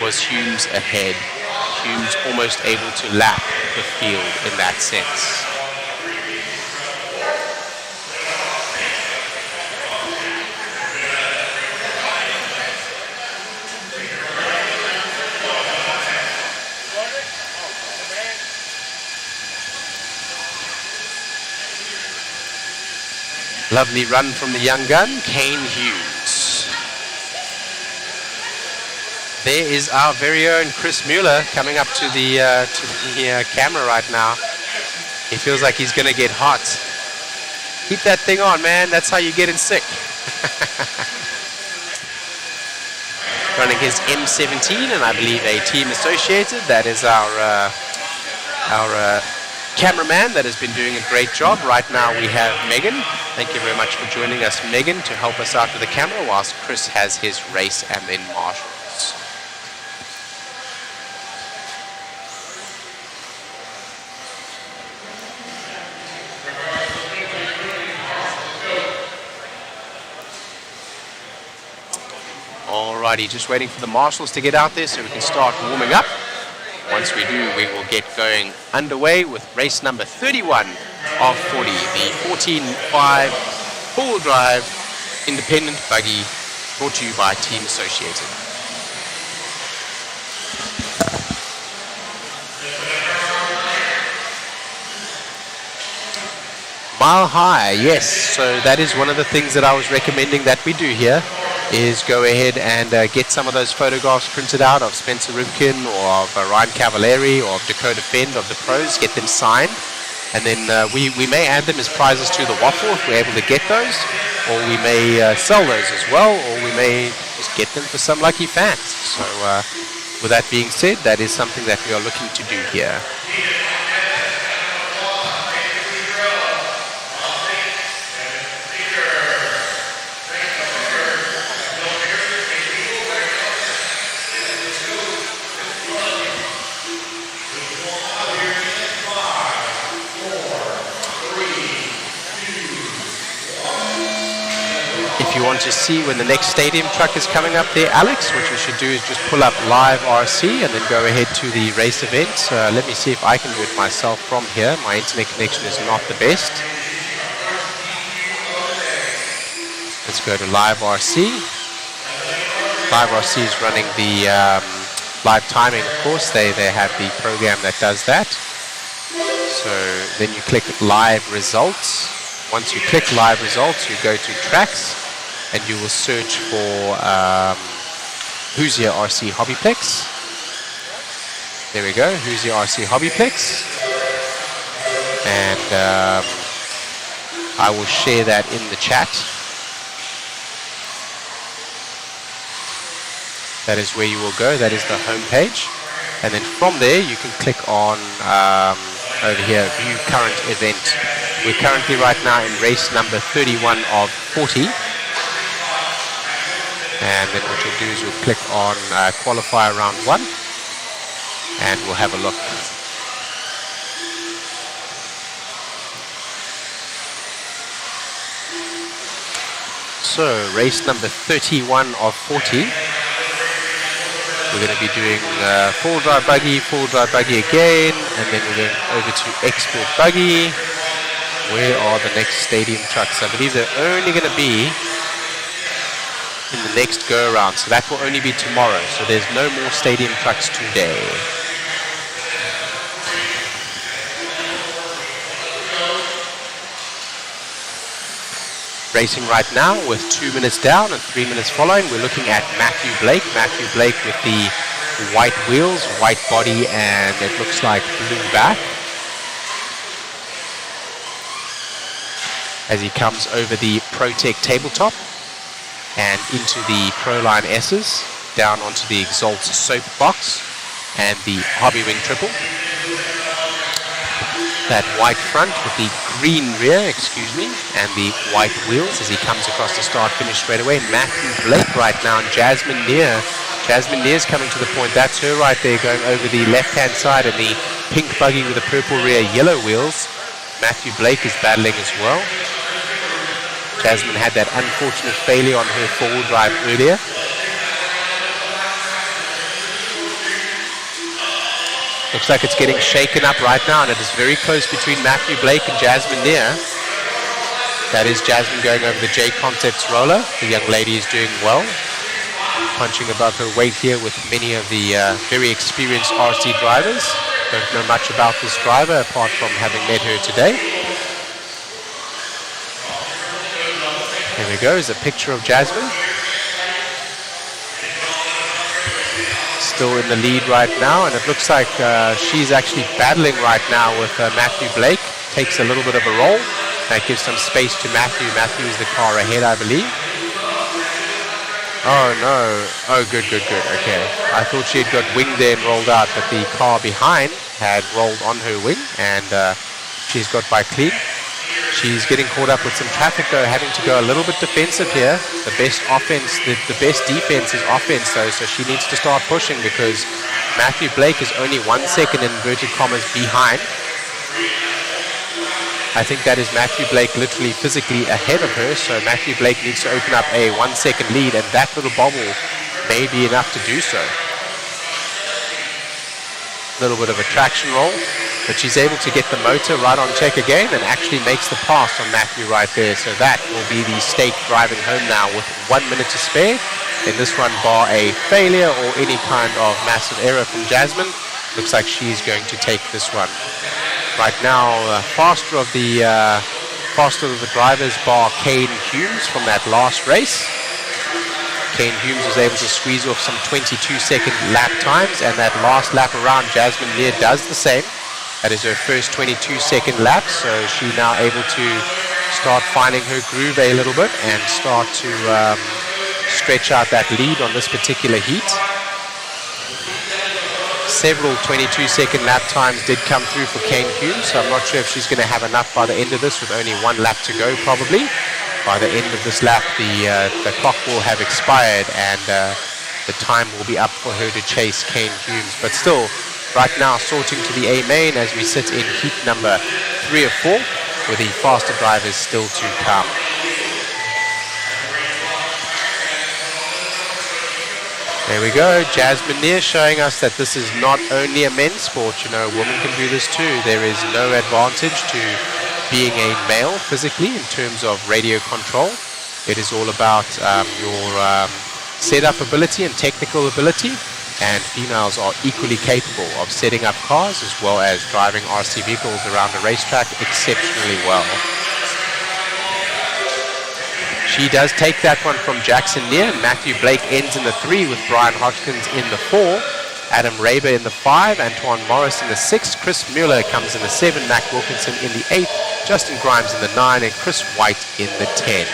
was Humes ahead. Humes almost able to lap the field in that sense. Lovely run from the young gun, Kane Humes. There is our very own Chris Mueller coming up to the camera right now. He feels like he's going to get hot. Keep that thing on, man. That's how you get in sick. Running his M17, and I believe a team associated. That is our cameraman that has been doing a great job. Right now we have Megan. Thank you very much for joining us, Megan, to help us out with the camera whilst Chris has his race and then marshals. Alrighty, just waiting for the marshals to get out there so we can start warming up. once we do, we will get going underway with race number 31 of 40, the 14.5 four-wheel drive independent buggy brought to you by Team Associated. Mile high, yes. So that is one of the things that I was recommending that we do here, is go ahead and get some of those photographs printed out of Spencer Rivkin or of Ryan Cavallari or of Dakota Fend of the pros, get them signed, and then we may add them as prizes to the waffle if we're able to get those, or we may sell those as well, or we may just get them for some lucky fans. So with that being said, that is something that we are looking to do here. If you want to see when the next stadium truck is coming up there, Alex, what you should do is just pull up live RC and then go ahead to the race event. Let me see if I can do it myself from here. My internet connection is not the best. Let's go to live RC. Live RC is running the live timing, of course. They have the program that does that. So then you click live results. Once you click live results, you go to tracks, and you will search for Hoosier RC HobbyPlex. There we go, Hoosier RC HobbyPlex. And I will share that in the chat. That is where you will go, that is the home page. And then from there, you can click on over here, view current event. We're currently right now in race number 31 of 40. And then what you'll do is you'll click on qualifier round 1 and we'll have a look. So race number 31 of 40. We're going to be doing full drive buggy again, and then we're going over to expert buggy. Where are the next stadium trucks? I believe they're only going to be in the next go around, so that will only be tomorrow, so there's no more stadium trucks today. Racing right now with 2 minutes down and 3 minutes following, we're looking at Matthew Blake with the white wheels, white body, and it looks like blue back, as he comes over the ProTech tabletop and into the Proline S's, down onto the Exalt soap box and the Hobby Wing triple. That white front with the green rear, and the white wheels as he comes across the start-finish straightaway. Matthew Blake right now, and Jasmine Neer. Jasmine Neer's coming to the point. That's her right there going over the left-hand side in the pink buggy with the purple rear, yellow wheels. Matthew Blake is battling as well. Jasmine had that unfortunate failure on her four-wheel drive earlier. Looks like it's getting shaken up right now, and it is very close between Matthew Blake and Jasmine Neer. That is Jasmine going over the JConcepts roller. The young lady is doing well, punching above her weight here with many of the very experienced RC drivers. Don't know much about this driver apart from having met her today. There we go, is a picture of Jasmine. Still in the lead right now, and it looks like she's actually battling right now with Matthew Blake. Takes a little bit of a roll. That gives some space to Matthew. Matthew is the car ahead, I believe. Oh no. Oh, good. Okay. I thought she had got wing there and rolled out, but the car behind had rolled on her wing, and she's got by clean. She's getting caught up with some traffic though, having to go a little bit defensive here. The best offense, the best defense is offense though, so she needs to start pushing because Matthew Blake is only 1 second in inverted commas behind. I think that is Matthew Blake literally physically ahead of her, so Matthew Blake needs to open up a 1 second lead, and that little bobble may be enough to do so. A little bit of a traction roll, but she's able to get the motor right on check again and actually makes the pass on Matthew right there. So that will be the stake driving home now with 1 minute to spare. In this one, bar a failure or any kind of massive error from Jasmine, looks like she's going to take this one. Right now, faster of the drivers bar Kane Humes from that last race. Kane Humes was able to squeeze off some 22-second lap times, and that last lap around, Jasmine Lear does the same. That is her first 22-second lap, so she's now able to start finding her groove a little bit and start to stretch out that lead on this particular heat. Several 22-second lap times did come through for Kane Humes, so I'm not sure if she's going to have enough by the end of this with only 1 lap to go probably. By the end of this lap, the clock will have expired and the time will be up for her to chase Kane Humes. But still, right now, sorting to the A main as we sit in heat number 3 of 4, with the faster drivers still to come. There we go, Jasmine Lear showing us that this is not only a men's sport, you know, women can do this too. There is no advantage to being a male physically in terms of radio control. It is all about your setup ability and technical ability, and females are equally capable of setting up cars as well as driving RC vehicles around a racetrack exceptionally well. She does take that one from Jackson Lear. Matthew Blake ends in the 3 with Brian Hodgkins in the 4. Adam Raber in the 5, Antoine Morris in the 6, Chris Mueller comes in the 7, Mac Wilkinson in the 8, Justin Grimes in the 9, and Chris White in the 10.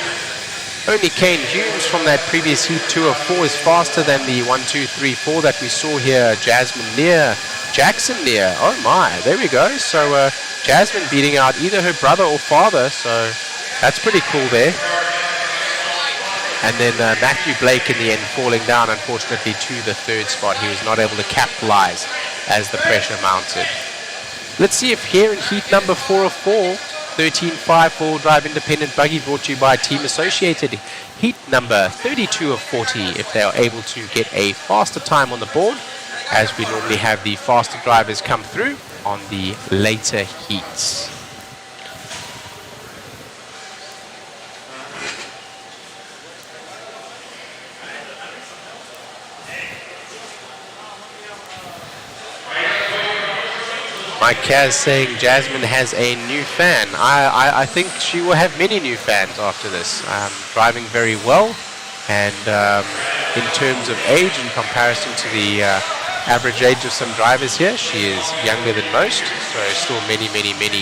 Only Kane Humes from that previous heat 2 of 4 is faster than the 1, 2, 3, 4 that we saw here. Jasmine Lear, Jackson Lear, oh my, there we go. So Jasmine beating out either her brother or father, so that's pretty cool there. And then Matthew Blake in the end falling down, unfortunately, to the 3rd spot. He was not able to capitalize as the pressure mounted. Let's see if here in heat number 4 of 4, 13.5 4-wheel drive independent buggy brought to you by Team Associated. Heat number 32 of 40, if they are able to get a faster time on the board, as we normally have the faster drivers come through on the later heats. Mike Kaz saying Jasmine has a new fan. I think she will have many new fans after this. Driving very well, and in terms of age, in comparison to the average age of some drivers here, she is younger than most, so still many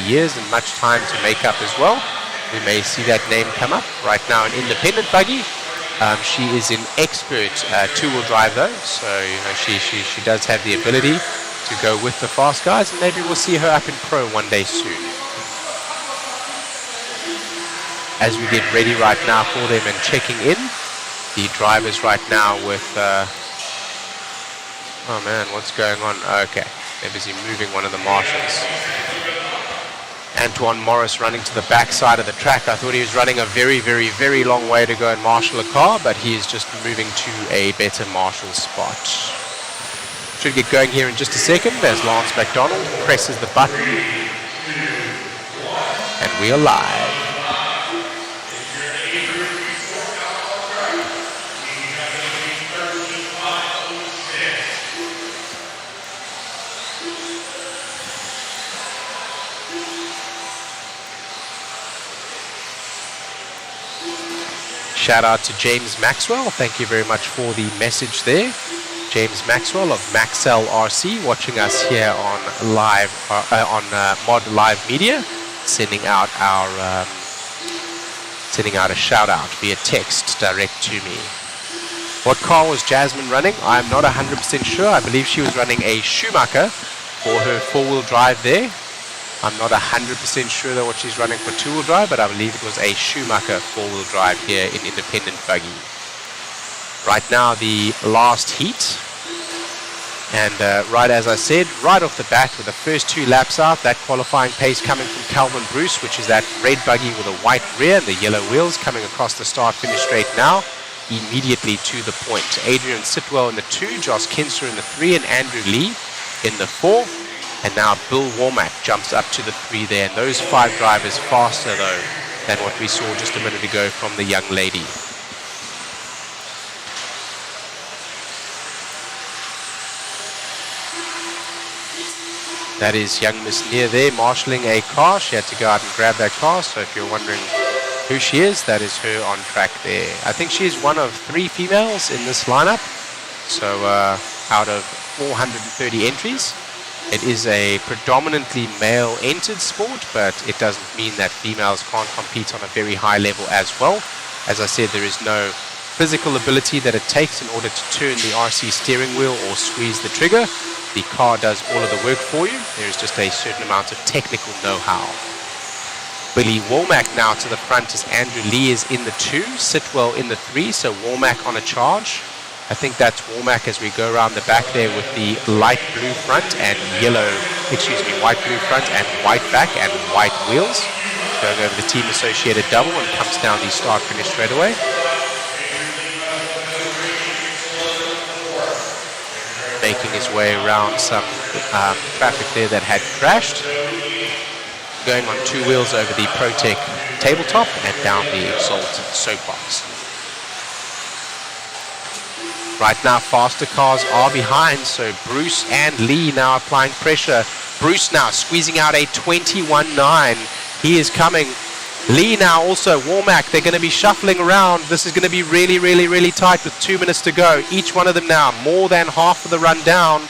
years and much time to make up as well. We may see that name come up. Right now an independent buggy. She is an expert 2-wheel drive though, so you know she does have the ability to go with the fast guys, and maybe we'll see her up in pro one day soon. As we get ready right now for them and checking in, the drivers right now with oh man, what's going on? Okay, they're busy moving one of the marshals. Antoine Morris running to the back side of the track. I thought he was running a very long way to go and marshal a car, but he is just moving to a better marshal spot. Should get going here in just a second as Lance McDonald presses the button, and we are live. Shout out to James Maxwell. Thank you very much for the message there. James Maxwell of Maxell RC watching us here on live Mod Live Media, sending out a shout out via text direct to me. What car was Jasmine running? I'm not 100% sure. I believe she was running a Schumacher for her 4-wheel drive there. I'm not 100% sure though what she's running for 2-wheel drive, but I believe it was a Schumacher 4-wheel drive here in independent buggy. Right now the last heat, and right as I said, right off the bat with the first 2 laps out, that qualifying pace coming from Calvin Bruce, which is that red buggy with a white rear and the yellow wheels coming across the start-finish straight now, immediately to the point. Adrian Sitwell in the 2, Josh Kinser in the 3, and Andrew Lee in the 4. And now Bill Womack jumps up to the 3 there. And those 5 drivers faster, though, than what we saw just a minute ago from the young lady. That is young Miss Near there, marshalling a car. She had to go out and grab that car. So if you're wondering who she is, that is her on track there. I think she is one of 3 females in this lineup. So out of 430 entries, it is a predominantly male-entered sport, but it doesn't mean that females can't compete on a very high level as well. As I said, there is no physical ability that it takes in order to turn the RC steering wheel or squeeze the trigger. The car does all of the work for you. There is just a certain amount of technical know-how. Billy Womack now to the front as Andrew Lee is in the 2, Sitwell in the 3, so Womack on a charge. I think that's Womack as we go around the back there with the light blue front and white blue front and white back and white wheels. Going over the team associated double and comes down the start finish straight away. Making his way around some traffic there that had crashed. Going on 2 wheels over the ProTech tabletop and down the Exalt soapbox. Right now, faster cars are behind, so Bruce and Lee now applying pressure. Bruce now squeezing out a 21.9. He is coming. Lee now also, Womack, they're going to be shuffling around. This is going to be really, really, really tight with 2 minutes to go. Each one of them now, more than half of the run down.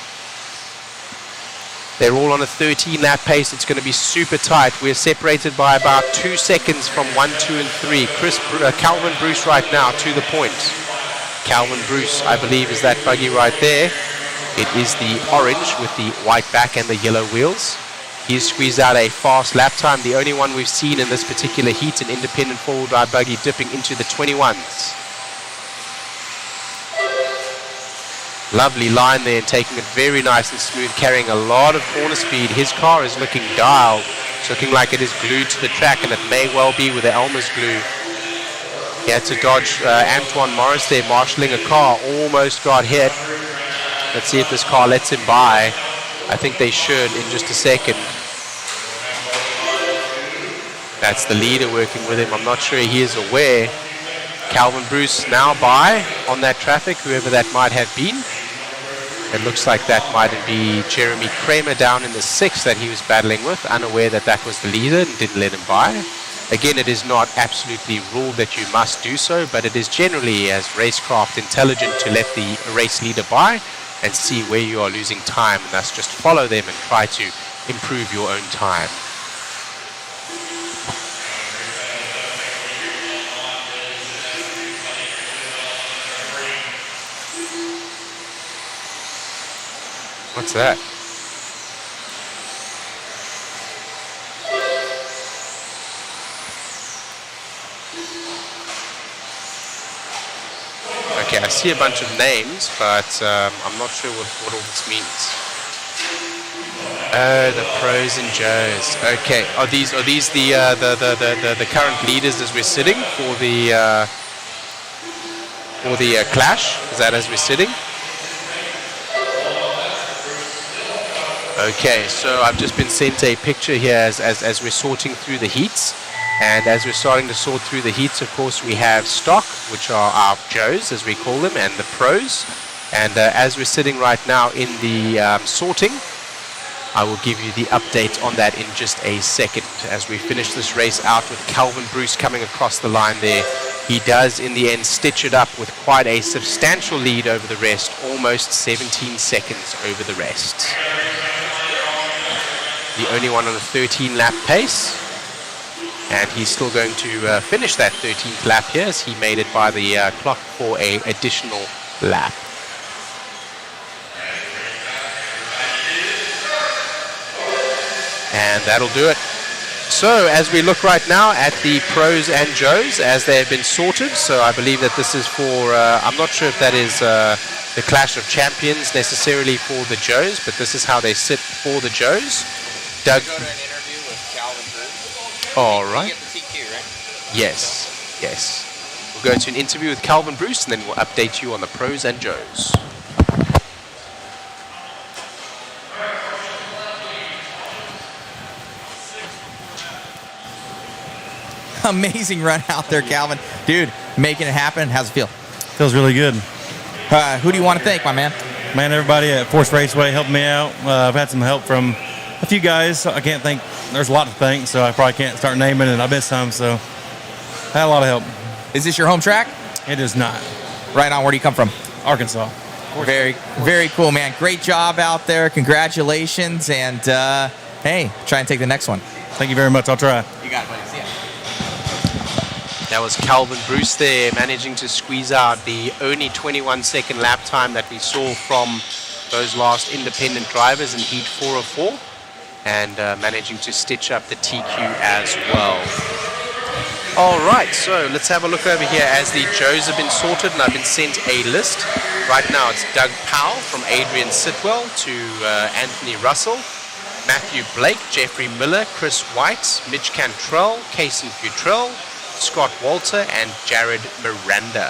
They're all on a 13-lap pace. It's going to be super tight. We're separated by about 2 seconds from 1, 2, and 3. Calvin Bruce right now to the point. Calvin Bruce, I believe, is that buggy right there. It is the orange with the white back and the yellow wheels. He's squeezed out a fast lap time, the only one we've seen in this particular heat, an independent four-wheel drive buggy dipping into the 21s. Lovely line there and taking it very nice and smooth, carrying a lot of corner speed. His car is looking dialed. It's looking like it is glued to the track, and it may well be with the Elmer's glue. He had to dodge Antoine Morris there, marshalling a car, almost got hit. Let's see if this car lets him by. I think they should in just a second. That's the leader working with him. I'm not sure he is aware. Calvin Bruce now by on that traffic, whoever that might have been. It looks like that might be Jeremy Kramer down in the 6th that he was battling with, unaware that that was the leader and didn't let him by. Again, it is not absolutely ruled that you must do so, but it is generally, as racecraft, intelligent to let the race leader by and see where you are losing time, and thus just follow them and try to improve your own time. What's that? Okay, I see a bunch of names, but I'm not sure what all this means. The pros and Joes. Okay, are these the current leaders as we're sitting for the clash? Is that as we're sitting? Okay, so I've just been sent a picture here as we're sorting through the heats. And as we're starting to sort through the heats, of course, we have stock, which are our Joes, as we call them, and the pros. And as we're sitting right now in the sorting, I will give you the update on that in just a second. As we finish this race out with Calvin Bruce coming across the line there, he does, in the end, stitch it up with quite a substantial lead over the rest, almost 17 seconds over the rest. The only one on a 13-lap pace. And he's still going to finish that 13th lap here as he made it by the clock for an additional lap. And that'll do it. So as we look right now at the pros and Joes as they have been sorted, so I believe that this is for, I'm not sure if that is the Clash of Champions necessarily for the Joes, but this is how they sit for the Joes. Doug. Go to an interview with Calvin Bruce. All right. You get the TQ, right? Yes. We'll go to an interview with Calvin Bruce, and then we'll update you on the pros and Joes. Amazing run out there, Calvin. Dude, making it happen. How's it feel? Feels really good. Who do you want to thank, my man? Man, everybody at Force Raceway helped me out. I've had some help from a few guys. I can't think. There's a lot to thank, so I probably can't start naming it. I missed some, so I had a lot of help. Is this your home track? It is not. Right on. Where do you come from? Arkansas. Very, very cool, man. Great job out there. Congratulations. And, hey, try and take the next one. Thank you very much. I'll try. You got it, buddy. See ya. That was Calvin Bruce there, managing to squeeze out the only 21-second lap time that we saw from those last independent drivers in Heat 4 of 4, and managing to stitch up the TQ as well. All right, so let's have a look over here as the Joes have been sorted, and I've been sent a list. Right now it's Doug Powell from Adrian Sitwell to Anthony Russell, Matthew Blake, Jeffrey Miller, Chris White, Mitch Cantrell, Casey Futrell, Scott Walter, and Jared Miranda.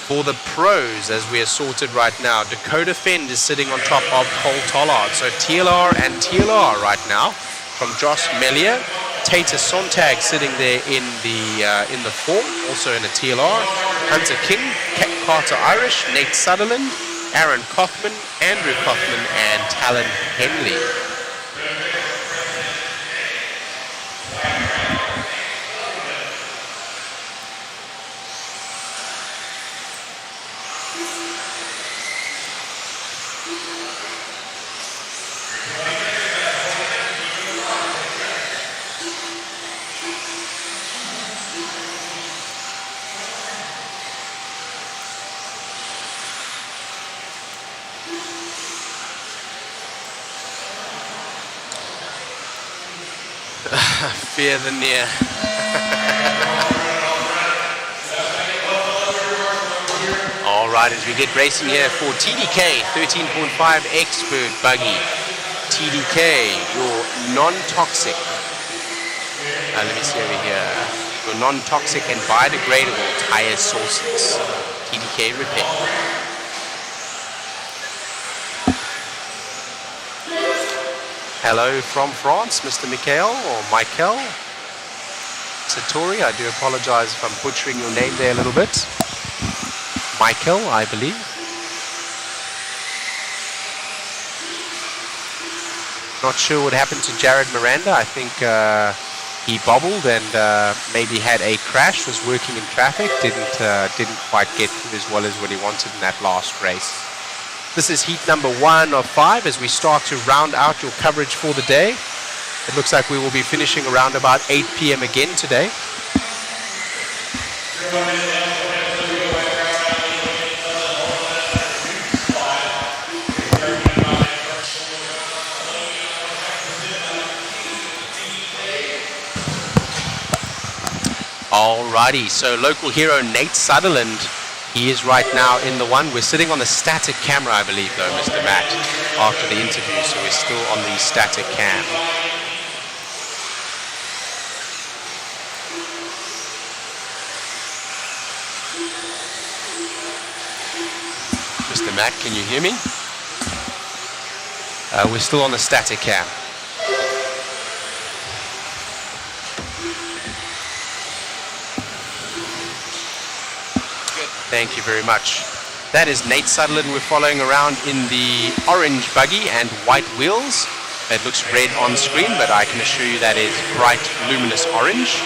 For the pros, as we are sorted right now, Dakota Fend is sitting on top of Cole Tollard. So TLR and TLR right now from Josh Mellier. Tater Sontag sitting there in the 4, also in a TLR. Hunter King, Carter Irish, Nate Sutherland, Aaron Kaufman, Andrew Kaufman, and Talon Henley. Fear the near. All right, as we get racing here for TDK 13.5 Expert Buggy. TDK, your non-toxic. Let me see over here. Your non-toxic and biodegradable tire sources. TDK Repair. Hello from France, Mr. Mikhail or Michael Satori. I do apologize if I'm butchering your name there a little bit. Michael, I believe. Not sure what happened to Jared Miranda. I think he bobbled and maybe had a crash, was working in traffic, didn't quite get through as well as what he wanted in that last race. This is heat number 1 of 5 as we start to round out your coverage for the day. It looks like we will be finishing around about 8 p.m. again today. Alrighty, so local hero Nate Sutherland, he is right now in the 1. We're sitting on the static camera, I believe, though, Mr. Matt, after the interview, so we're still on the static cam. Mr. Matt, can you hear me? We're still on the static cam. Thank you very much. That is Nate Sutherland we're following around in the orange buggy and white wheels. It looks red on screen, but I can assure you that is bright, luminous orange.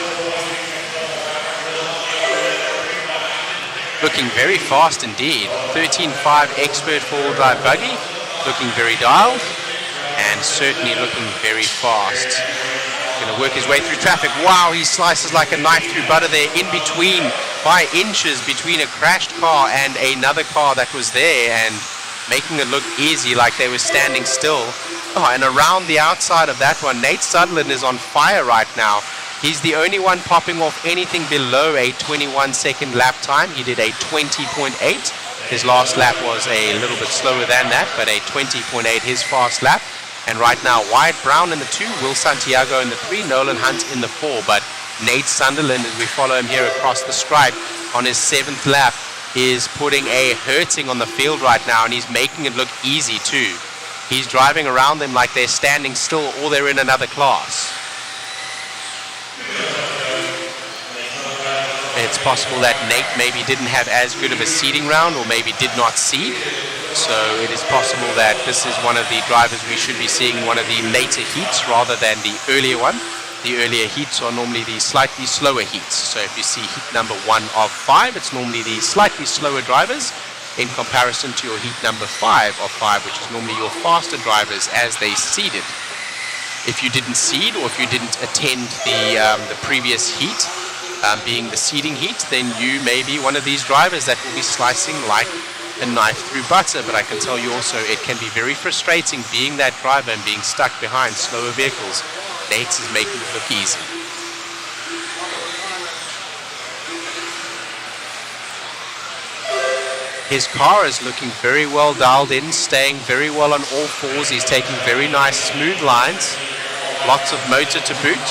Looking very fast indeed. 13.5 Expert 4-wheel drive buggy. Looking very dialed and certainly looking very fast. Going to work his way through traffic. Wow, he slices like a knife through butter there, in between, by inches between a crashed car and another car that was there, and making it look easy like they were standing still. Oh, and around the outside of that one, Nate Sutherland is on fire right now. He's the only one popping off anything below a 21-second lap time. He did a 20.8. His last lap was a little bit slower than that, but a 20.8 his fast lap. And right now, Wyatt Brown in the 2, Will Santiago in the 3, Nolan Hunt in the 4. But Nate Sunderland, as we follow him here across the stripe on his 7th lap, is putting a hurting on the field right now, and he's making it look easy too. He's driving around them like they're standing still or they're in another class. possible that Nate maybe didn't have as good of a seeding round or maybe did not seed. So it is possible that this is one of the drivers we should be seeing in one of the later heats rather than the earlier one. The earlier heats are normally the slightly slower heats. So if you see heat number 1 of 5, it's normally the slightly slower drivers in comparison to your heat number 5 of 5, which is normally your faster drivers as they seeded. If you didn't seed or if you didn't attend the previous heat, being the seeding heat, then you may be one of these drivers that will be slicing like a knife through butter. But I can tell you also it can be very frustrating being that driver and being stuck behind slower vehicles. Nate is making it look easy. His car is looking very well dialed in, staying very well on all fours. He's taking very nice smooth lines. Lots of motor to boot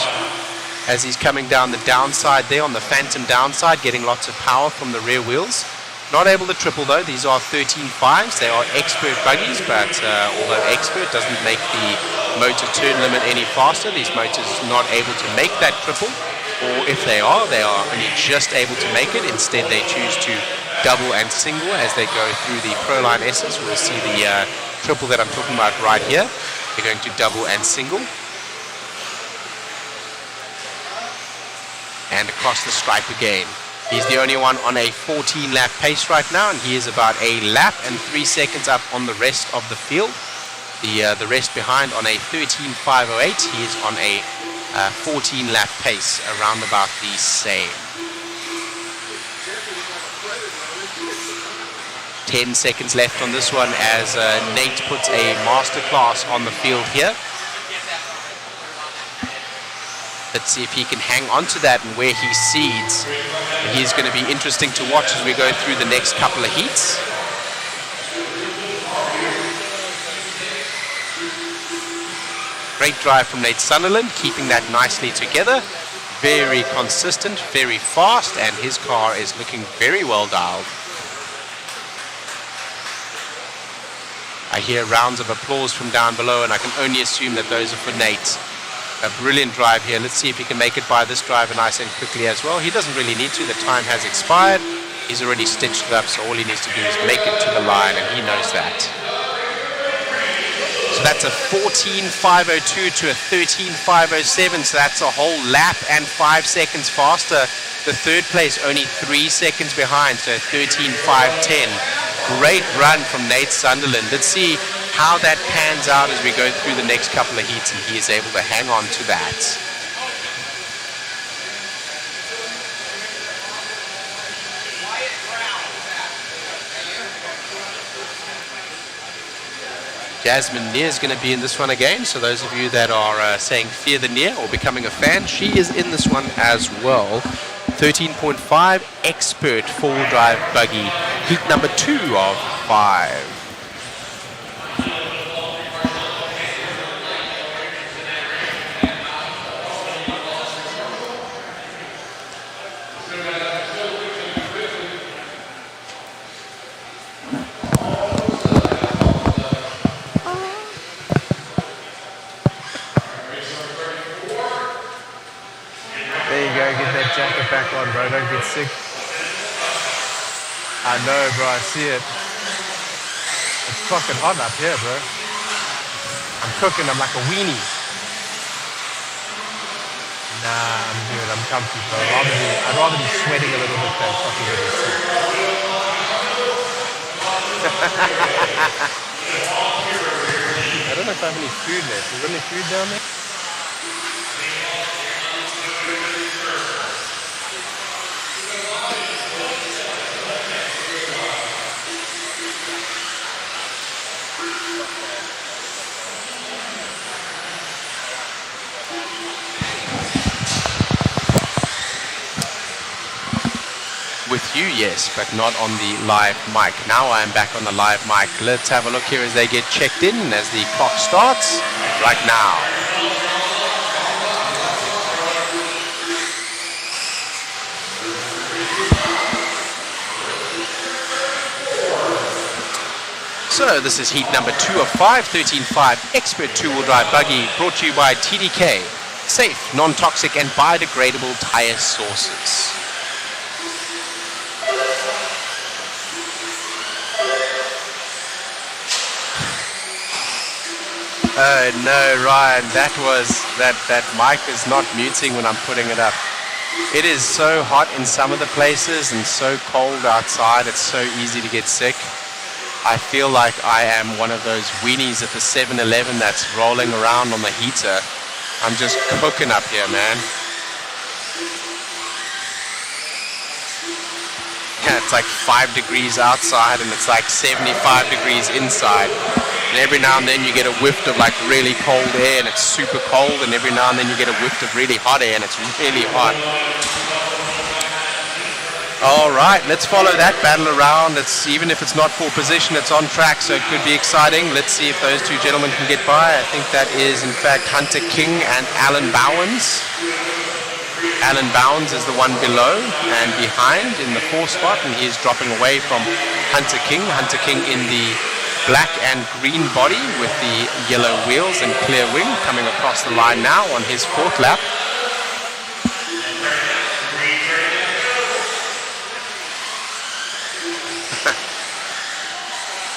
as he's coming down the downside there on the phantom downside, getting lots of power from the rear wheels. Not able to triple though. These are 13.5s. They are expert buggies, but although expert doesn't make the motor turn limit any faster, these motors are not able to make that triple. Or if they are only just able to make it. Instead, they choose to double and single as they go through the Proline S's. We'll see the triple that I'm talking about right here. They're going to double and single. And across the stripe again. He's the only one on a 14-lap pace right now, and he is about a lap and 3 seconds up on the rest of the field. The rest behind on a 13.508. He is on a 14-lap pace, around about the same. 10 seconds left on this one as Nate puts a masterclass on the field here. Let's see if he can hang on to that and where he seeds. He's going to be interesting to watch as we go through the next couple of heats. Great drive from Nate Sunderland, keeping that nicely together. Very consistent, very fast, and his car is looking very well dialed. I hear rounds of applause from down below, and I can only assume that those are for Nate. A brilliant drive here. Let's see if he can make it by this driver nice and quickly as well. He doesn't really need to. The time has expired. He's already stitched it up, so all he needs to do is make it to the line, and he knows that. So that's a 14.502 to a 13.507, so that's a whole lap and 5 seconds faster. The third place only 3 seconds behind, so 13.510. Great run from Nate Sunderland. Let's see how that pans out as we go through the next couple of heats, and he is able to hang on to that. Jasmine Neer is going to be in this one again, so those of you that are saying fear the Neer or becoming a fan, she is in this one as well. 13.5 expert four-wheel drive buggy, heat number 2 of 5. Jacket back on, bro. Don't get sick. I know, bro. I see it. It's fucking hot up here, bro. I'm cooking. I'm like a weenie. Nah, I'm good. I'm comfy, bro. I'd rather be sweating a little bit than fucking getting sick. I don't know if I have any food left. Is there any food down there? With you, yes, but not on the live mic. Now I am back on the live mic. Let's have a look here as they get checked in as the clock starts right now. So this is heat number 2 of 5, 13.5 expert two-wheel drive buggy, brought to you by TDK, safe, non-toxic and biodegradable tire sources. No, Ryan, that mic is not muting when I'm putting it up. It is so hot in some of the places and so cold outside, it's so easy to get sick. I feel like I am one of those weenies at the 7-Eleven that's rolling around on the heater. I'm just cooking up here, man. Yeah, it's like 5 degrees outside and it's like 75 degrees inside. And every now and then you get a whiff of like really cold air and it's super cold, and every now and then you get a whiff of really hot air and it's really hot. All right, let's follow that battle around. It's, even if it's not for position, it's on track, so it could be exciting. Let's see if those two gentlemen can get by. I think that is, in fact, Hunter King and Alan Bowens. Alan Bowens is the one below and behind in the 4th spot, and he is dropping away from Hunter King. Hunter King in the black and green body with the yellow wheels and clear wing, coming across the line now on his 4th lap.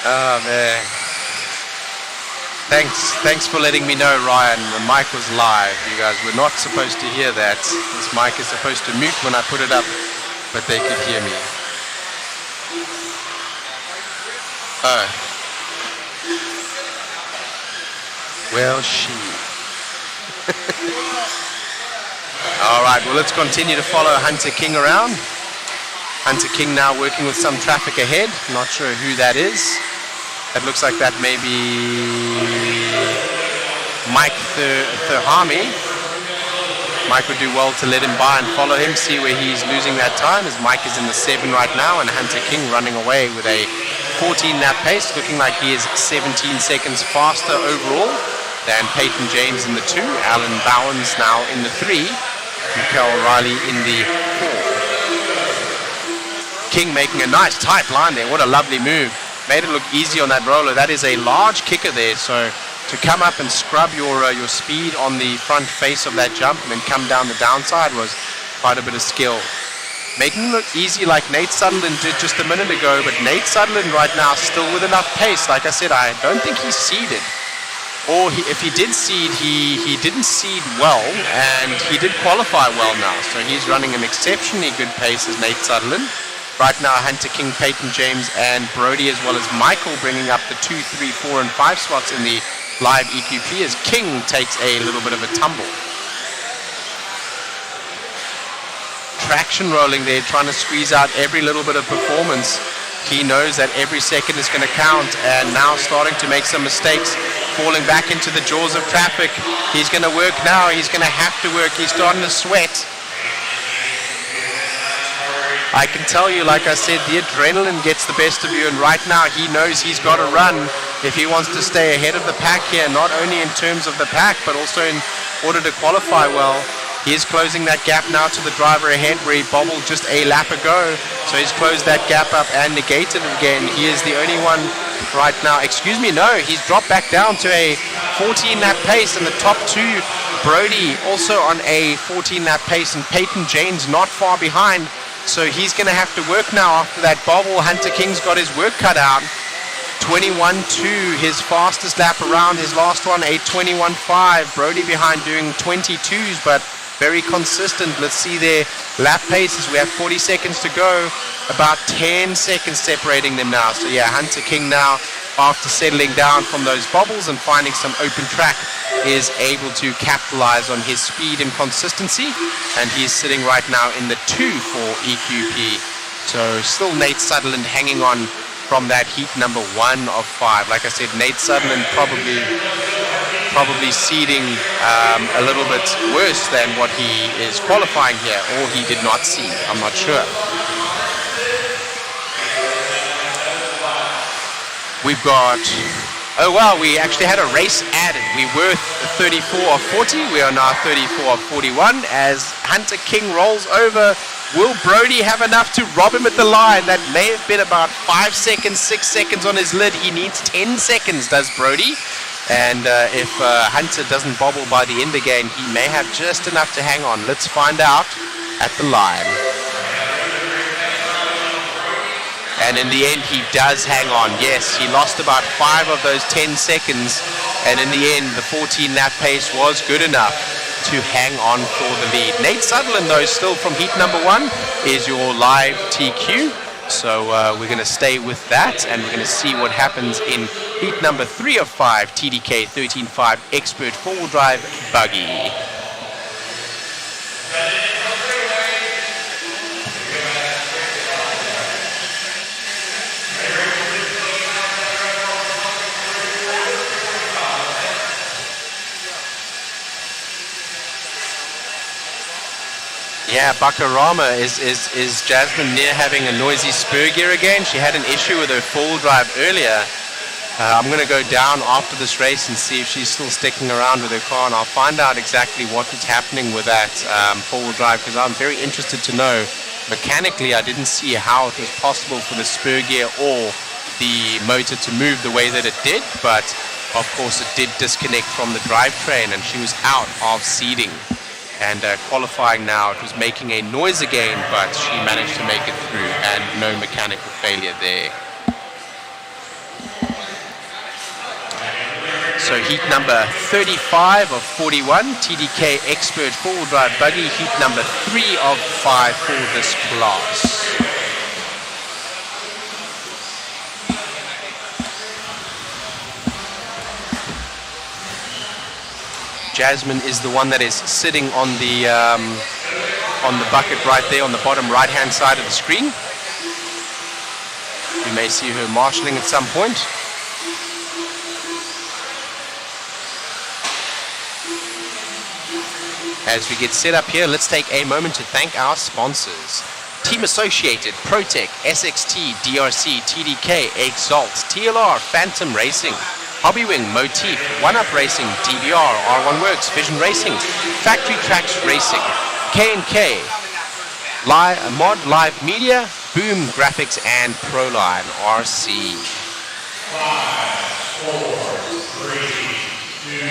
Oh man. Thanks for letting me know, Ryan. The mic was live. You guys were not supposed to hear that. This mic is supposed to mute when I put it up, but they could hear me. Oh. Well, she. All right, well, let's continue to follow Hunter King around. Hunter King now working with some traffic ahead. Not sure who that is. That looks like that may be Mike Thurhami. Mike would do well to let him by and follow him, see where he's losing that time, as Mike is in the 7 right now, and Hunter King running away with a 14-lap pace, looking like he is 17 seconds faster overall than Peyton James in the 2, Alan Bowens now in the 3, Michael Riley in the 4. King making a nice tight line there. What a lovely move. Made it look easy on that roller. That is a large kicker there, so to come up and scrub your speed on the front face of that jump and then come down the downside was quite a bit of skill. Making it look easy like Nate Sutherland did just a minute ago, but Nate Sutherland right now still with enough pace. Like I said, I don't think he seeded. Or if he did seed, he didn't seed well, and he did qualify well now. So he's running an exceptionally good pace as Nate Sutherland. Right now, Hunter King, Peyton James, and Brody, as well as Michael, bringing up the 2, 3, 4, and 5 spots in the live EQP as King takes a little bit of a tumble. Traction rolling there, trying to squeeze out every little bit of performance. He knows that every second is going to count, and now starting to make some mistakes, falling back into the jaws of traffic. He's going to work now. He's going to have to work. He's starting to sweat. I can tell you, like I said, the adrenaline gets the best of you, and right now he knows he's got to run if he wants to stay ahead of the pack here, not only in terms of the pack, but also in order to qualify well. He is closing that gap now to the driver ahead where he bobbled just a lap ago, so he's closed that gap up and negated it again. He is the only one right now. Excuse me, no, he's dropped back down to a 14-lap pace, and the top 2, Brody, also on a 14-lap pace, and Peyton James not far behind. So he's going to have to work now after that bobble. Hunter King's got his work cut out. 21.2, his fastest lap around. His last one, a 21.5. Brody behind doing 22s, but very consistent. Let's see their lap paces. We have 40 seconds to go. About 10 seconds separating them now. So yeah, Hunter King now, after settling down from those bobbles and finding some open track, is able to capitalize on his speed and consistency, and he's sitting right now in the 2 for EQP. So still Nate Sutherland hanging on from that heat number 1 of 5. Like I said, Nate Sutherland probably seeding a little bit worse than what he is qualifying here, or he did not seed, I'm not sure. We've got, oh wow, we actually had a race added. We were 34 of 40, we are now 34 of 41 as Hunter King rolls over. Will Brody have enough to rob him at the line? That may have been about 5 seconds, 6 seconds on his lid. He needs 10 seconds, does Brody. And if Hunter doesn't bobble by the end again, he may have just enough to hang on. Let's find out at the line. And in the end, he does hang on. Yes, he lost about 5 of those 10 seconds. And in the end, the 14-lap pace was good enough to hang on for the lead. Nate Sutherland, though, still from heat number 1, is your live TQ. So we're going to stay with that, and we're going to see what happens in heat number 3 of 5, TDK 13.5 Expert 4-wheel drive buggy. Yeah, Bakarama is Jasmine near having a noisy spur gear again. She had an issue with her four-wheel drive earlier. I'm going to go down after this race and see if she's still sticking around with her car, and I'll find out exactly what is happening with that four-wheel drive, because I'm very interested to know. Mechanically, I didn't see how it was possible for the spur gear or the motor to move the way that it did, but of course it did disconnect from the drivetrain, and she was out of seeding. And qualifying now, it was making a noise again, but she managed to make it through, and no mechanical failure there. So heat number 35 of 41, TDK Expert 4-wheel drive buggy, heat number 3 of 5 for this class. Jasmine is the one that is sitting on the bucket right there on the bottom right-hand side of the screen. You may see her marshalling at some point. As we get set up here, let's take a moment to thank our sponsors. Team Associated, Protec, SXT, DRC, TDK, Exalt, TLR, Phantom Racing, Hobbywing, Motif, One-Up Racing, DVR, R1 Works, Vision Racing, Factory Tracks Racing, K&K, Mod Live Media, Boom Graphics, and Proline RC. 5, 4, 3, 2,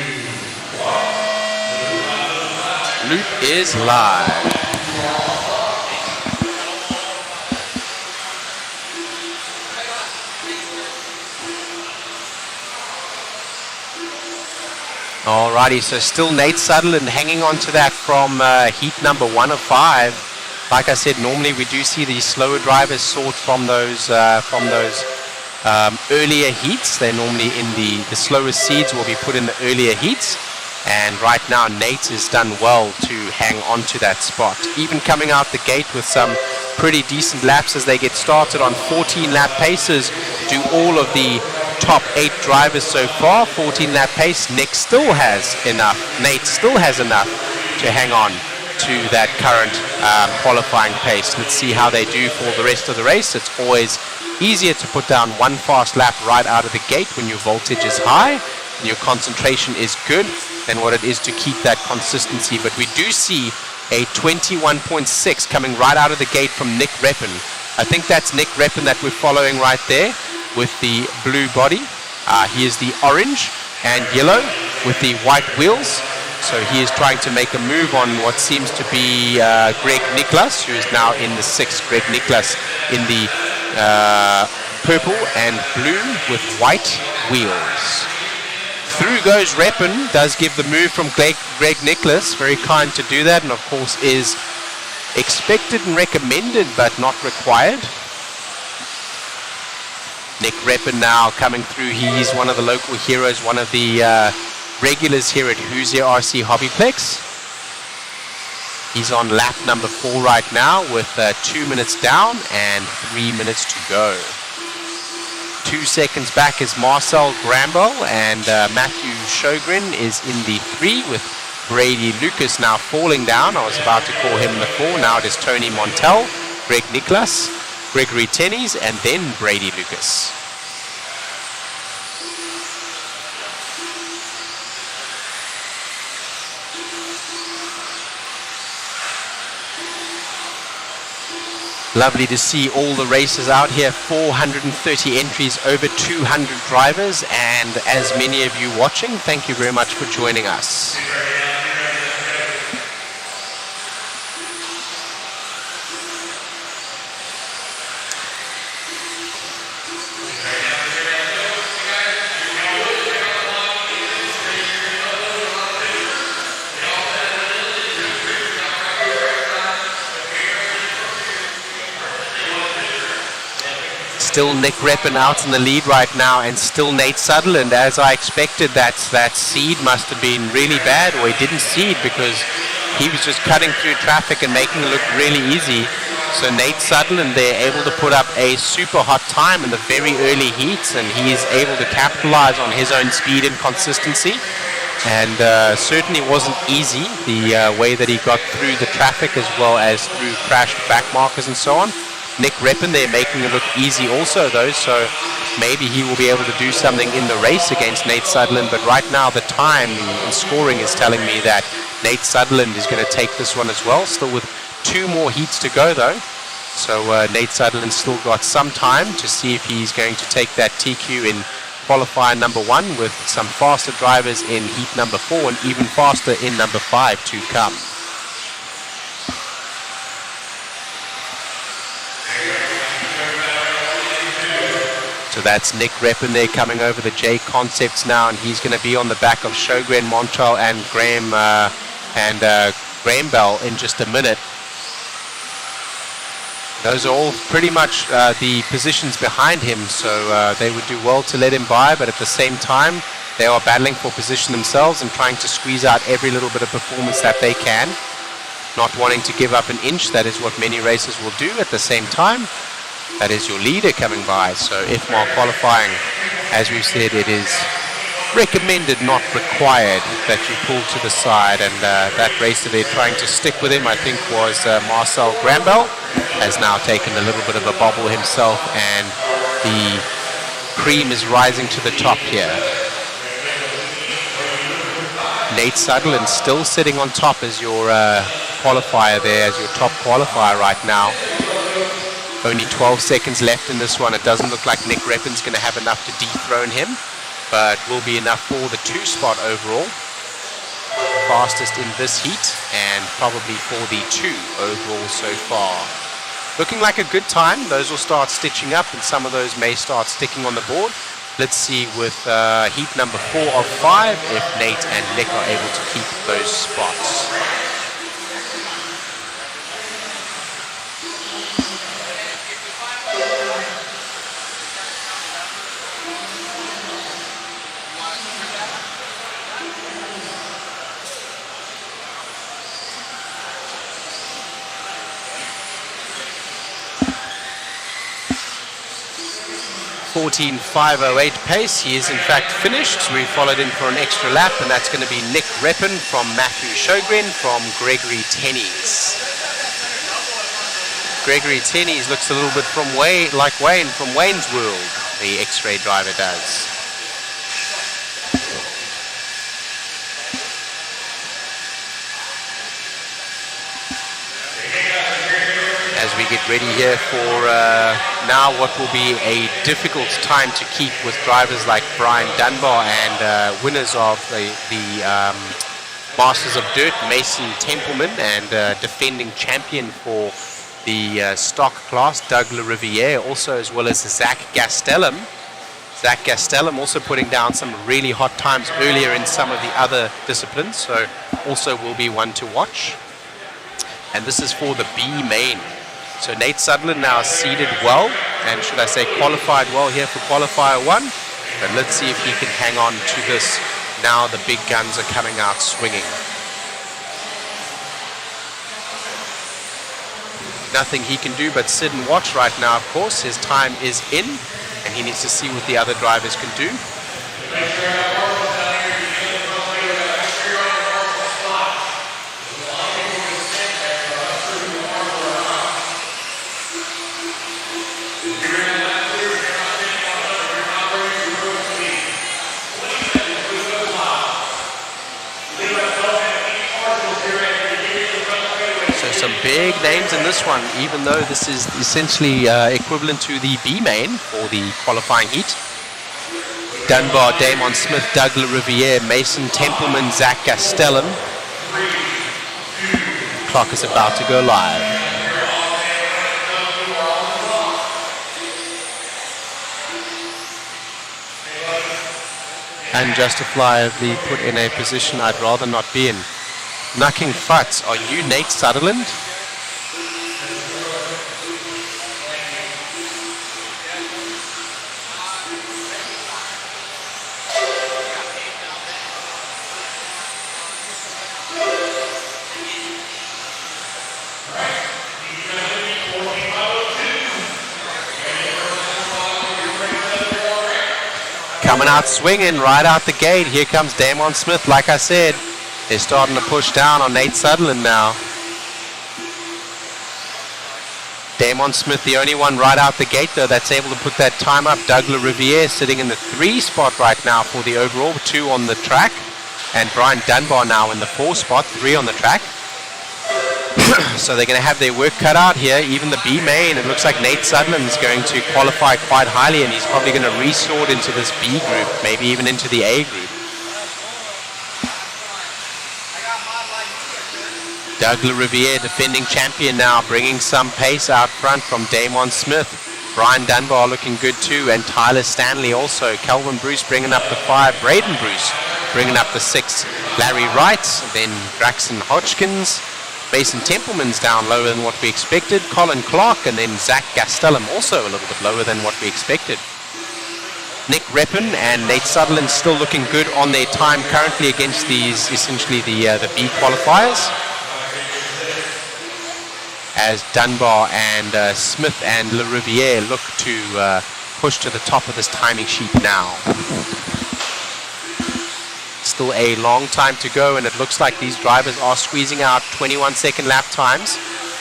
1. Loop is live. Alrighty, so still Nate Sutherland hanging on to that from heat number 1 of 5. Like I said, normally we do see these slower drivers sort from those earlier heats. They're normally in the slowest seeds will be put in the earlier heats. And right now Nate has done well to hang on to that spot. Even coming out the gate with some pretty decent laps as they get started on 14-lap paces. Do all of the top 8 drivers so far, 14-lap pace. Nate still has enough to hang on to that current qualifying pace. Let's see how they do for the rest of the race. It's always easier to put down one fast lap right out of the gate when your voltage is high and your concentration is good than what it is to keep that consistency. But we do see a 21.6 coming right out of the gate from Nick Reppin. I think that's Nick Reppin that we're following right there with the blue body. He is the orange and yellow with the white wheels. So he is trying to make a move on what seems to be Greg Niklas, who is now in the 6th. Greg Niklas in the purple and blue with white wheels. Through goes Reppin, does give the move from Greg Niklas, very kind to do that, and of course is expected and recommended but not required. Nick Reppin now coming through. He's one of the local heroes, one of the regulars here at Hoosier RC HobbyPlex. He's on lap number 4 right now with 2 minutes down and 3 minutes to go. 2 seconds back is Marcel Grambel, and Matthew Shogren is in the 3 with Brady Lucas now falling down. I was about to call him the 4. Now it is Tony Montel, Greg Niklas, Gregory Tennies, and then Brady Lucas. Lovely to see all the races out here. 430 entries, over 200 drivers, and as many of you watching, thank you very much for joining us. Still Nick Reppin out in the lead right now, and still Nate Sutherland. As I expected, that seed must have been really bad, or he didn't seed because he was just cutting through traffic and making it look really easy. So Nate Sutherland there able to put up a super hot time in the very early heats, and he is able to capitalize on his own speed and consistency. And certainly wasn't easy the way that he got through the traffic as well as through crashed back markers and so on. Nick Reppin there making it look easy also though, so maybe he will be able to do something in the race against Nate Sutherland. But right now the time and scoring is telling me that Nate Sutherland is going to take this one as well, still with 2 more heats to go though. So Nate Sutherland still got some time to see if he's going to take that TQ in qualifier number 1, with some faster drivers in heat number 4 and even faster in number 5 to come. So that's Nick Reppin there coming over the JConcepts now, and he's going to be on the back of Sjogren Montrell and Graham Bell in just a minute. Those are all pretty much the positions behind him, so they would do well to let him by, but at the same time they are battling for position themselves and trying to squeeze out every little bit of performance that they can, not wanting to give up an inch. That is what many racers will do. At the same time, that is your leader coming by. So if while qualifying, as we've said, it is recommended, not required, that you pull to the side. And that racer they're trying to stick with him, I think, was Marcel Grambel, has now taken a little bit of a bobble himself, and the cream is rising to the top here. Nate Sutherland still sitting on top as your qualifier there, as your top qualifier right now. Only 12 seconds left in this one. It doesn't look like Nick Reppin's going to have enough to dethrone him, but will be enough for the 2 spot overall. Fastest in this heat, and probably for the 2 overall so far. Looking like a good time. Those will start stitching up, and some of those may start sticking on the board. Let's see with heat number 4 of 5 if Nate and Nick are able to keep those spots. .14.508 pace. He is in fact finished. We followed in for an extra lap, and that's going to be Nick Reppin from Matthew Sjogren from Gregory Tennies. Gregory Tennies looks a little bit like Wayne from Wayne's World, the X-Ray driver does. As we get ready here for now what will be a difficult time to keep with drivers like Brian Dunbar and winners of the Masters of Dirt, Mason Templeman, and defending champion for the stock class, Doug LaRiviere, also, as well as Zach Gastelum. Zach Gastelum also putting down some really hot times earlier in some of the other disciplines, so also will be one to watch. And this is for the B main. So Nate Sutherland now seeded well, and should I say qualified well here for qualifier 1. But let's see if he can hang on to this. Now the big guns are coming out swinging. Nothing he can do but sit and watch right now, of course. His time is in, and he needs to see what the other drivers can do. Some big names in this one, even though this is essentially equivalent to the B main for the qualifying heat. Dunbar, Damon Smith, Doug LaRiviere, Mason Templeman, Zach Gastelum. Clock is about to go live. Unjustifiably put in a position I'd rather not be in. Knucking Futz, are you Nate Sutherland? Coming out swinging right out the gate. Here comes Damon Smith. Like I said, they're starting to push down on Nate Sutherland now. Damon Smith, the only one right out the gate, though, that's able to put that time up. Doug LaRiviere sitting in the 3 spot right now for the overall, 2 on the track. And Brian Dunbar now in the 4 spot, 3 on the track. So they're going to have their work cut out here. Even the B main, it looks like Nate Sutherland is going to qualify quite highly, and he's probably going to resort into this B group, maybe even into the A group. Doug LaRiviere, defending champion now, bringing some pace out front from Damon Smith. Brian Dunbar looking good too, and Tyler Stanley also. Calvin Bruce bringing up the 5. Braden Bruce bringing up the 6. Larry Wright, then Braxton Hodgkins. Mason Templeman's down lower than what we expected. Colin Clark, and then Zach Gastelum also a little bit lower than what we expected. Nick Reppin and Nate Sutherland still looking good on their time currently against these, essentially the B qualifiers. As Dunbar and Smith and LaRiviere look to push to the top of this timing sheet now. Still a long time to go, and it looks like these drivers are squeezing out 21-second lap times.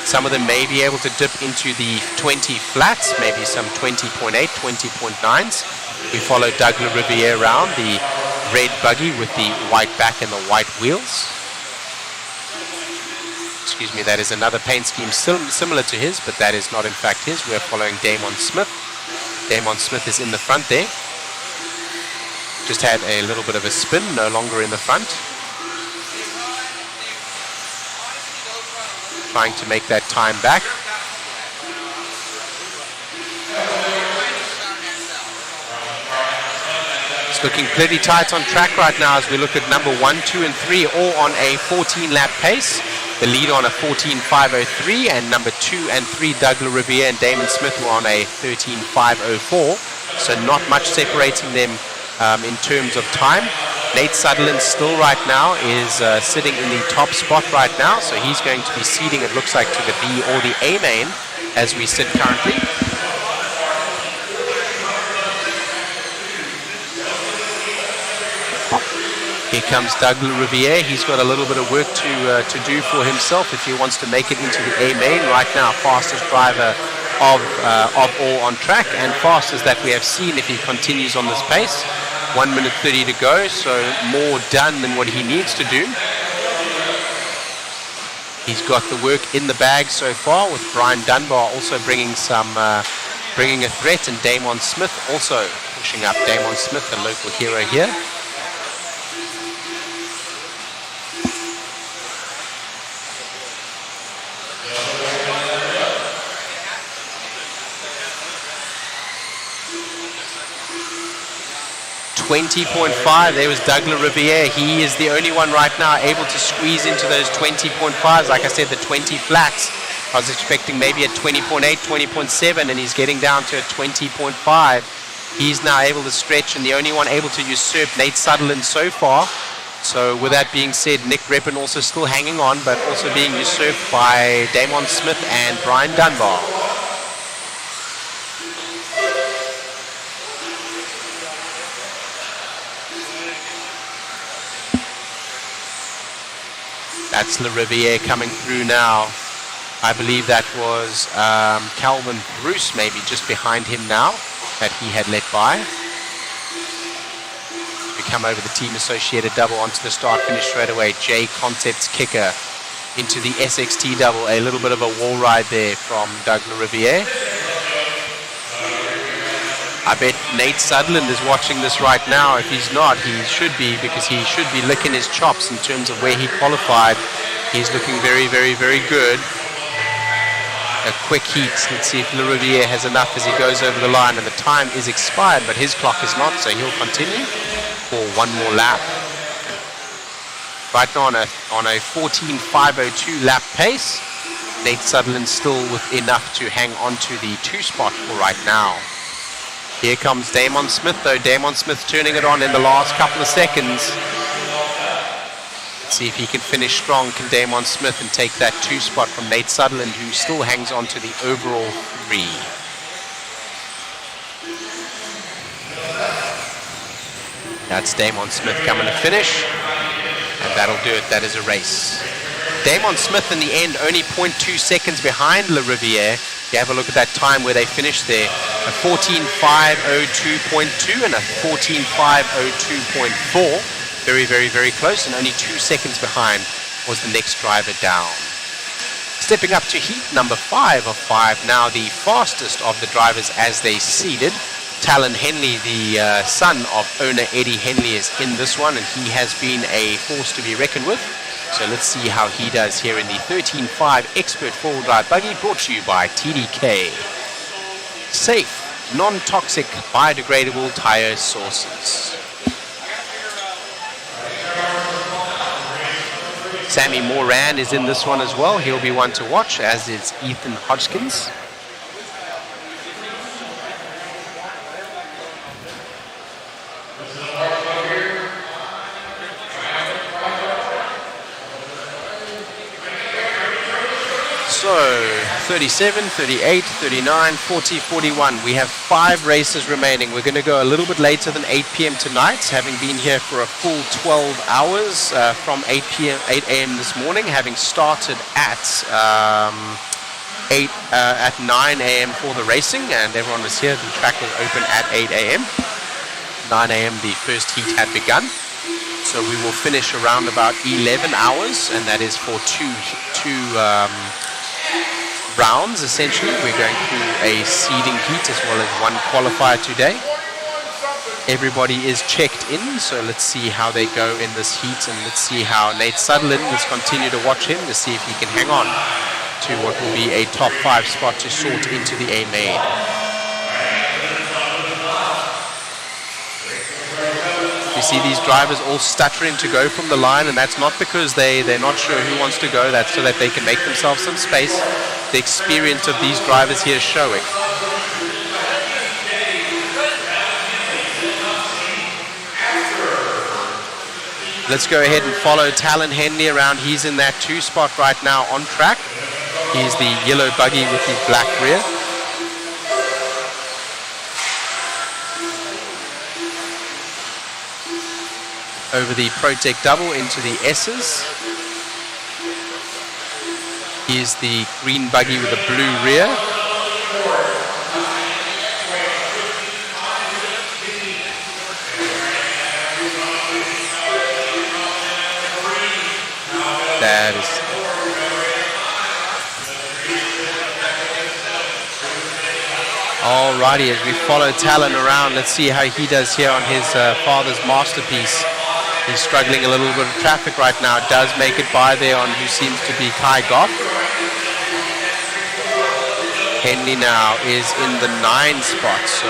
Some of them may be able to dip into the 20 flats, maybe some 20.8, 20.9s. We follow Doug LaRiviere around, the red buggy with the white back and the white wheels. Excuse me, that is another paint scheme similar to his, but that is not in fact his. We're following Damon Smith. Damon Smith is in the front there. Just had a little bit of a spin, no longer in the front. Trying to make that time back. It's looking pretty tight on track right now as we look at number 1, 2, and 3 all on a 14-lap pace. The lead on a 14.503, and number 2 and 3, Doug LaRiviere and Damon Smith, were on a 13.504. So not much separating them in terms of time. Nate Sutherland still right now is sitting in the top spot right now, so he's going to be seeding, it looks like, to the B or the A main as we sit currently. Here comes Doug LaRiviere. He's got a little bit of work to do for himself if he wants to make it into the A main. Right now, fastest driver of all on track, and fastest that we have seen if he continues on this pace. 1 minute 30 to go, so more done than what he needs to do. He's got the work in the bag so far, with Brian Dunbar also bringing a threat, and Damon Smith also pushing up. Damon Smith, a local hero here. .5, there was Doug LaRiviere. He is the only one right now able to squeeze into those 20.5s. Like I said, the 20 flats. I was expecting maybe a 20.8, 20.7, and he's getting down to a 20.5. He's now able to stretch, and the only one able to usurp Nate Sutherland so far. So with that being said, Nick Reppin also still hanging on, but also being usurped by Damon Smith and Brian Dunbar. That's LaRiviere coming through now. I believe that was Calvin Bruce maybe just behind him now that he had let by. We come over the team associated double onto the start finish straight away. JConcepts kicker into the SXT double. A little bit of a wall ride there from Doug LaRiviere. I bet Nate Sutherland is watching this right now. If he's not, he should be, because he should be licking his chops in terms of where he qualified. He's looking very, very, very good. A quick heat. Let's see if LaRiviere has enough as he goes over the line, and the time is expired, but his clock is not, so he'll continue for one more lap. Right now on a 14.502 lap pace. Nate Sutherland still with enough to hang on to the 2 spot for right now. Here comes Damon Smith, though. Damon Smith turning it on in the last couple of seconds. Let's see if he can finish strong. Can Damon Smith and take that 2 spot from Nate Sutherland, who still hangs on to the overall 3. That's Damon Smith coming to finish. And that'll do it. That is a race. Damon Smith in the end only 0.2 seconds behind Le Riviere. You have a look at that time where they finished there. A 14.502.2 and a 14.502.4. Very, very, very close, and only 2 seconds behind was the next driver down. Stepping up to heat number 5 of 5, now the fastest of the drivers as they seeded. Talon Henley, the son of owner Eddie Henley, is in this one, and he has been a force to be reckoned with. So let's see how he does here in the 13.5 Expert 4-wheel drive buggy, brought to you by TDK. Safe, non-toxic, biodegradable tire sources. Sammy Moran is in this one as well. He'll be one to watch, as is Ethan Hodgkins. So 37, 38, 39, 40, 41. We have 5 races remaining. We're going to go a little bit later than 8 p.m. tonight, having been here for a full 12 hours from 8 a.m. this morning, having started at 9 a.m. for the racing, and everyone was here. The track was open at 8 a.m. 9 a.m. the first heat had begun. So we will finish around about 11 hours, and that is for two rounds. Essentially, we're going through a seeding heat as well as one qualifier today. Everybody is checked in, so let's see how they go in this heat, and let's see how Nate Sutherland, let's continue to watch him to see if he can hang on to what will be a top 5 spot to sort into the A main. You see these drivers all stuttering to go from the line, and that's not because they're not sure who wants to go. That's so that they can make themselves some space. The experience of these drivers here is showing. Let's go ahead and follow Talon Henley around. He's in that 2 spot right now on track. He's the yellow buggy with the black rear. Over the Protec double into the S's. Here's the green buggy with a blue rear. That is... Alrighty, as we follow Talon around, let's see how he does here on his father's masterpiece. He's struggling a little bit of traffic right now. Does make it by there on who seems to be Kai Goff. Henley now is in the 9 spot. So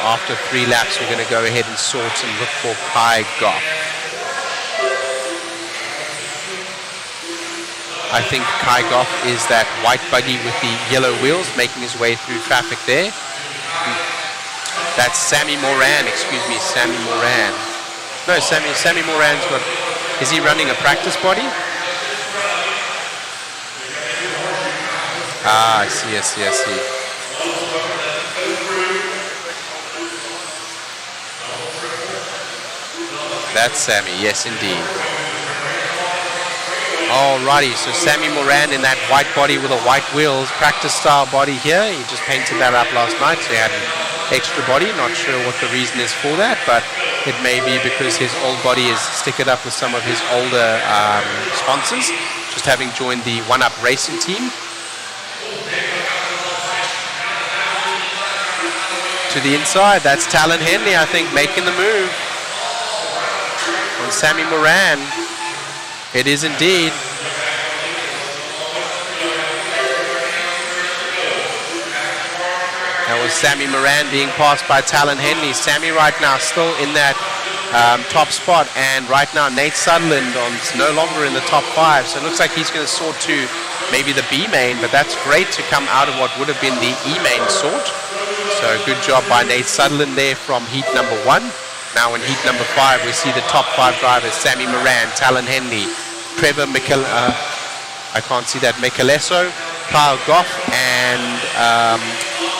after 3 laps, we're going to go ahead and sort and look for Kai Goff. I think Kai Goff is that white buggy with the yellow wheels making his way through traffic there. That's Sammy Moran, excuse me, Sammy Moran. No, Sammy Moran's got... Is he running a practice body? Ah, I see. That's Sammy, yes indeed. Alrighty, so Sammy Moran in that white body with the white wheels, practice style body here. He just painted that up last night, so he had an extra body. Not sure what the reason is for that, but it may be because his old body is stickered up with some of his older sponsors, just having joined the One Up Racing team. To the inside, that's Talon Henley, I think, making the move on Sammy Moran. It is indeed. That was Sammy Moran being passed by Talon Henley. Sammy right now still in that top spot, and right now Nate Sutherland is no longer in the top 5, so it looks like he's going to sort to maybe the B main, but that's great to come out of what would have been the E main sort. So good job by Nate Sutherland there from heat number 1. Now in heat number 5, we see the top 5 drivers: Sammy Moran, Talon Henley, Trevor I can't see that, Michelesso, Kyle Goff, and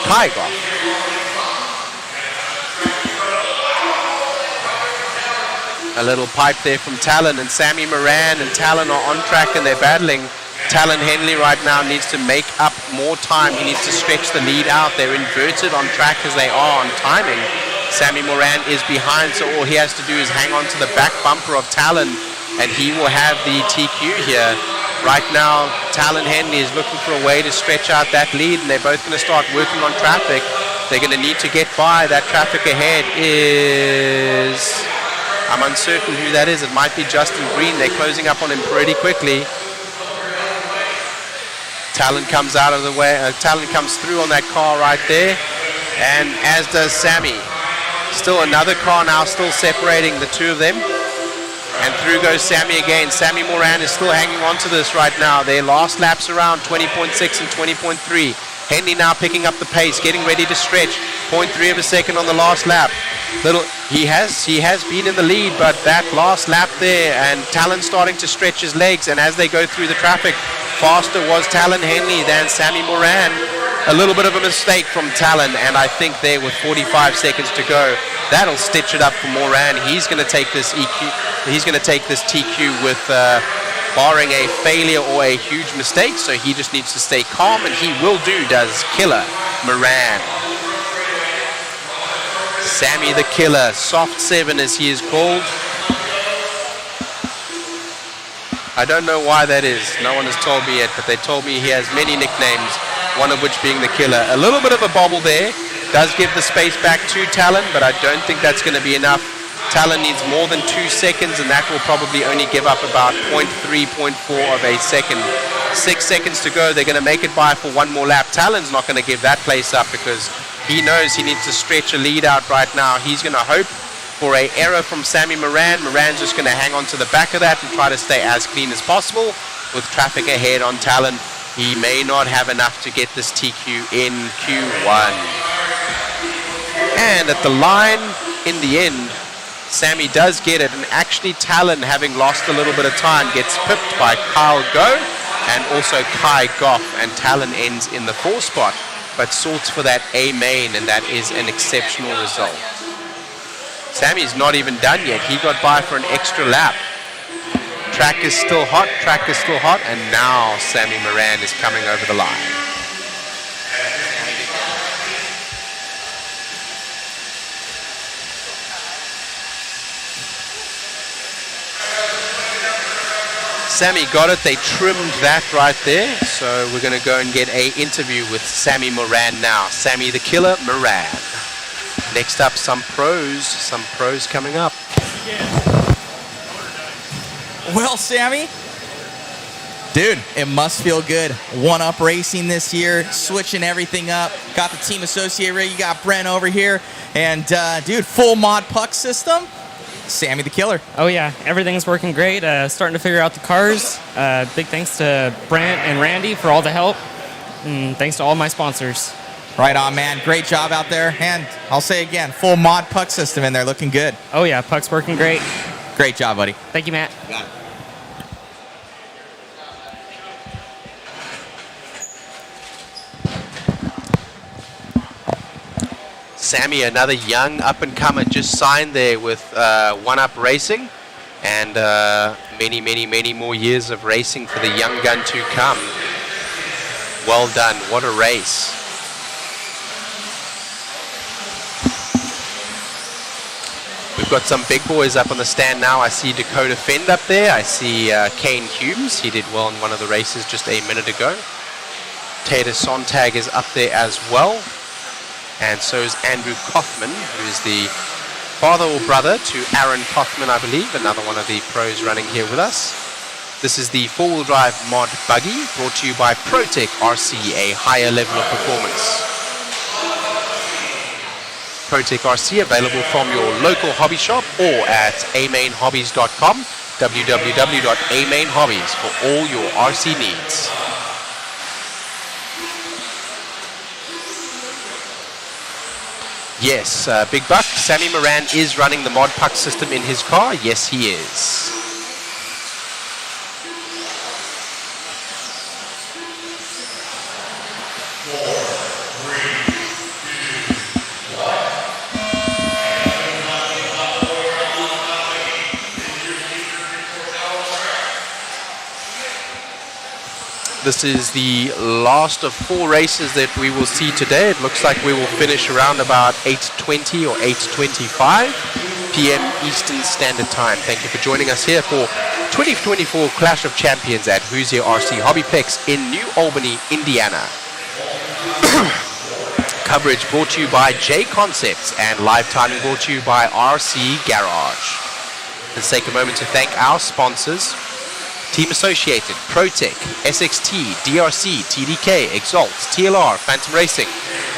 Kai Goff. A little pipe there from Talon, and Sammy Moran and Talon are on track and they're battling. Talon Henley right now needs to make up more time. He needs to stretch the lead out. They're inverted on track as they are on timing. Sammy Moran is behind, so all he has to do is hang on to the back bumper of Talon, and he will have the TQ here. Right now, Talon Henley is looking for a way to stretch out that lead, and they're both going to start working on traffic. They're going to need to get by. That traffic ahead is... I'm uncertain who that is. It might be Justin Green. They're closing up on him pretty quickly. Talon comes out of the way. Talon comes through on that car right there, and as does Sammy. Still another car now, still separating the two of them. And through goes Sammy again. Sammy Moran is still hanging on to this right now. Their last laps around 20.6 and 20.3. Henley now picking up the pace, getting ready to stretch. 0.3 of a second on the last lap. He has been in the lead, but that last lap there, and Talon starting to stretch his legs. And as they go through the traffic, faster was Talon Henley than Sammy Moran. A little bit of a mistake from Talon, and I think there with 45 seconds to go, that'll stitch it up for Moran. He's going to take this He's going to take this TQ with barring a failure or a huge mistake. So he just needs to stay calm, and he will do. Does Killer Moran. Sammy the Killer, Soft 7 as he is called. I don't know why that is. No one has told me yet, but they told me he has many nicknames, one of which being the Killer. A little bit of a bobble there. Does give the space back to Talon, but I don't think that's going to be enough. Talon needs more than 2 seconds, and that will probably only give up about 0.3, 0.4 of a second. 6 seconds to go. They're going to make it by for one more lap. Talon's not going to give that place up because he knows he needs to stretch a lead out right now. He's going to hope for an error from Sammy Moran. Moran's just going to hang on to the back of that and try to stay as clean as possible. With traffic ahead on Talon, he may not have enough to get this TQ in Q1. And at the line, in the end, Sammy does get it, and actually Talon, having lost a little bit of time, gets pipped by Kyle Go and also Kai Goff, and Talon ends in the 4 spot, but sorts for that A main, and that is an exceptional result. Sammy's not even done yet. He got by for an extra lap. Track is still hot, and now Sammy Moran is coming over the line. Sammy got it. They trimmed that right there. So we're going to go and get an interview with Sammy Moran now. Sammy the Killer Moran. Next up, some pros coming up. Well, Sammy, dude, it must feel good. One-up racing this year, switching everything up. Got the team associate ready. You got Brent over here. And, dude, full mod puck system. Sammy the Killer. Oh yeah, everything's working great. Starting to figure out the cars. Big thanks to Brant and Randy for all the help, and thanks to all my sponsors. Right on, man. Great job out there. And I'll say again, full mod puck system in there, looking good. Oh yeah, puck's working great. Great job, buddy. Thank you, Matt. You got it. Sammy, another young up-and-comer, just signed there with One Up Racing, and many more years of racing for the young gun to come. Well done. What a race. We've got some big boys up on the stand now. I see Dakota Fend up there. I see Kane Humes. He did well in one of the races just a minute ago. Tater Sontag is up there as well. And so is Andrew Kothman, who is the father or brother to Aaron Kothman, I believe, another one of the pros running here with us. This is the four-wheel drive mod buggy, brought to you by ProTech RC, a higher level of performance. ProTech RC available from your local hobby shop or at amainhobbies.com, www.amainhobbies for all your RC needs. Yes, Big Buck, Sammy Moran is running the mod puck system in his car. Yes, he is. This is the last of 4 races that we will see today. It looks like we will finish around about 8:20 or 8:25 p.m. Eastern Standard Time. Thank you for joining us here for 2024 Clash of Champions at Hoosier RC HobbyPlex in New Albany, Indiana. Coverage brought to you by JConcepts and live timing brought to you by RC Garage. Let's take a moment to thank our sponsors: Team Associated, ProTech, SXT, DRC, TDK, Exalt, TLR, Phantom Racing,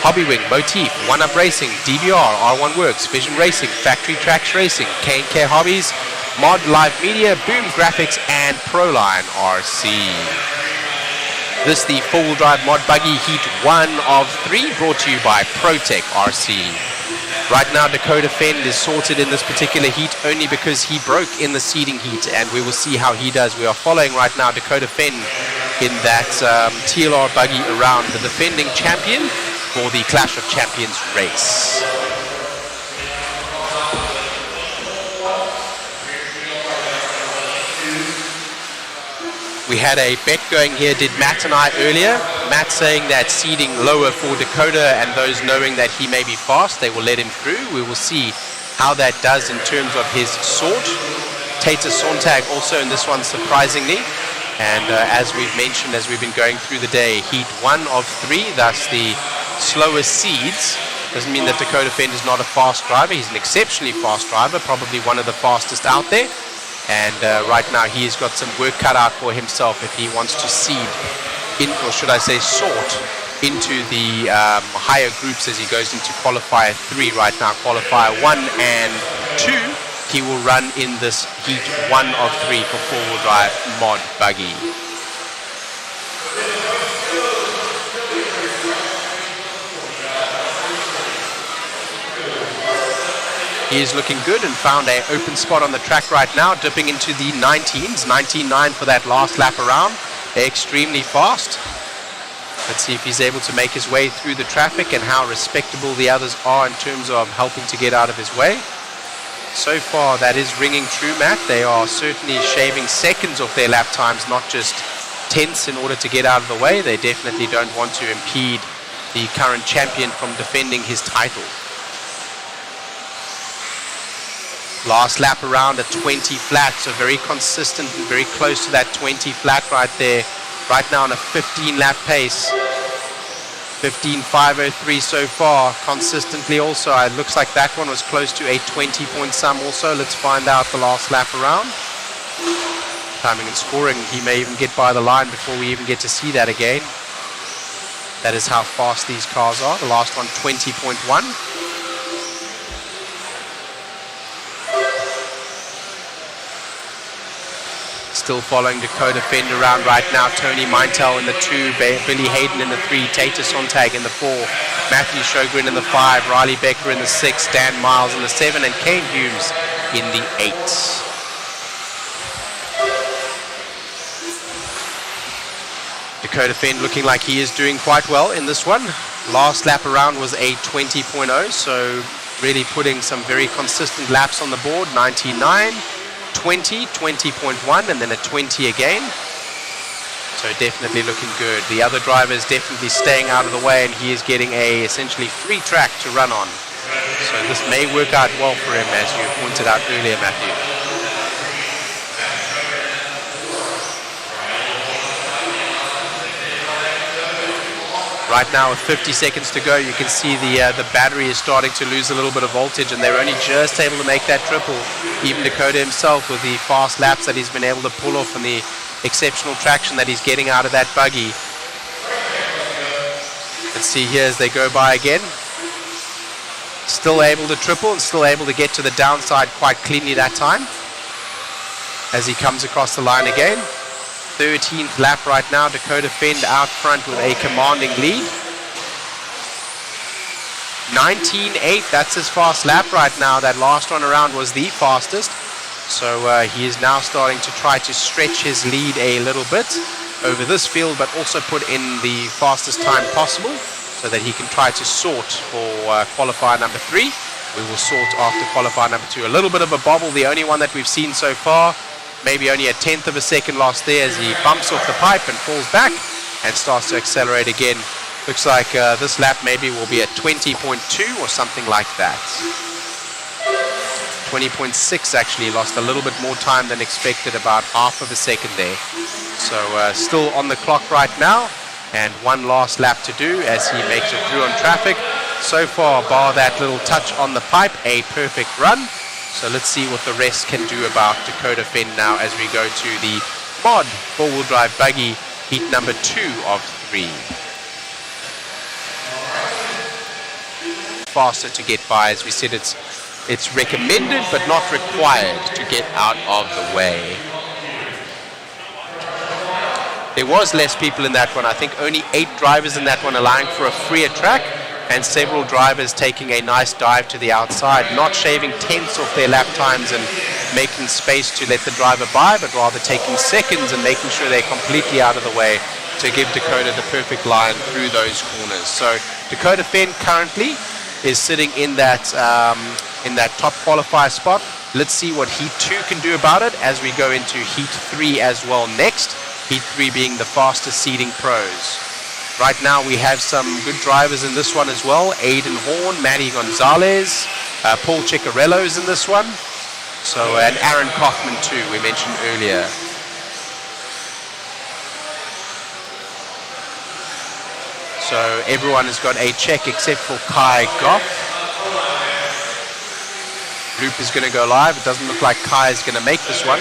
Hobbywing, Motif, One Up Racing, DVR, R1 Works, Vision Racing, Factory Tracks Racing, K&K Hobbies, Mod Live Media, Boom Graphics, and Proline RC. This the four-wheel drive mod buggy heat 1 of 3 brought to you by ProTech RC. Right now Dakota Fend is sorted in this particular heat only because he broke in the seeding heat, and we will see how he does. We are following right now Dakota Fend in that TLR buggy around the defending champion for the Clash of Champions race. We had a bet going here, did Matt and I earlier. Matt saying that seeding lower for Dakota, and those knowing that he may be fast, they will let him through. We will see how that does in terms of his sort. Tater Sontag also in this one, surprisingly. And as we've mentioned, as we've been going through the day, heat 1 of 3, thus the slowest seeds. Doesn't mean that Dakota Fend is not a fast driver. He's an exceptionally fast driver, probably one of the fastest out there. And right now he's got some work cut out for himself if he wants to seed in, or should I say sort, into the higher groups as he goes into qualifier 3 right now. Qualifier 1 and 2 he will run in this heat 1 of 3 for four-wheel drive mod buggy. He is looking good and found an open spot on the track right now, dipping into the 19s, 19.9 for that last lap around. They're extremely fast. Let's see if he's able to make his way through the traffic and how respectable the others are in terms of helping to get out of his way. So far, that is ringing true, Matt. They are certainly shaving seconds off their lap times, not just tenths in order to get out of the way. They definitely don't want to impede the current champion from defending his title. Last lap around at 20 flat, so very consistent and very close to that 20 flat right there. Right now on a 15 lap pace. 15.503 so far, consistently also. It looks like that one was close to a 20 point sum also. Let's find out the last lap around. Timing and scoring, he may even get by the line before we even get to see that again. That is how fast these cars are. The last one 20.1. Still following Dakota Fend around right now. Tony Meintel in the 2, Billy Hayden in the 3, Tater Sontag in the 4, Matthew Sjogren in the 5, Riley Becker in the 6, Dan Miles in the 7, and Kane Humes in the 8. Dakota Fend looking like he is doing quite well in this one. Last lap around was a 20.0, so really putting some very consistent laps on the board. 99. 20, 20.1, and then a 20 again. So definitely looking good. The other driver is definitely staying out of the way, and he is getting a essentially free track to run on. So this may work out well for him, as you pointed out earlier, Matthew. Right now with 50 seconds to go, you can see the battery is starting to lose a little bit of voltage, and they're only just able to make that triple. Even Dakota himself, with the fast laps that he's been able to pull off and the exceptional traction that he's getting out of that buggy. Let's see here as they go by again. Still able to triple and still able to get to the downside quite cleanly that time as he comes across the line again. 13th lap right now. Dakota Fend out front with a commanding lead. 19.8, that's his fast lap right now. That last one around was the fastest. So he is now starting to try to stretch his lead a little bit over this field, but also put in the fastest time possible so that he can try to sort for qualifier number 3. We will sort after qualifier number 2. A little bit of a bobble, the only one that we've seen so far. Maybe only a tenth of a second lost there as he bumps off the pipe and falls back. and starts to accelerate again. Looks like this lap maybe will be at 20.2 or something like that. 20.6 actually, lost a little bit more time than expected, about half of a second there. So still on the clock right now, and one last lap to do as he makes it through on traffic. So far, bar that little touch on the pipe, a perfect run. So let's see what the rest can do about Dakota Fenn now as we go to the mod four-wheel drive buggy heat number 2 of 3. Faster to get by, as we said, it's recommended but not required to get out of the way. There was less people in that one. I think only 8 drivers in that one, allowing for a freer track, and several drivers taking a nice dive to the outside, not shaving tenths off their lap times and making space to let the driver by, but rather taking seconds and making sure they're completely out of the way to give Dakota the perfect line through those corners. So Dakota Fenn currently is sitting in that top qualifier spot. Let's see what Heat 2 can do about it as we go into Heat 3 as well next. Heat 3 being the fastest seeding pros. Right now we have some good drivers in this one as well. Aiden Horn, Matty Gonzalez, Paul Ciccarello's in this one. So, and Aaron Kaufman too, we mentioned earlier. So everyone has got a check except for Kai Goff. Loop is going to go live. It doesn't look like Kai is going to make this one.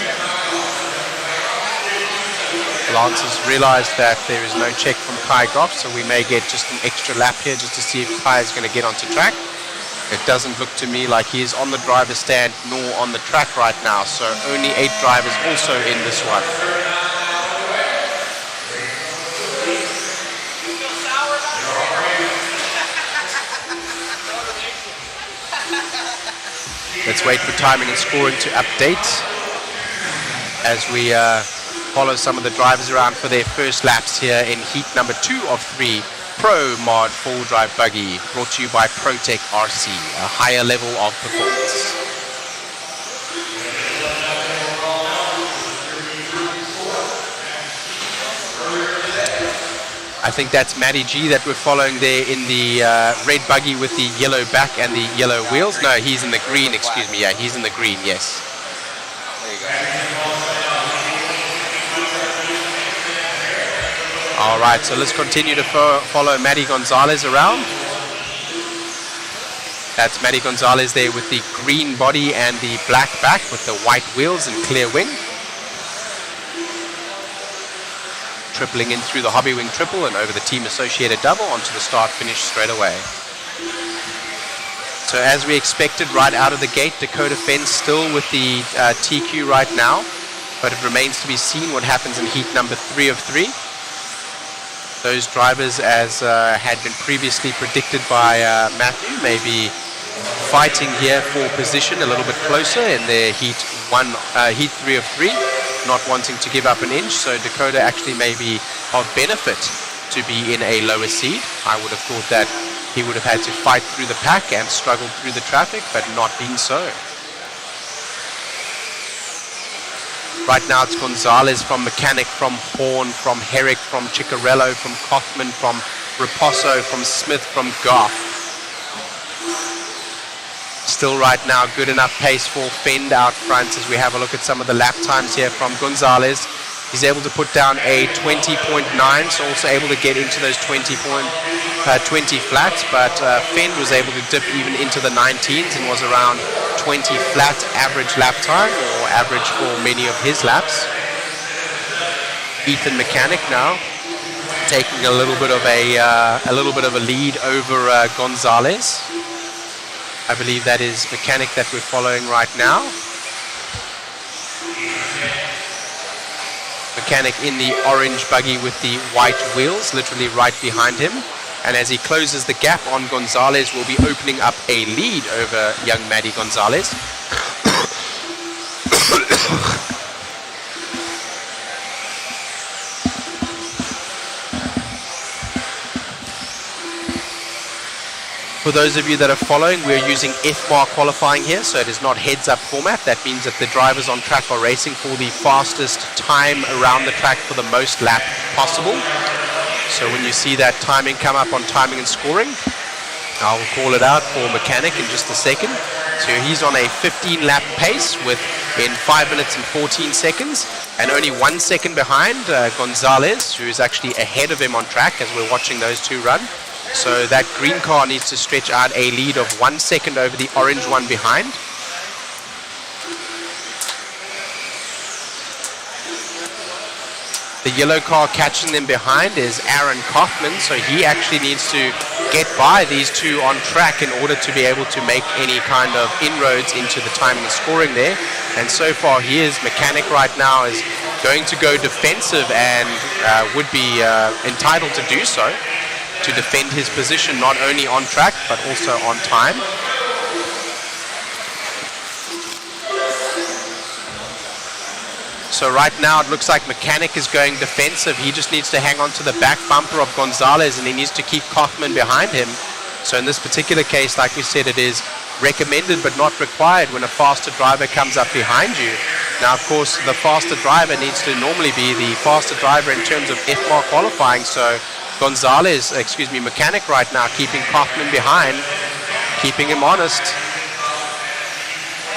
Lance has realized that there is no check from Kai Goff, so we may get just an extra lap here just to see if Kai is going to get onto track. It doesn't look to me like he is on the driver's stand nor on the track right now, so only 8 drivers also in this one. Let's wait for timing and scoring to update as we follow some of the drivers around for their first laps here in heat number 2 of 3. Pro Mod 4-Drive Buggy, brought to you by ProTech RC, a higher level of performance. I think that's Matty G that we're following there in the red buggy with the yellow back and the yellow wheels. No, he's in the green, excuse me. Yeah, he's in the green, yes. There you go. All right, so let's continue to follow Matty Gonzalez around. That's Matty Gonzalez there with the green body and the black back with the white wheels and clear wing. Tripling in through the hobby wing triple and over the team associated double onto the start finish straight away. So as we expected right out of the gate, Dakota Fenn still with the TQ right now, but it remains to be seen what happens in heat number 3 of 3. Those drivers, as had been previously predicted by Matthew, may be fighting here for position a little bit closer in their heat 3 of 3, not wanting to give up an inch. So Dakota actually may be of benefit to be in a lower seed. I would have thought that he would have had to fight through the pack and struggled through the traffic, but not being so. Right now it's Gonzalez from Mechanic, from Horn, from Herrick, from Ciccarello, from Kaufman, from Raposo, from Smith, from Goff. Still right now good enough pace for Fenn out front as we have a look at some of the lap times here from Gonzalez. He's able to put down a 20.9, so also able to get into those 20 flats, but Fenn was able to dip even into the 19s and was around 20 flat average lap time, or average for many of his laps. Ethan Mechanic now taking a little bit of a lead over Gonzalez. I believe that is Mechanic that we're following right now. Mechanic in the orange buggy with the white wheels, literally right behind him. And as he closes the gap on Gonzalez, will be opening up a lead over young Matty Gonzalez. For those of you that are following, we're using F-bar qualifying here, so it is not heads-up format. That means that the drivers on track are racing for the fastest time around the track for the most lap possible. So when you see that timing come up on timing and scoring, I'll call it out for Mechanic in just a second. So he's on a 15 lap pace in 5 minutes and 14 seconds, and only 1 second behind Gonzalez, who is actually ahead of him on track as we're watching those two run. So that green car needs to stretch out a lead of 1 second over the orange one behind. The yellow car catching them behind is Aaron Kaufman, so he actually needs to get by these two on track in order to be able to make any kind of inroads into the timing and scoring there. And so far Mechanic right now is going to go defensive and would be entitled to do so, to defend his position not only on track but also on time. So right now it looks like Mechanic is going defensive. He just needs to hang on to the back bumper of Gonzalez, and he needs to keep Kaufman behind him. So in this particular case, like we said, it is recommended but not required when a faster driver comes up behind you. Now, of course, the faster driver needs to normally be the faster driver in terms of F-bar qualifying. So Mechanic right now keeping Kaufman behind, keeping him honest.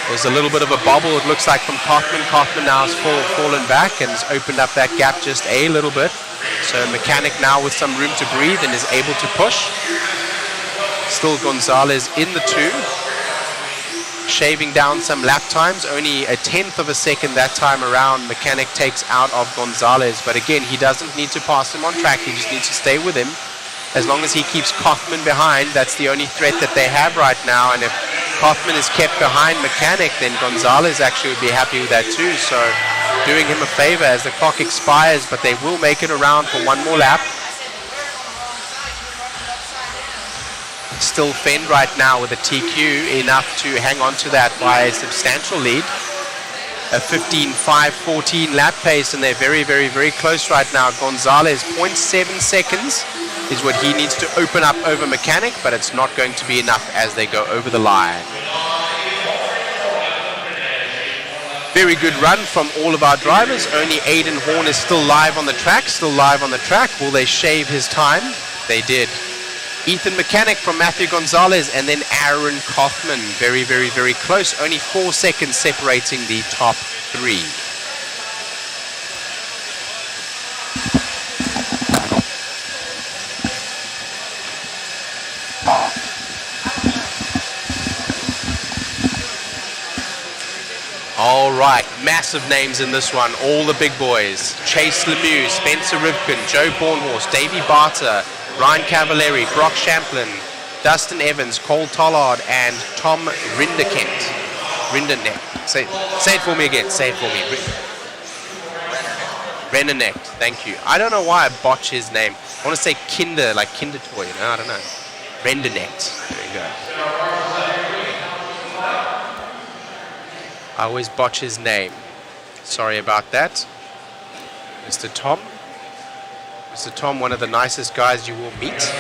There's a little bit of a bobble, it looks like, from Kaufman. Kaufman now has fallen back and has opened up that gap just a little bit. So Mechanic now with some room to breathe and is able to push. Still Gonzalez in the 2. Shaving down some lap times, only a 1/10 of a second that time around. Mechanic takes out of Gonzalez, but again, he doesn't need to pass him on track, he just needs to stay with him. As long as he keeps Kaufman behind, that's the only threat that they have right now. And if Kaufman is kept behind Mechanic, then Gonzalez actually would be happy with that too. So doing him a favor as the clock expires, but they will make it around for one more lap. Still Fend right now with a TQ, enough to hang on to that by a substantial lead. A 15.5-14 lap pace, and they're very, very, very close right now. Gonzalez, 0.7 seconds is what he needs to open up over Mechanic, but it's not going to be enough as they go over the line. Very good run from all of our drivers. Only Aiden Horn is still live on the track. Will they shave his time? They did. Ethan Mechanic from Matthew Gonzalez, and then Aaron Kaufman. Very, very, very close. Only 4 seconds separating the top 3. All right, massive names in this one, all the big boys. Chase Lemieux, Spencer Rivkin, Joe Bornhorst, Davey Barter, Ryan Cavallari, Brock Champlin, Dustin Evans, Cole Tollard, and Tom Rinderkent. Say it for me again, Rennernecht, thank you. I don't know why I botch his name. I want to say Kinder, like Kinder Toy, I don't know. Rendernecht, there you go. I always botch his name. Sorry about that. Mr. Tom. Mr. Tom, one of the nicest guys you will meet.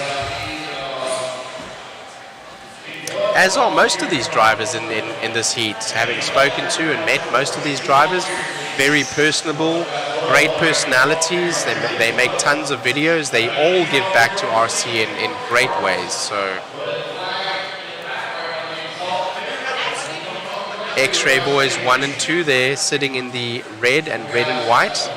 As are most of these drivers in this heat. Having spoken to and met most of these drivers, very personable, great personalities. They make tons of videos. They all give back to RC in great ways. So X-Ray Boys 1 and 2 there, sitting in the red and white.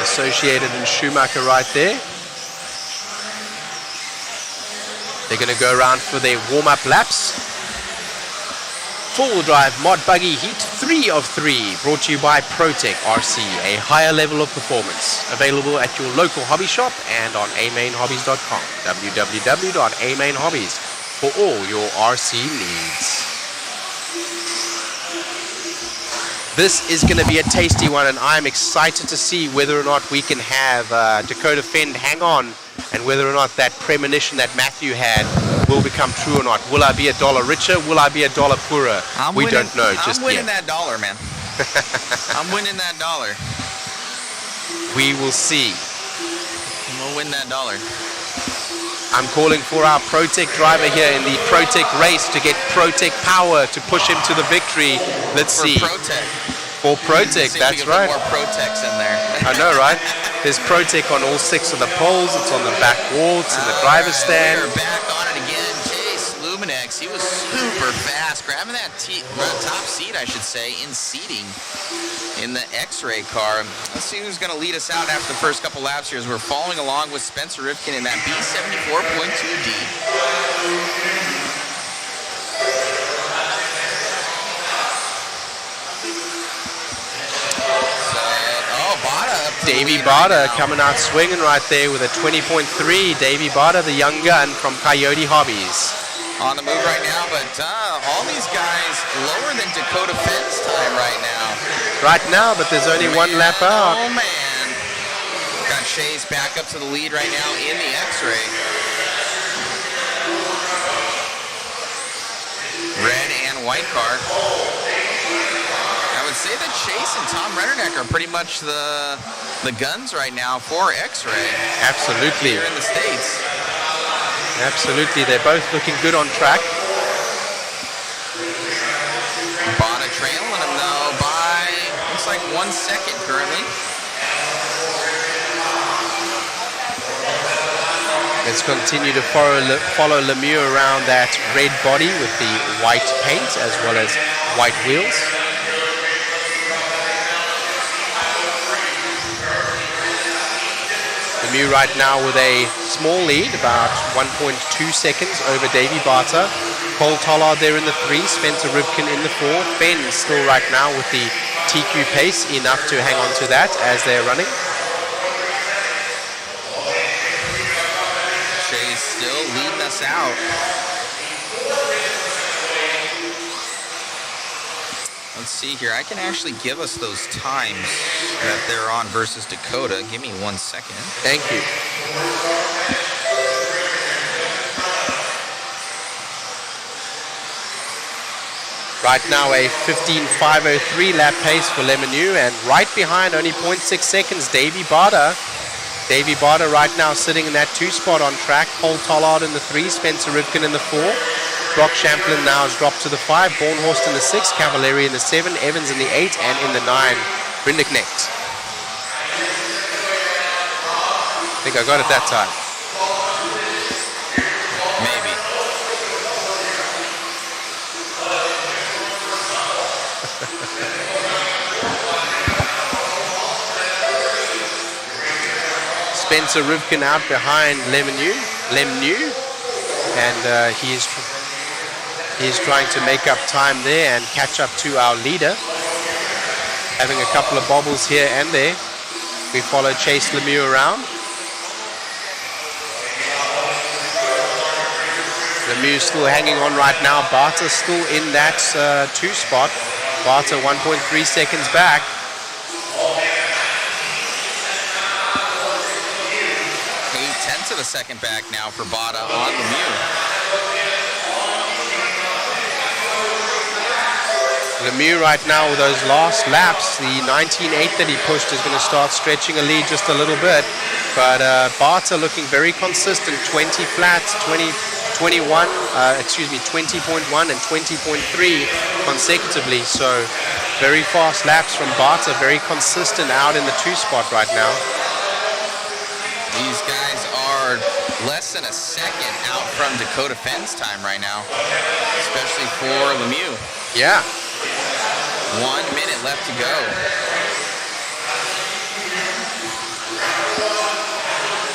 Associated and Schumacher right there. They're going to go around for their warm-up laps. Four-wheel drive mod buggy heat 3 of 3, brought to you by ProTech RC, a higher level of performance. Available at your local hobby shop and on amainhobbies.com. www.amainhobbies for all your RC needs. This is going to be a tasty one, and I'm excited to see whether or not we can have Dakota Fend hang on, and whether or not that premonition that Matthew had will become true or not. Will I be $1 richer? Will I be $1 poorer? We don't know just yet. I'm winning that dollar, man. I'm winning that dollar. We will see. We'll win that dollar. I'm calling for our ProTech driver here in the ProTech race to get ProTech power to push him to the victory. Let's see. ProTech. For ProTech, See if we that's can put right. more ProTechs in there. I know, right? There's ProTech on all 6 of the poles. It's on the back wall. It's in the driver's stand. We're back on it again. Chase Luminex, he was super fast, grabbing that top seat, I should say, in seating in the X-Ray car. Let's see who's going to lead us out after the first couple laps here as we're following along with Spencer Rivkin in that B74.2D. Davey Barter coming out swinging right there with a 20.3. Davey Barter, the young gun from Coyote Hobbies. On the move right now, but all these guys lower than Dakota Fence time right now. Right now, but there's only one lap out. Oh, man. Got Chase back up to the lead right now in the X-Ray. Red and white car. I would say that Chase and Tom Rennerneck are pretty much the guns right now for X-Ray. Absolutely. Here in the States. Absolutely. They're both looking good on track. Bada trailing him though by, looks like 1 second currently. Let's continue to follow Lemieux around that red body with the white paint as well as white wheels. Lemieux right now with a small lead, about 1.2 seconds over Davey Barter. Cole Tollard there in the 3, Spencer Rivkin in the 4. Ben still right now with the TQ pace, enough to hang on to that as they're running. Shay's still leading us out. Let's see here. I can actually give us those times that they're on versus Dakota. Give me 1 second. Thank you. Right now a 15.503 lap pace for Lemieux, and right behind, only 0.6 seconds, Davey Barter. Davey Barter right now sitting in that 2 spot on track. Paul Tollard in the 3, Spencer Rivkin in the 4. Brock Champlin now has dropped to the 5, Bornhorst in the 6, Cavalieri in the 7, Evans in the 8, and in the 9, Brindeknecht. I think I got it that time. Maybe. Spencer Rivkin out behind Lemieux, and he's trying to make up time there and catch up to our leader. Having a couple of bobbles here and there. We follow Chase Lemieux around. Lemieux still hanging on right now. Barter still in that 2 spot. Barter 1.3 seconds back. Of a second back now for Bada on Lemieux. Lemieux right now with those last laps, the 19.8 that he pushed is going to start stretching a lead just a little bit. But Barter looking very consistent, 20 flats, 20.1 and 20.3 consecutively. So very fast laps from Barter, very consistent out in the 2 spot right now. These guys are less than a second out from Dakota Fenn's time right now, especially for Lemieux. Yeah. 1 minute left to go.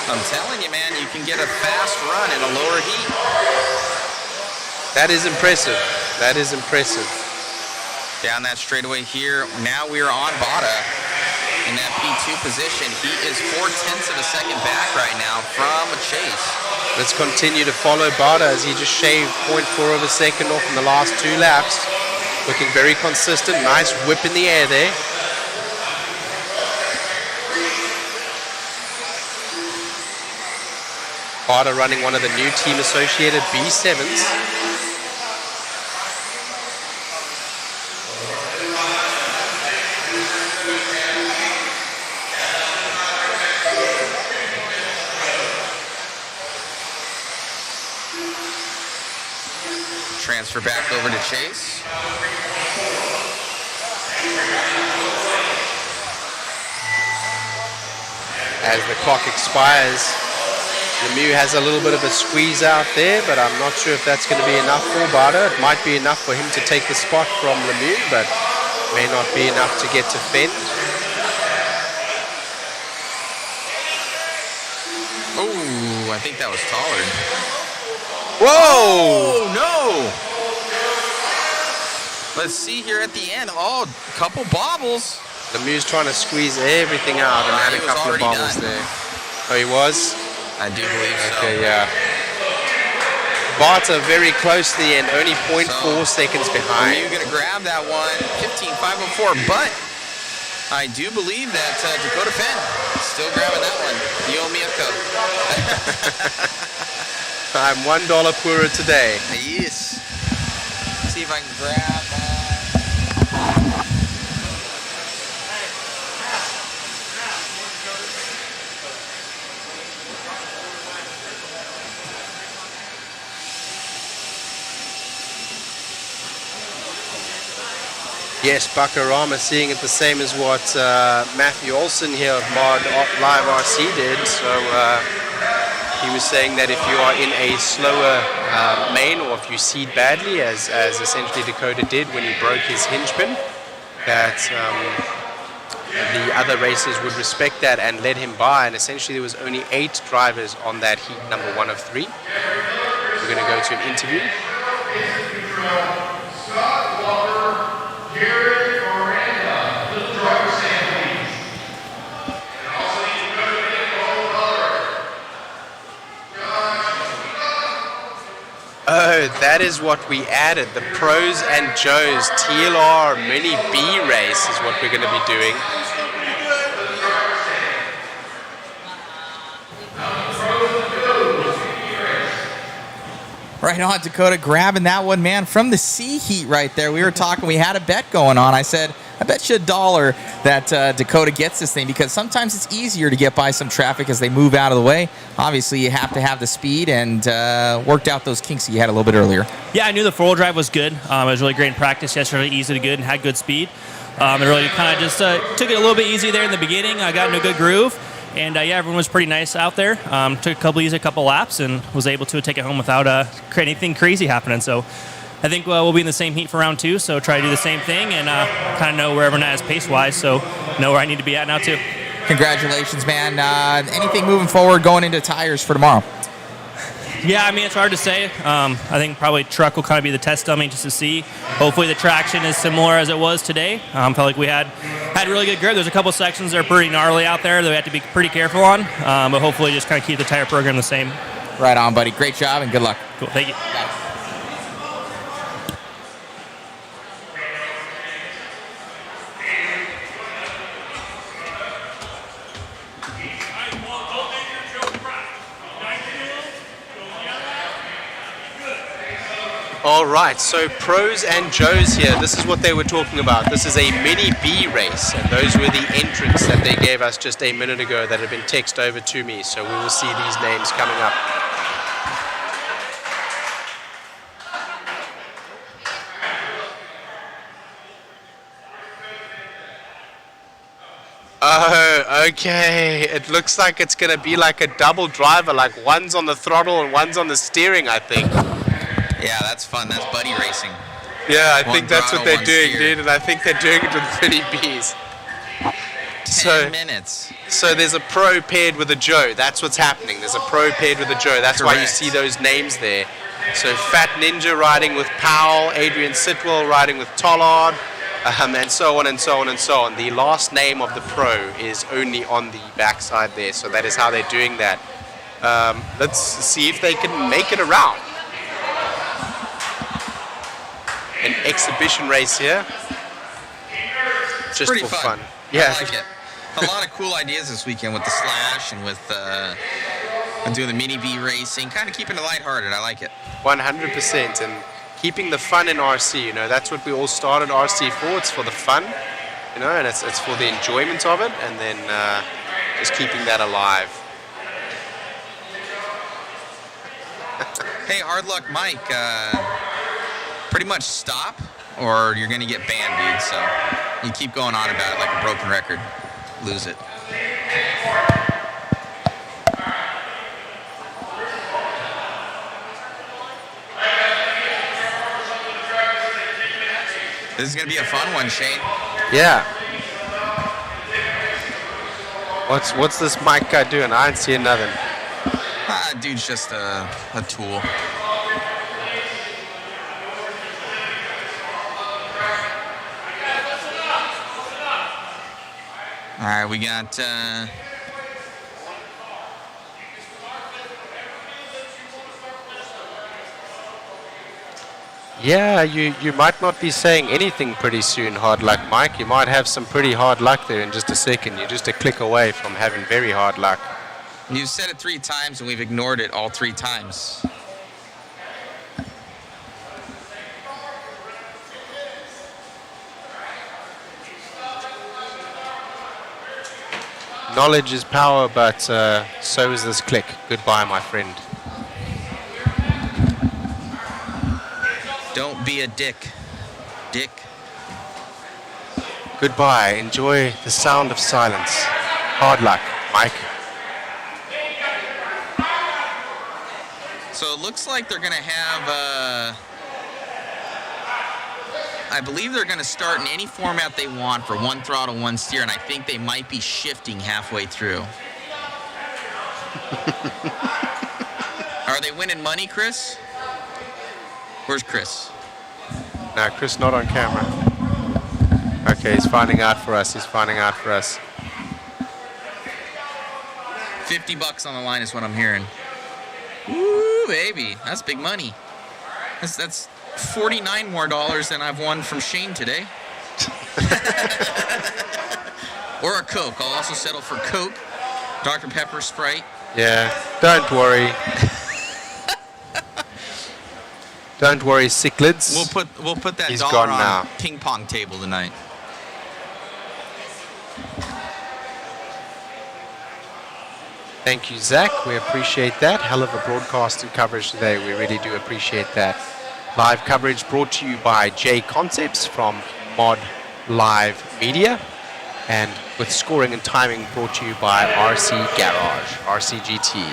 I'm telling you, man, you can get a fast run in a lower heat. That is impressive. That is impressive. Down that straightaway here. Now we are on Bada in that P2 position. He is 0.4 of a second back right now from a Chase. Let's continue to follow Bada as he just shaved 0.4 of a second off in the last 2 laps. Looking very consistent. Nice whip in the air there. Bada running one of the new team associated B7s. Transfer back over to Chase. As the clock expires, Lemieux has a little bit of a squeeze out there, but I'm not sure if that's going to be enough for Bada. It might be enough for him to take the spot from Lemieux, but may not be enough to get to Fenn. Oh, I think that was taller. Whoa! Oh, no! Let's see here at the end. Oh, a couple bobbles. Lemieux's trying to squeeze everything out and had a He was couple of already bobbles done. there. Oh, he was? I do believe so. Okay, yeah. Barta very close to the end, only 0.4 seconds Are behind. you going to grab that one? 15.504, but I do believe that Dakota Fenn is still grabbing that one. You owe me a Coke. I'm $1 poorer today. Yes. Let's see if I can grab that. Yes, Bakarama seeing it the same as what Matthew Olson here of Mod Live RC did. So he was saying that if you are in a slower main or if you seed badly, as essentially Dakota did when he broke his hinge pin, that the other racers would respect that and let him by. And essentially there was only 8 drivers on that heat number 1 of 3. We're going to go to an interview. Oh, that is what we added. The Pros and Joes TLR Mini B race is what we're going to be doing. Right on, Dakota grabbing that one, man, from the C heat right there. We were talking, we had a bet going on. I said, I bet you $1 that Dakota gets this thing because sometimes it's easier to get by some traffic as they move out of the way. Obviously, you have to have the speed and worked out those kinks you had a little bit earlier. Yeah, I knew the four-wheel drive was good. It was really great in practice yesterday, easy to good, and had good speed. It really kind of just took it a little bit easy there in the beginning. I got in a good groove. And yeah, everyone was pretty nice out there. Took a couple laps, and was able to take it home without anything crazy happening. So I think we'll be in the same heat for round 2. So try to do the same thing and kind of know where everyone is pace-wise. So know where I need to be at now too. Congratulations, man. Anything moving forward going into tires for tomorrow? Yeah, I mean, it's hard to say. I think probably truck will kind of be the test dummy just to see. Hopefully the traction is similar as it was today. Felt like we had really good grip. There's a couple sections that are pretty gnarly out there that we have to be pretty careful on, but hopefully just kind of keep the tire program the same. Right on, buddy. Great job and good luck. Cool, thank you. All right, so Pros and Joes here. This is what they were talking about. This is a Mini B race, and those were the entrants that they gave us just a minute ago that had been texted over to me. So we will see these names coming up. Oh, okay. It looks like it's going to be like a double driver, like one's on the throttle and one's on the steering, I think. Yeah, that's fun. That's buddy racing. Yeah, I One think that's what throttle, they're one doing, steer. dude, and I think they're doing it with 30Bs. 10 minutes. So there's a Pro paired with a Joe. That's what's happening. There's a Pro paired with a Joe. That's why you Correct. see those names there. So Fat Ninja riding with Powell, Adrian Sitwell riding with Tollard, and so on and so on and so on. The last name of the Pro is only on the backside there, so that is how they're doing that. Let's see if they can make it around. An exhibition race here, just Pretty for fun. fun. Yeah. I like it. A lot of cool ideas this weekend with the slash and with doing the mini B racing, kind of keeping it lighthearted. I like it. 100%, and keeping the fun in RC. You know, that's what we all started RC for. It's for the fun, you know, and it's for the enjoyment of it, and then just keeping that alive. Hey, hard luck, Mike. pretty much stop or you're going to get banned, dude. So you keep going on about it like a broken record. Lose it. This is going to be a fun one, Shane. Yeah. What's this mic guy doing? I ain't seeing nothing. Dude's just a tool. All right, we got... Yeah, you might not be saying anything pretty soon, Hard Luck Mike. You might have some pretty hard luck there in just a second. You're just a click away from having very hard luck. You said it 3 times, and we've ignored it all 3 times. Knowledge is power, but so is this click. Goodbye, my friend. Don't be a dick. Dick. Goodbye. Enjoy the sound of silence. Hard luck, Mike. So it looks like they're going to have, I believe they're going to start in any format they want for 1 throttle, 1 steer, and I think they might be shifting halfway through. Are they winning money, Chris? Where's Chris? No, Chris not on camera. Okay, he's finding out for us. He's finding out for us. $50 on the line is what I'm hearing. Ooh, baby, that's big money. That's $49 more than I've won from Shane today. Or a Coke. I'll also settle for Coke, Dr. Pepper, Sprite. Yeah, don't worry. Don't worry, cichlids. We'll put that He's dollar gone on now. ping pong table tonight. Thank you, Zach. We appreciate that. Hell of a broadcast and coverage today. We really do appreciate that. Live coverage brought to you by JConcepts from Mod Live Media. And with scoring and timing brought to you by RC Garage, RCGT.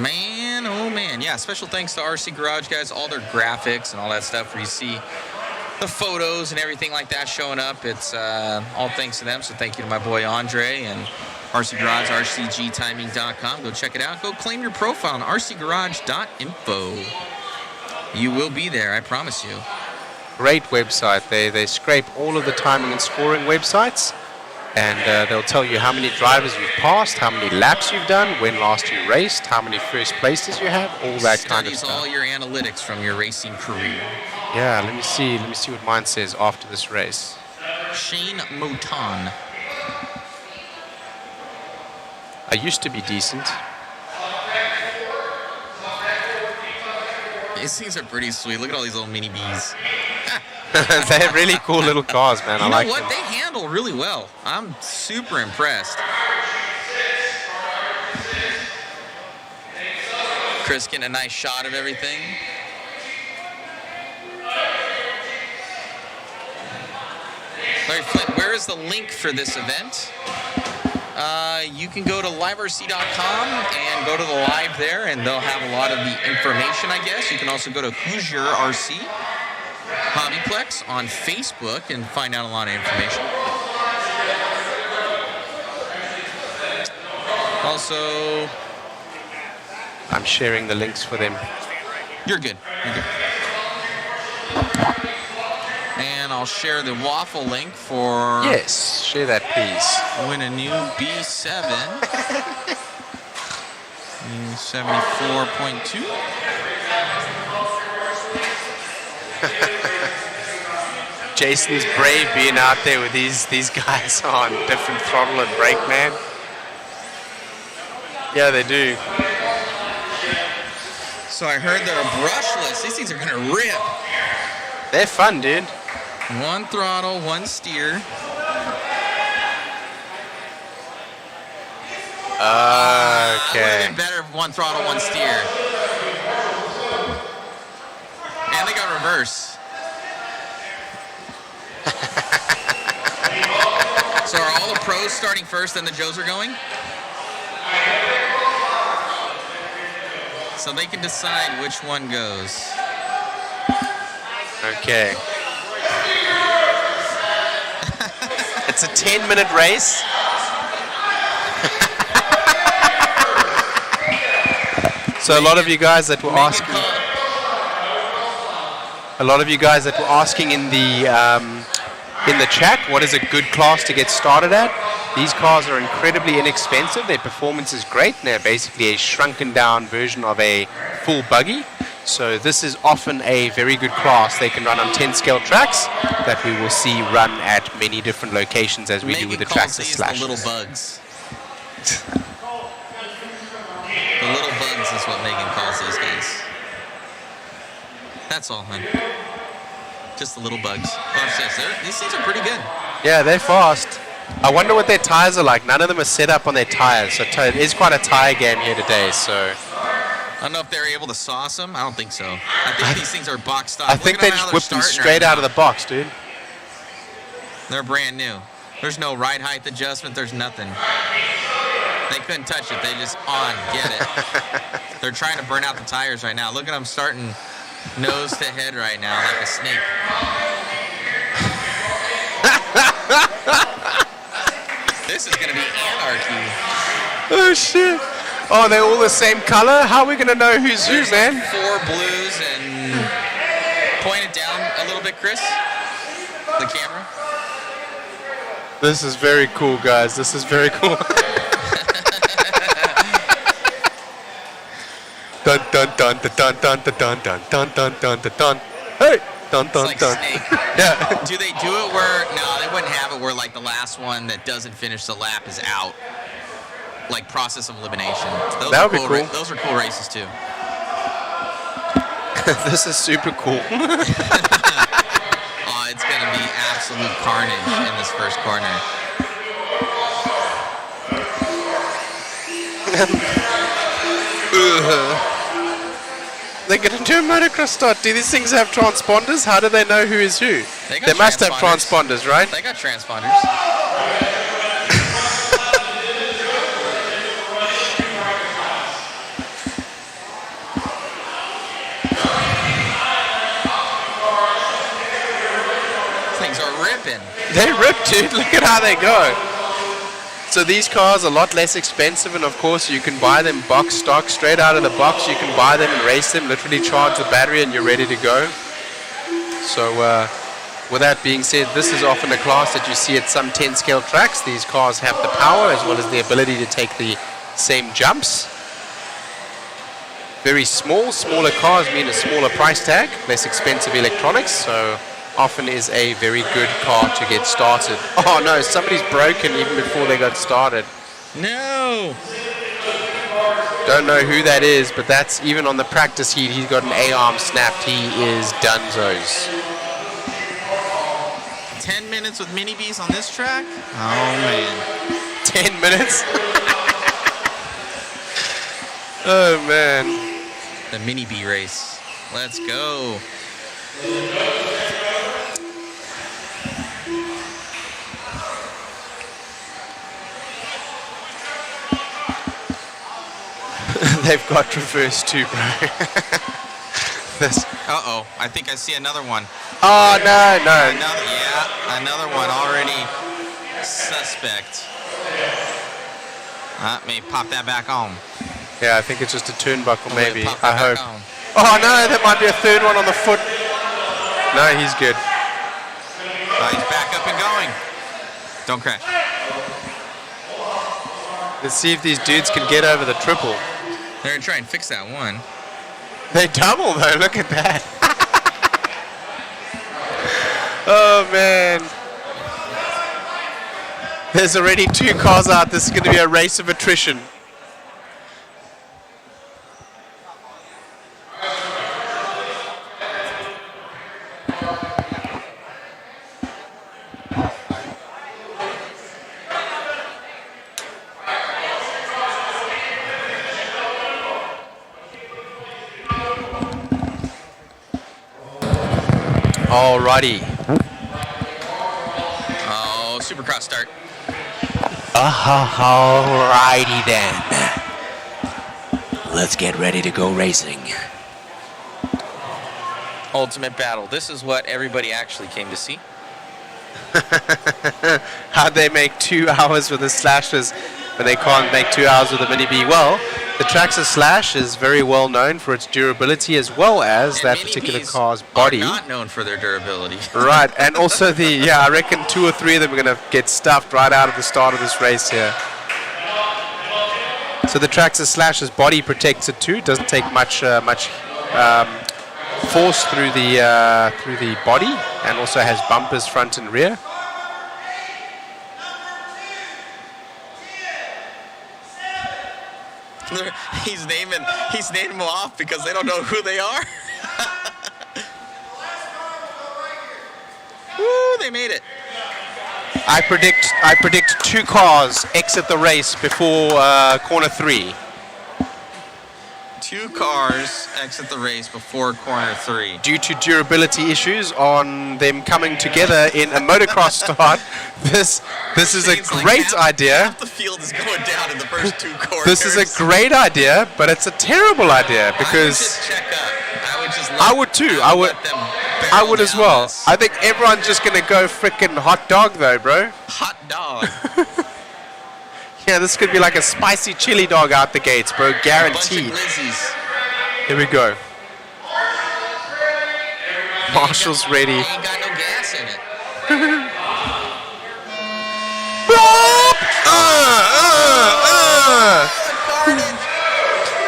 Man, oh man. Yeah, special thanks to RC Garage, guys. All their graphics and all that stuff where you see the photos and everything like that showing up. It's all thanks to them. So thank you to my boy Andre and RC Garage, rcgtiming.com. Go check it out. Go claim your profile on rcgarage.info. You will be there, I promise you. Great website. They scrape all of the timing and scoring websites. And they'll tell you how many drivers you've passed, how many laps you've done, when last you raced, how many first places you have, all that kind of stuff. Studies all your analytics from your racing career. Yeah, let me see what mine says after this race. Shane Moton. I used to be decent. These things are pretty sweet. Look at all these little mini bees. They're really cool little cars, man. I like them. You know what? They handle really well. I'm super impressed. Chris getting a nice shot of everything. Larry Flint, where is the link for this event? You can go to liverc.com and go to the live there, and they'll have a lot of the information, I guess. You can also go to Hoosier RC HobbyPlex on Facebook and find out a lot of information. Also, I'm sharing the links for them. You're good. You're good. And I'll share the waffle link for... Yes, share that, please. Win a new B7. New 74.2. Jason's brave being out there with these guys on different throttle and brake, man. Yeah, they do. So I heard they're brushless. These things are going to rip. They're fun, dude. 1 throttle, 1 steer. Okay. Would have been better if 1 throttle, 1 steer. reverse. So are all the pros starting first and the Joes are going? So they can decide which one goes. Okay. It's a 10-minute race. So a lot of you guys that were asking, in the chat, what is a good class to get started at? These cars are incredibly inexpensive. Their performance is great, and they're basically a shrunken down version of a full buggy. So this is often a very good class. They can run on 10 scale tracks that we will see run at many different locations as we do with the tracks and slashes. The little bugs. The little bugs is what Megan calls these guys. That's all, hun. Just the little bugs. Watch this. These things are pretty good. Yeah, they're fast. I wonder what their tires are like. None of them are set up on their tires, so it is quite a tire game here today. So I don't know if they're able to sauce them. I don't think so. I think these things are box stock. I think they just whipped them straight out of the box, dude. They're brand new. There's no ride height adjustment. There's nothing. They couldn't touch it. They just get it. They're trying to burn out the tires right now. Look at them starting nose to head right now like a snake. This is going to be anarchy. Oh, shit. Oh, they're all the same color? How are we going to know who's who, man? 4 blues and point it down a little bit, Chris. The camera. This is very cool, guys. This is very cool. Dun dun dun dun dun dun dun dun dun dun dun dun dun. Hey, dun dun It's like dun. Snake. Yeah. Do they do it where? No, they wouldn't have it where like the last one that doesn't finish the lap is out. Like process of elimination. Those That are would be cool. Those are cool races too. This is super cool. Oh, it's gonna be absolute carnage in this first corner. They're going to do a motocross start. Do these things have transponders? How do they know who is who? They must have transponders, right? They got transponders. Things are ripping. They rip, dude. Look at how they go. So these cars are a lot less expensive, and of course you can buy them box stock, straight out of the box. You can buy them and race them, literally charge the battery and you're ready to go. So with that being said, this is often a class that you see at some 10 scale tracks. These cars have the power as well as the ability to take the same jumps. Very smaller cars mean a smaller price tag, less expensive electronics, so often is a very good car to get started. Oh no, somebody's broken even before they got started. No! Don't know who that is, but that's even on the practice heat. He's got an A-arm snapped. He is donezo's. 10 minutes with mini Bs on this track? Oh man. 10 minutes? Oh man. The mini B race. Let's go. They've got reverse too, bro. This. Uh-oh. I think I see another one. Oh, no. Another one already suspect. May pop that back on. Yeah, I think it's just a turnbuckle, maybe. Pop I that hope. back on. Oh, no, there might be a third one on the foot. No, he's good. He's back up and going. Don't crash. Let's see if these dudes can get over the triple. They're going to try and fix that one. They double, though. Look at that. Oh, man. There's already 2 cars out. This is going to be a race of attrition. Alrighty. Oh, Supercross start. Alrighty then. Let's get ready to go racing. Ultimate battle. This is what everybody actually came to see. How'd they make 2 hours with the slashes when they can't make 2 hours with the Mini B? Well, the Traxxas Slash is very well known for its durability as well as that particular car's body. Not known for their durability. Right, and also I reckon 2 or 3 of them are going to get stuffed right out of the start of this race here. So the Traxxas Slash's body protects it too. It doesn't take much force through the body, and also has bumpers front and rear. He's naming them off because they don't know who they are. Woo, they made it. I predict 2 cars exit the race before corner 3. 2 cars exit the race before corner 3. Due to durability issues on them coming together in a motocross start, this is a great idea. Half the field is going down in the first 2 corners. This is a great idea, but it's a terrible idea because I would too. I would as well. I think everyone's just gonna go frickin' hot dog though, bro. Hot dog. Yeah, this could be like a spicy chili dog out the gates, bro. Guaranteed. Here we go. Marshall's ready. Ain't got no gas in it.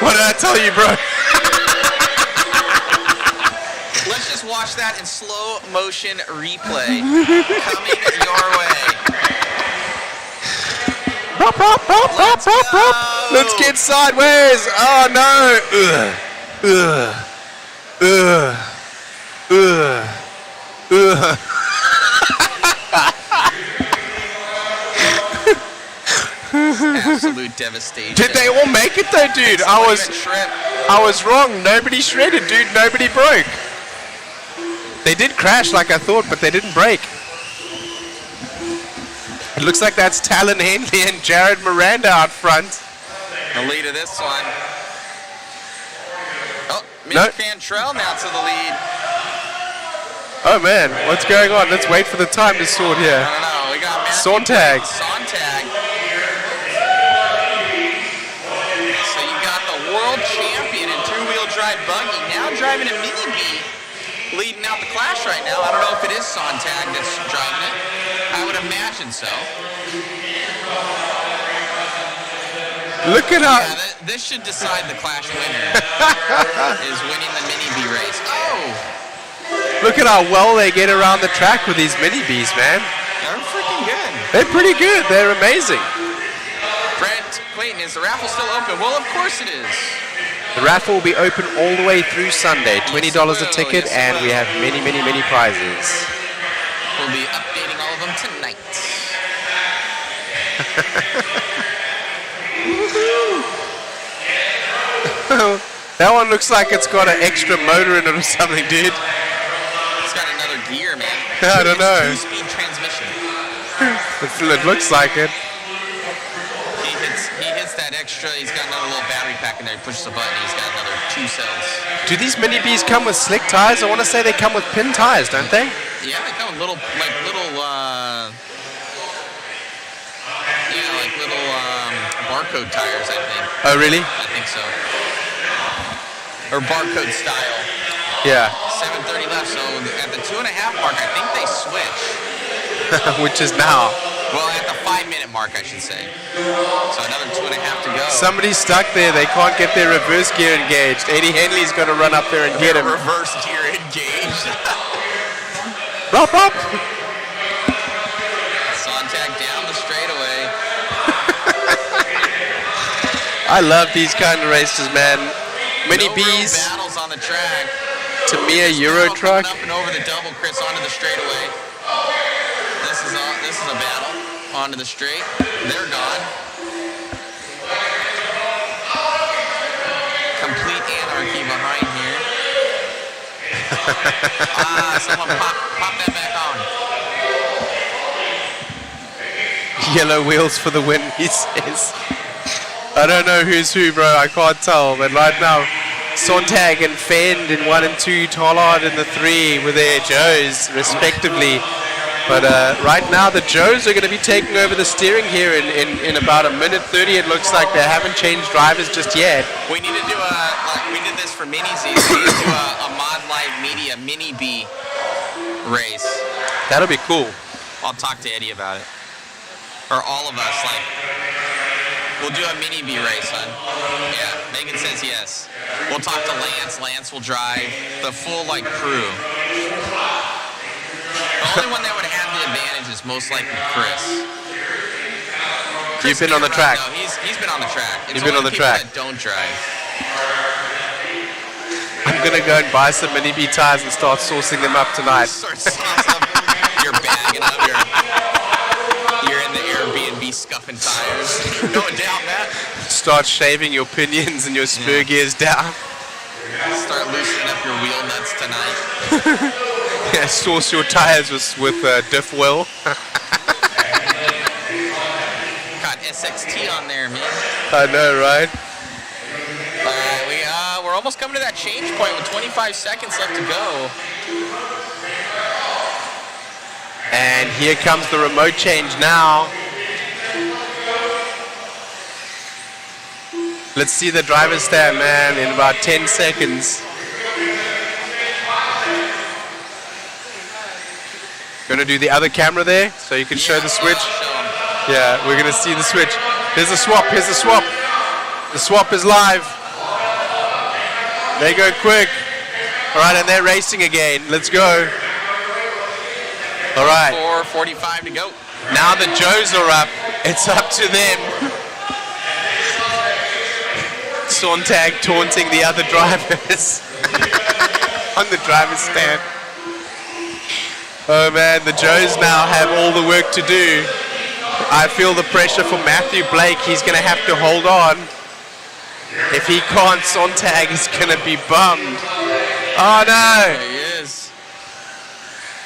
What did I tell you, bro? Let's just watch that in slow motion replay. Coming your way. Let's get sideways. Oh no. Absolute devastation. Did they all make it though, dude? I was wrong. Nobody shredded, dude. Nobody broke. They did crash like I thought, but they didn't break. It looks like that's Talon Henley and Jared Miranda out front. The lead of this one. Oh, Mitch Cantrell now to the lead. Oh man, what's going on? Let's wait for the time to sort here. I don't know. We got Sontag. Sontag. So you got the world champion in 2-wheel drive buggy now driving a Mini B, leading out the clash right now. I don't know if it is Sontag that's driving it. I would imagine so. Look at how... Yeah, this should decide the clash winner. Is winning the Mini B race. Oh! Look at how well they get around the track with these Mini Bs, man. They're freaking good. They're pretty good. They're amazing. Brent Clayton, is the raffle still open? Well, of course it is. The raffle will be open all the way through Sunday. $20 a ticket, and we have many, many, many prizes. We'll be updating all of them tonight. That one looks like it's got an extra motor in it or something, dude. It's got another gear, man. I don't know. It's 2-speed transmission. It looks like it. He hits that extra. He's got another little battery pack in there. He pushes a button. He's got another 2 cells. Do these Mini Bs come with slick tires? I want to say they come with pin tires, don't they? Yeah, they come with little barcode tires, I think. Oh, really? I think so. Or barcode style. Yeah. 7:30 left, so at the 2.5 mark, I think they switch. Which is now. Well, at the 5-minute mark, I should say. So another 2.5 to go. Somebody's stuck there. They can't get their reverse gear engaged. Eddie Henley's going to run up there and get him. Reverse gear engaged. Rop, rop. Sontag down the straightaway. I love these kind of races, man. Mini Bs. Battles on the track. Tamiya Euro truck. Up and over the double, Chris, onto the straightaway. This is a battle. Onto the straight. They're gone. Complete anarchy behind here. Someone pop that back on. Yellow wheels for the win, he says. I don't know who's who, bro. I can't tell. But right now, Sontag and Fend in 1 and 2, Tollard in the 3 with their Joes, respectively. But right now, the Joes are going to be taking over the steering here in about a minute 30. It looks like they haven't changed drivers just yet. We need to do we did this for Mini Z. We need to do a Mod Live Media Mini B race. That'll be cool. I'll talk to Eddie about it. Or all of us, like, we'll do a Mini B race, son. Yeah, Megan says yes. We'll talk to Lance. Lance will drive the full, like, crew. The only one that would have the advantage is most likely Chris. You've been on the track. No, he's been on the track. You've been on the track. That don't drive. I'm going to go and buy some Mini B tires and start sourcing them up tonight. You're bagging up. You're in the Airbnb scuffing tires. Going down, Matt. Start shaving your pinions and your spur gears down. Start loosening up your wheel nuts tonight. Yeah, source your tires with diff oil. Got SXT on there, man. I know, right? All right, we're almost coming to that change point with 25 seconds left to go. And here comes the remote change now. Let's see the driver's stand, man, in about 10 seconds. Gonna do the other camera there so you can show the switch. Yeah, we're gonna see the switch. Here's the swap, here's the swap. The swap is live. They go quick. All right, and they're racing again. Let's go. All right. 4:45 to go. Now the Joes are up. It's up to them. Sontag taunting the other drivers on the driver's stand. Oh man, the Joes now have all the work to do. I feel the pressure for Matthew Blake. He's going to have to hold on. If he can't, Sontag is going to be bummed. Oh no! There he is.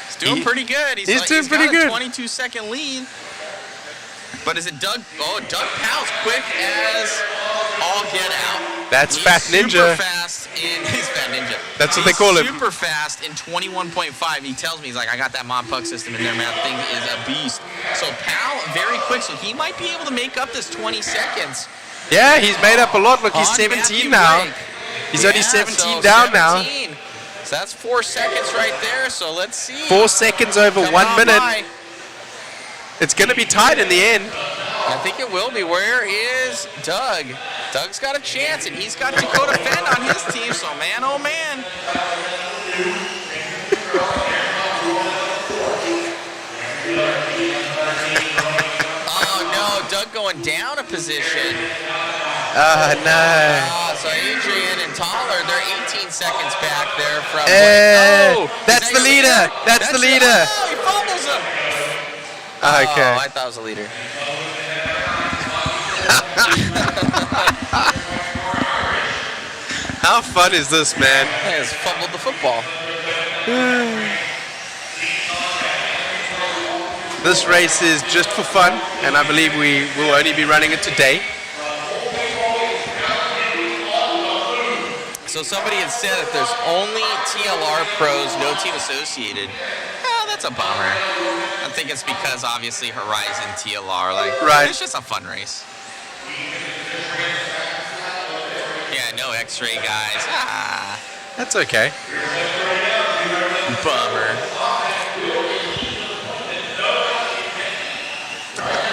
He's doing pretty good. He's doing pretty good. 22-second lead. But is it Doug? Oh, Doug Powell's quick as all get out. That's Fat Ninja. Super fast he's Fat Ninja. That's what they call him. Super fast in 21.5. He tells me, he's like, I got that Mod Puck system in there, man. That thing is a beast. So Powell, very quick. So he might be able to make up this 20 seconds. Yeah, he's made up a lot. Look, he's 17 Matthew now. Blake. He's only 17 down 17. now. So that's 4 seconds right there. So let's see. 4 seconds over Coming 1 on minute. by. It's going to be tight in the end. I think it will be. Where is Doug? Doug's got a chance, and he's got Dakota Fenn on his team, so man, oh man. Oh no, Doug going down a position. Oh no. So Adrian and Toller, they're 18 seconds back there from... that's the leader. That's the leader. Oh, he fumbles him. Okay. Oh, I thought it was a leader. How fun is this, man? He has fumbled the football. This race is just for fun, and I believe we will only be running it today. So somebody had said that there's only TLR pros, no team associated. Oh, that's a bummer. I think it's because obviously Horizon TLR, like, right. It's just a fun race. Yeah, no X-ray guys. Ah, That's okay. bummer.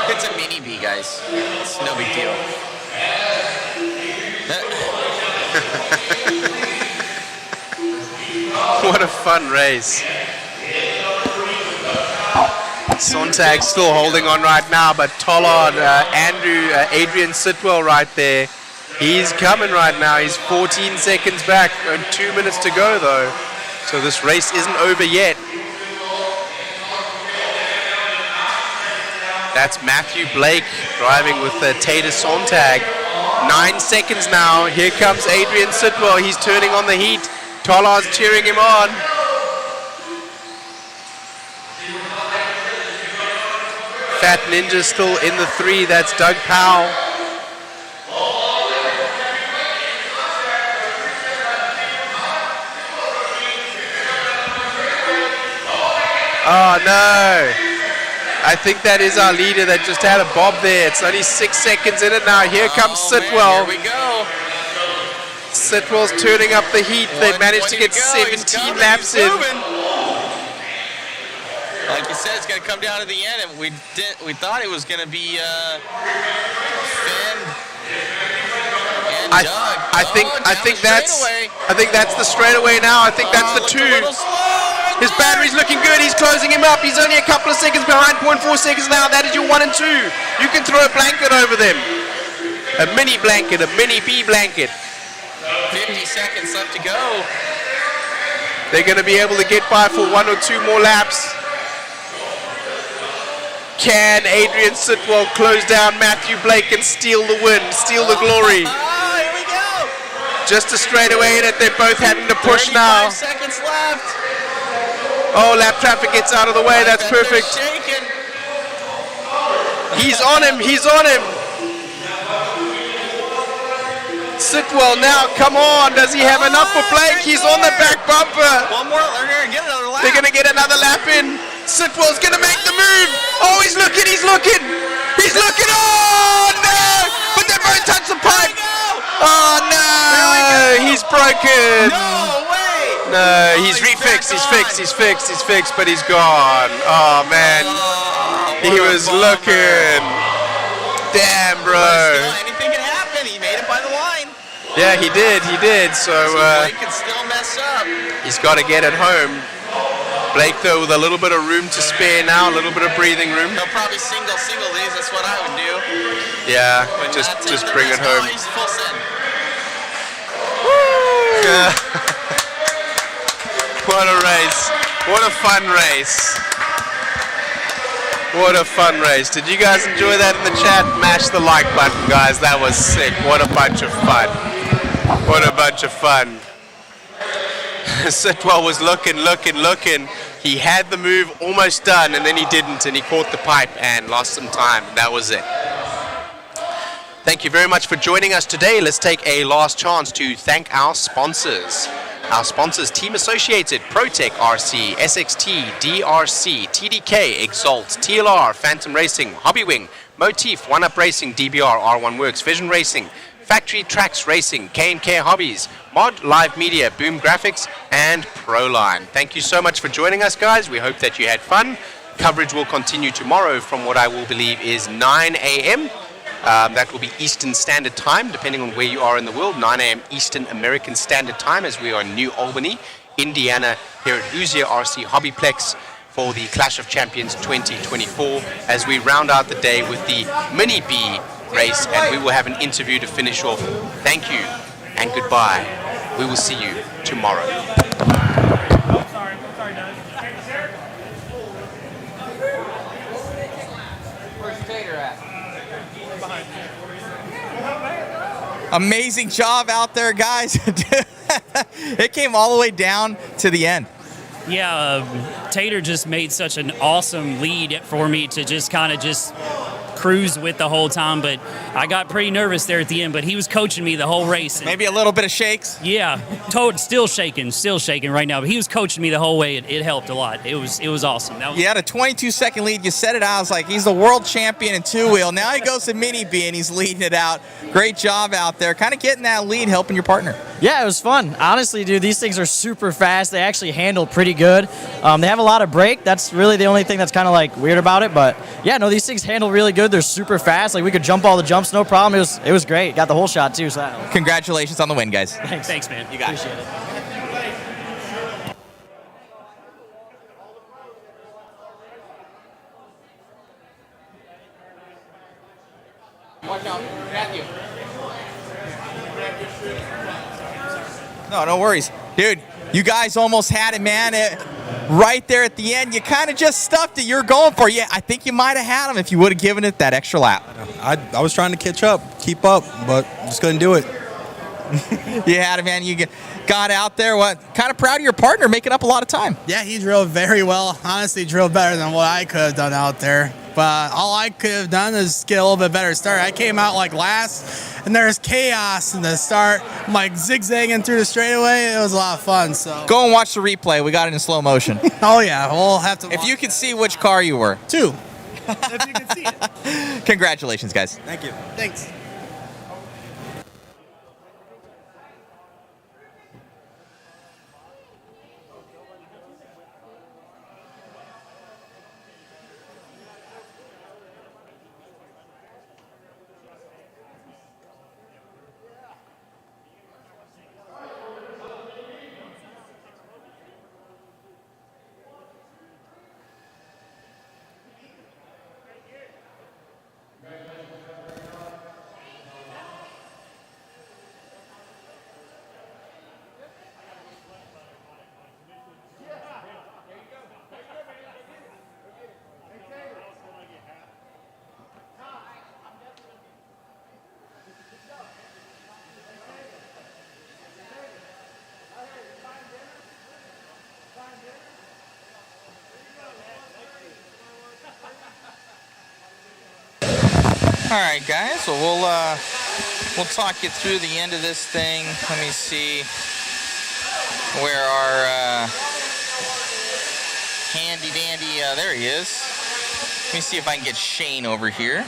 It's a mini B, guys. It's no big deal. What a fun race. Sontag still holding on right now, but Tollard, Adrian Sitwell right there. He's coming right now. He's 14 seconds back and 2 minutes to go though. So this race isn't over yet. That's Matthew Blake driving with Tater Sontag. 9 seconds now. Here comes Adrian Sitwell. He's turning on the heat. Tollard's cheering him on. Fat Ninja still in the 3. That's Doug Powell. Oh no! I think that is our leader that just had a bob there. It's only 6 seconds in it now. Here comes Sitwell. Man, here we go. Sitwell's turning up the heat. They managed to get 17 laps in. Like you said, it's going to come down to the end, and we thought it was going to be Finn and Doug. I think that's the straightaway now. I think that's the 2. His battery's looking good. He's closing him up. He's only a couple of seconds behind. 0.4 seconds now. That is your 1 and 2. You can throw a blanket over them. A mini blanket, a mini bee blanket. 50 seconds left to go. They're going to be able to get by for 1 or 2 more laps. Can Adrian Sitwell close down Matthew Blake and steal the win, steal the glory? Here we go. Just a straightaway in it. They're both having to push now. 35 seconds left. Oh, lap traffic gets out of the way. That's perfect. He's on him. He's on him. Sitwell now. Come on. Does he have enough for Blake? He's on the back bumper. One more. They're going to get another lap. They're going to get another lap in. Sitwell's going to make the move. Oh, he's looking. He's looking. He's looking. Oh, no. But they both touch the pipe. Oh, no. He's broken. No way. No, he's refixed. He's fixed. He's fixed. He's fixed, but he's gone. Oh, man. He was looking. Damn, bro. Anything can happen. He made it by the line. Yeah, he did. He did. So Blake can still mess up. he's got to get it home. Blake, though, with a little bit of room to spare now, a little bit of breathing room. He'll probably single these. That's what I would do. Yeah, just bring it home. He's full send. What a race. What a fun race. What a fun race. Did you guys enjoy that in the chat? Mash the like button, guys. That was sick. What a bunch of fun. What a bunch of fun. Sitwell was looking. He had the move almost done, and then he didn't, and he caught the pipe and lost some time. That was it. Thank you very much for joining us today. Let's take a last chance to thank our sponsors. Our sponsors, Team Associated, ProTech RC, SXT, DRC, TDK, Exalt, TLR, Phantom Racing, Hobbywing, Motif, One Up Racing, DBR, R1 Works, Vision Racing, Factory Tracks Racing, K&K Hobbies, Mod Live Media, Boom Graphics, and Proline. Thank you so much for joining us, guys. We hope that you had fun. Coverage will continue tomorrow from what I will believe is 9 a.m. That will be Eastern Standard Time, depending on where you are in the world. 9 a.m. Eastern American Standard Time, as we are in New Albany, Indiana, here at Hoosier RC HobbyPlex for the Clash of Champions 2024, as we round out the day with the Mini B race, and we will have an interview to finish off. Thank you and goodbye. We will see you tomorrow. Amazing job out there, guys. It came all the way down to the end. Yeah, Tater just made such an awesome lead for me to just kind of just cruise with the whole time, but I got pretty nervous there at the end, but he was coaching me the whole race. Maybe a little bit of shakes? Yeah, still shaking right now, but he was coaching me the whole way. It helped a lot. It was awesome. You had a 22-second lead. You set it out. I was like, he's the world champion in two-wheel. Now he goes to Mini B, and he's leading it out. Great job out there. Kind of getting that lead, helping your partner. Yeah, it was fun. Honestly, dude, these things are super fast. They actually handle pretty good. They have a lot of brake. That's really the only thing that's kind of like weird about it. But yeah, no, these things handle really good. They're super fast. Like we could jump all the jumps, no problem. It was great. Got the whole shot too. So congratulations on the win, guys. Thanks, man. You got Appreciate it. Watch out, Matthew. No worries. Dude, you guys almost had it, man. Right there at the end, you kind of just stuffed it. You're going for it. Yeah, I think you might have had him if you would have given it that extra lap. I was trying to catch up, keep up, but just couldn't do it. You had it, man. You got out there. What? Kind of proud of your partner making up a lot of time. Yeah, he drove very well. Honestly, drove better than what I could have done out there. But all I could have done is get a little bit better start. I came out like last, and there's chaos in the start. I'm like zigzagging through the straightaway. It was a lot of fun. So Go and watch the replay. We got it in slow motion. oh yeah, we'll have to. If you could see which car you were. 2. If you can see it. Congratulations, guys. Thank you. Thanks. All right, guys. So we'll talk you through the end of this thing. Let me see where our handy dandy. There he is. Let me see if I can get Shane over here.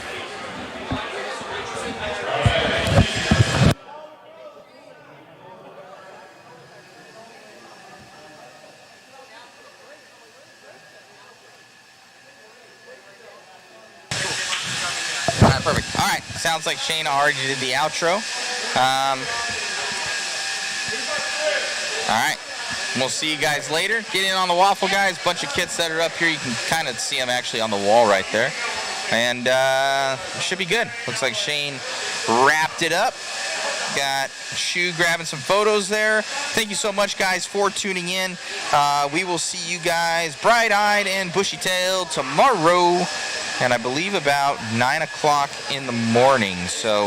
All right, perfect. All right, sounds like Shane already did the outro. All right, we'll see you guys later. Get in on the waffle, guys. Bunch of kits that are up here. You can kind of see them actually on the wall right there. And it should be good. Looks like Shane wrapped it up. Got Shu grabbing some photos there. Thank you so much, guys, for tuning in. We will see you guys bright-eyed and bushy-tailed tomorrow. And I believe about 9 o'clock in the morning. So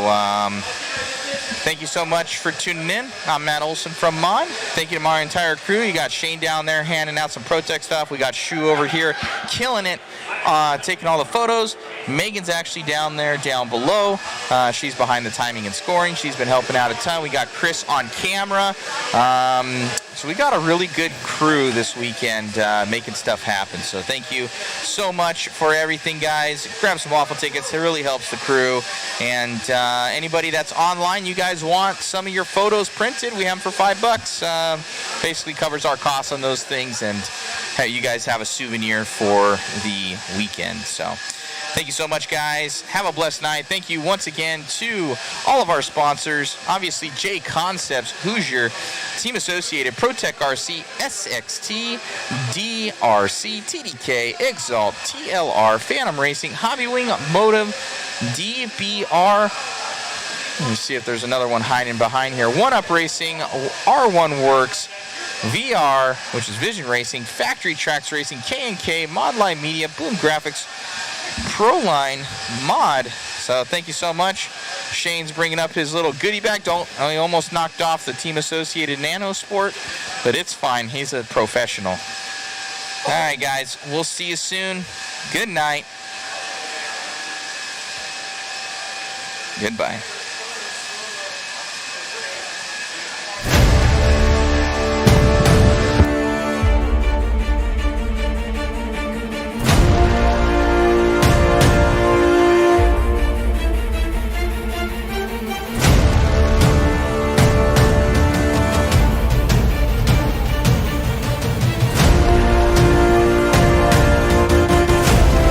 thank you so much for tuning in. I'm Matt Olson from Mod. Thank you to my entire crew. You got Shane down there handing out some ProTech stuff. We got Shu over here killing it, taking all the photos. Megan's actually down there, down below. She's behind the timing and scoring. She's been helping out a ton. We got Chris on camera. So we got a really good crew this weekend making stuff happen. So thank you so much for everything, guys. Grab some waffle tickets. It really helps the crew. And anybody that's online, you guys want some of your photos printed, we have them for $5. Basically covers our costs on those things. And hey, you guys have a souvenir for the weekend. So thank you so much, guys. Have a blessed night. Thank you once again to all of our sponsors. Obviously, JConcepts, Hoosier, Team Associated, ProTech RC, SXT, DRC, TDK, Exalt, TLR, Phantom Racing, Hobbywing, Motive, DBR. Let me see if there's another one hiding behind here. One Up Racing, R1 Works, VR, which is Vision Racing, Factory Tracks Racing, K&K, Modline Media, Boom Graphics, Proline Mod. So thank you so much. Shane's bringing up his little goodie bag. He almost knocked off the Team Associated Nano Sport, but it's fine. He's a professional. All right, guys. We'll see you soon. Good night. Goodbye.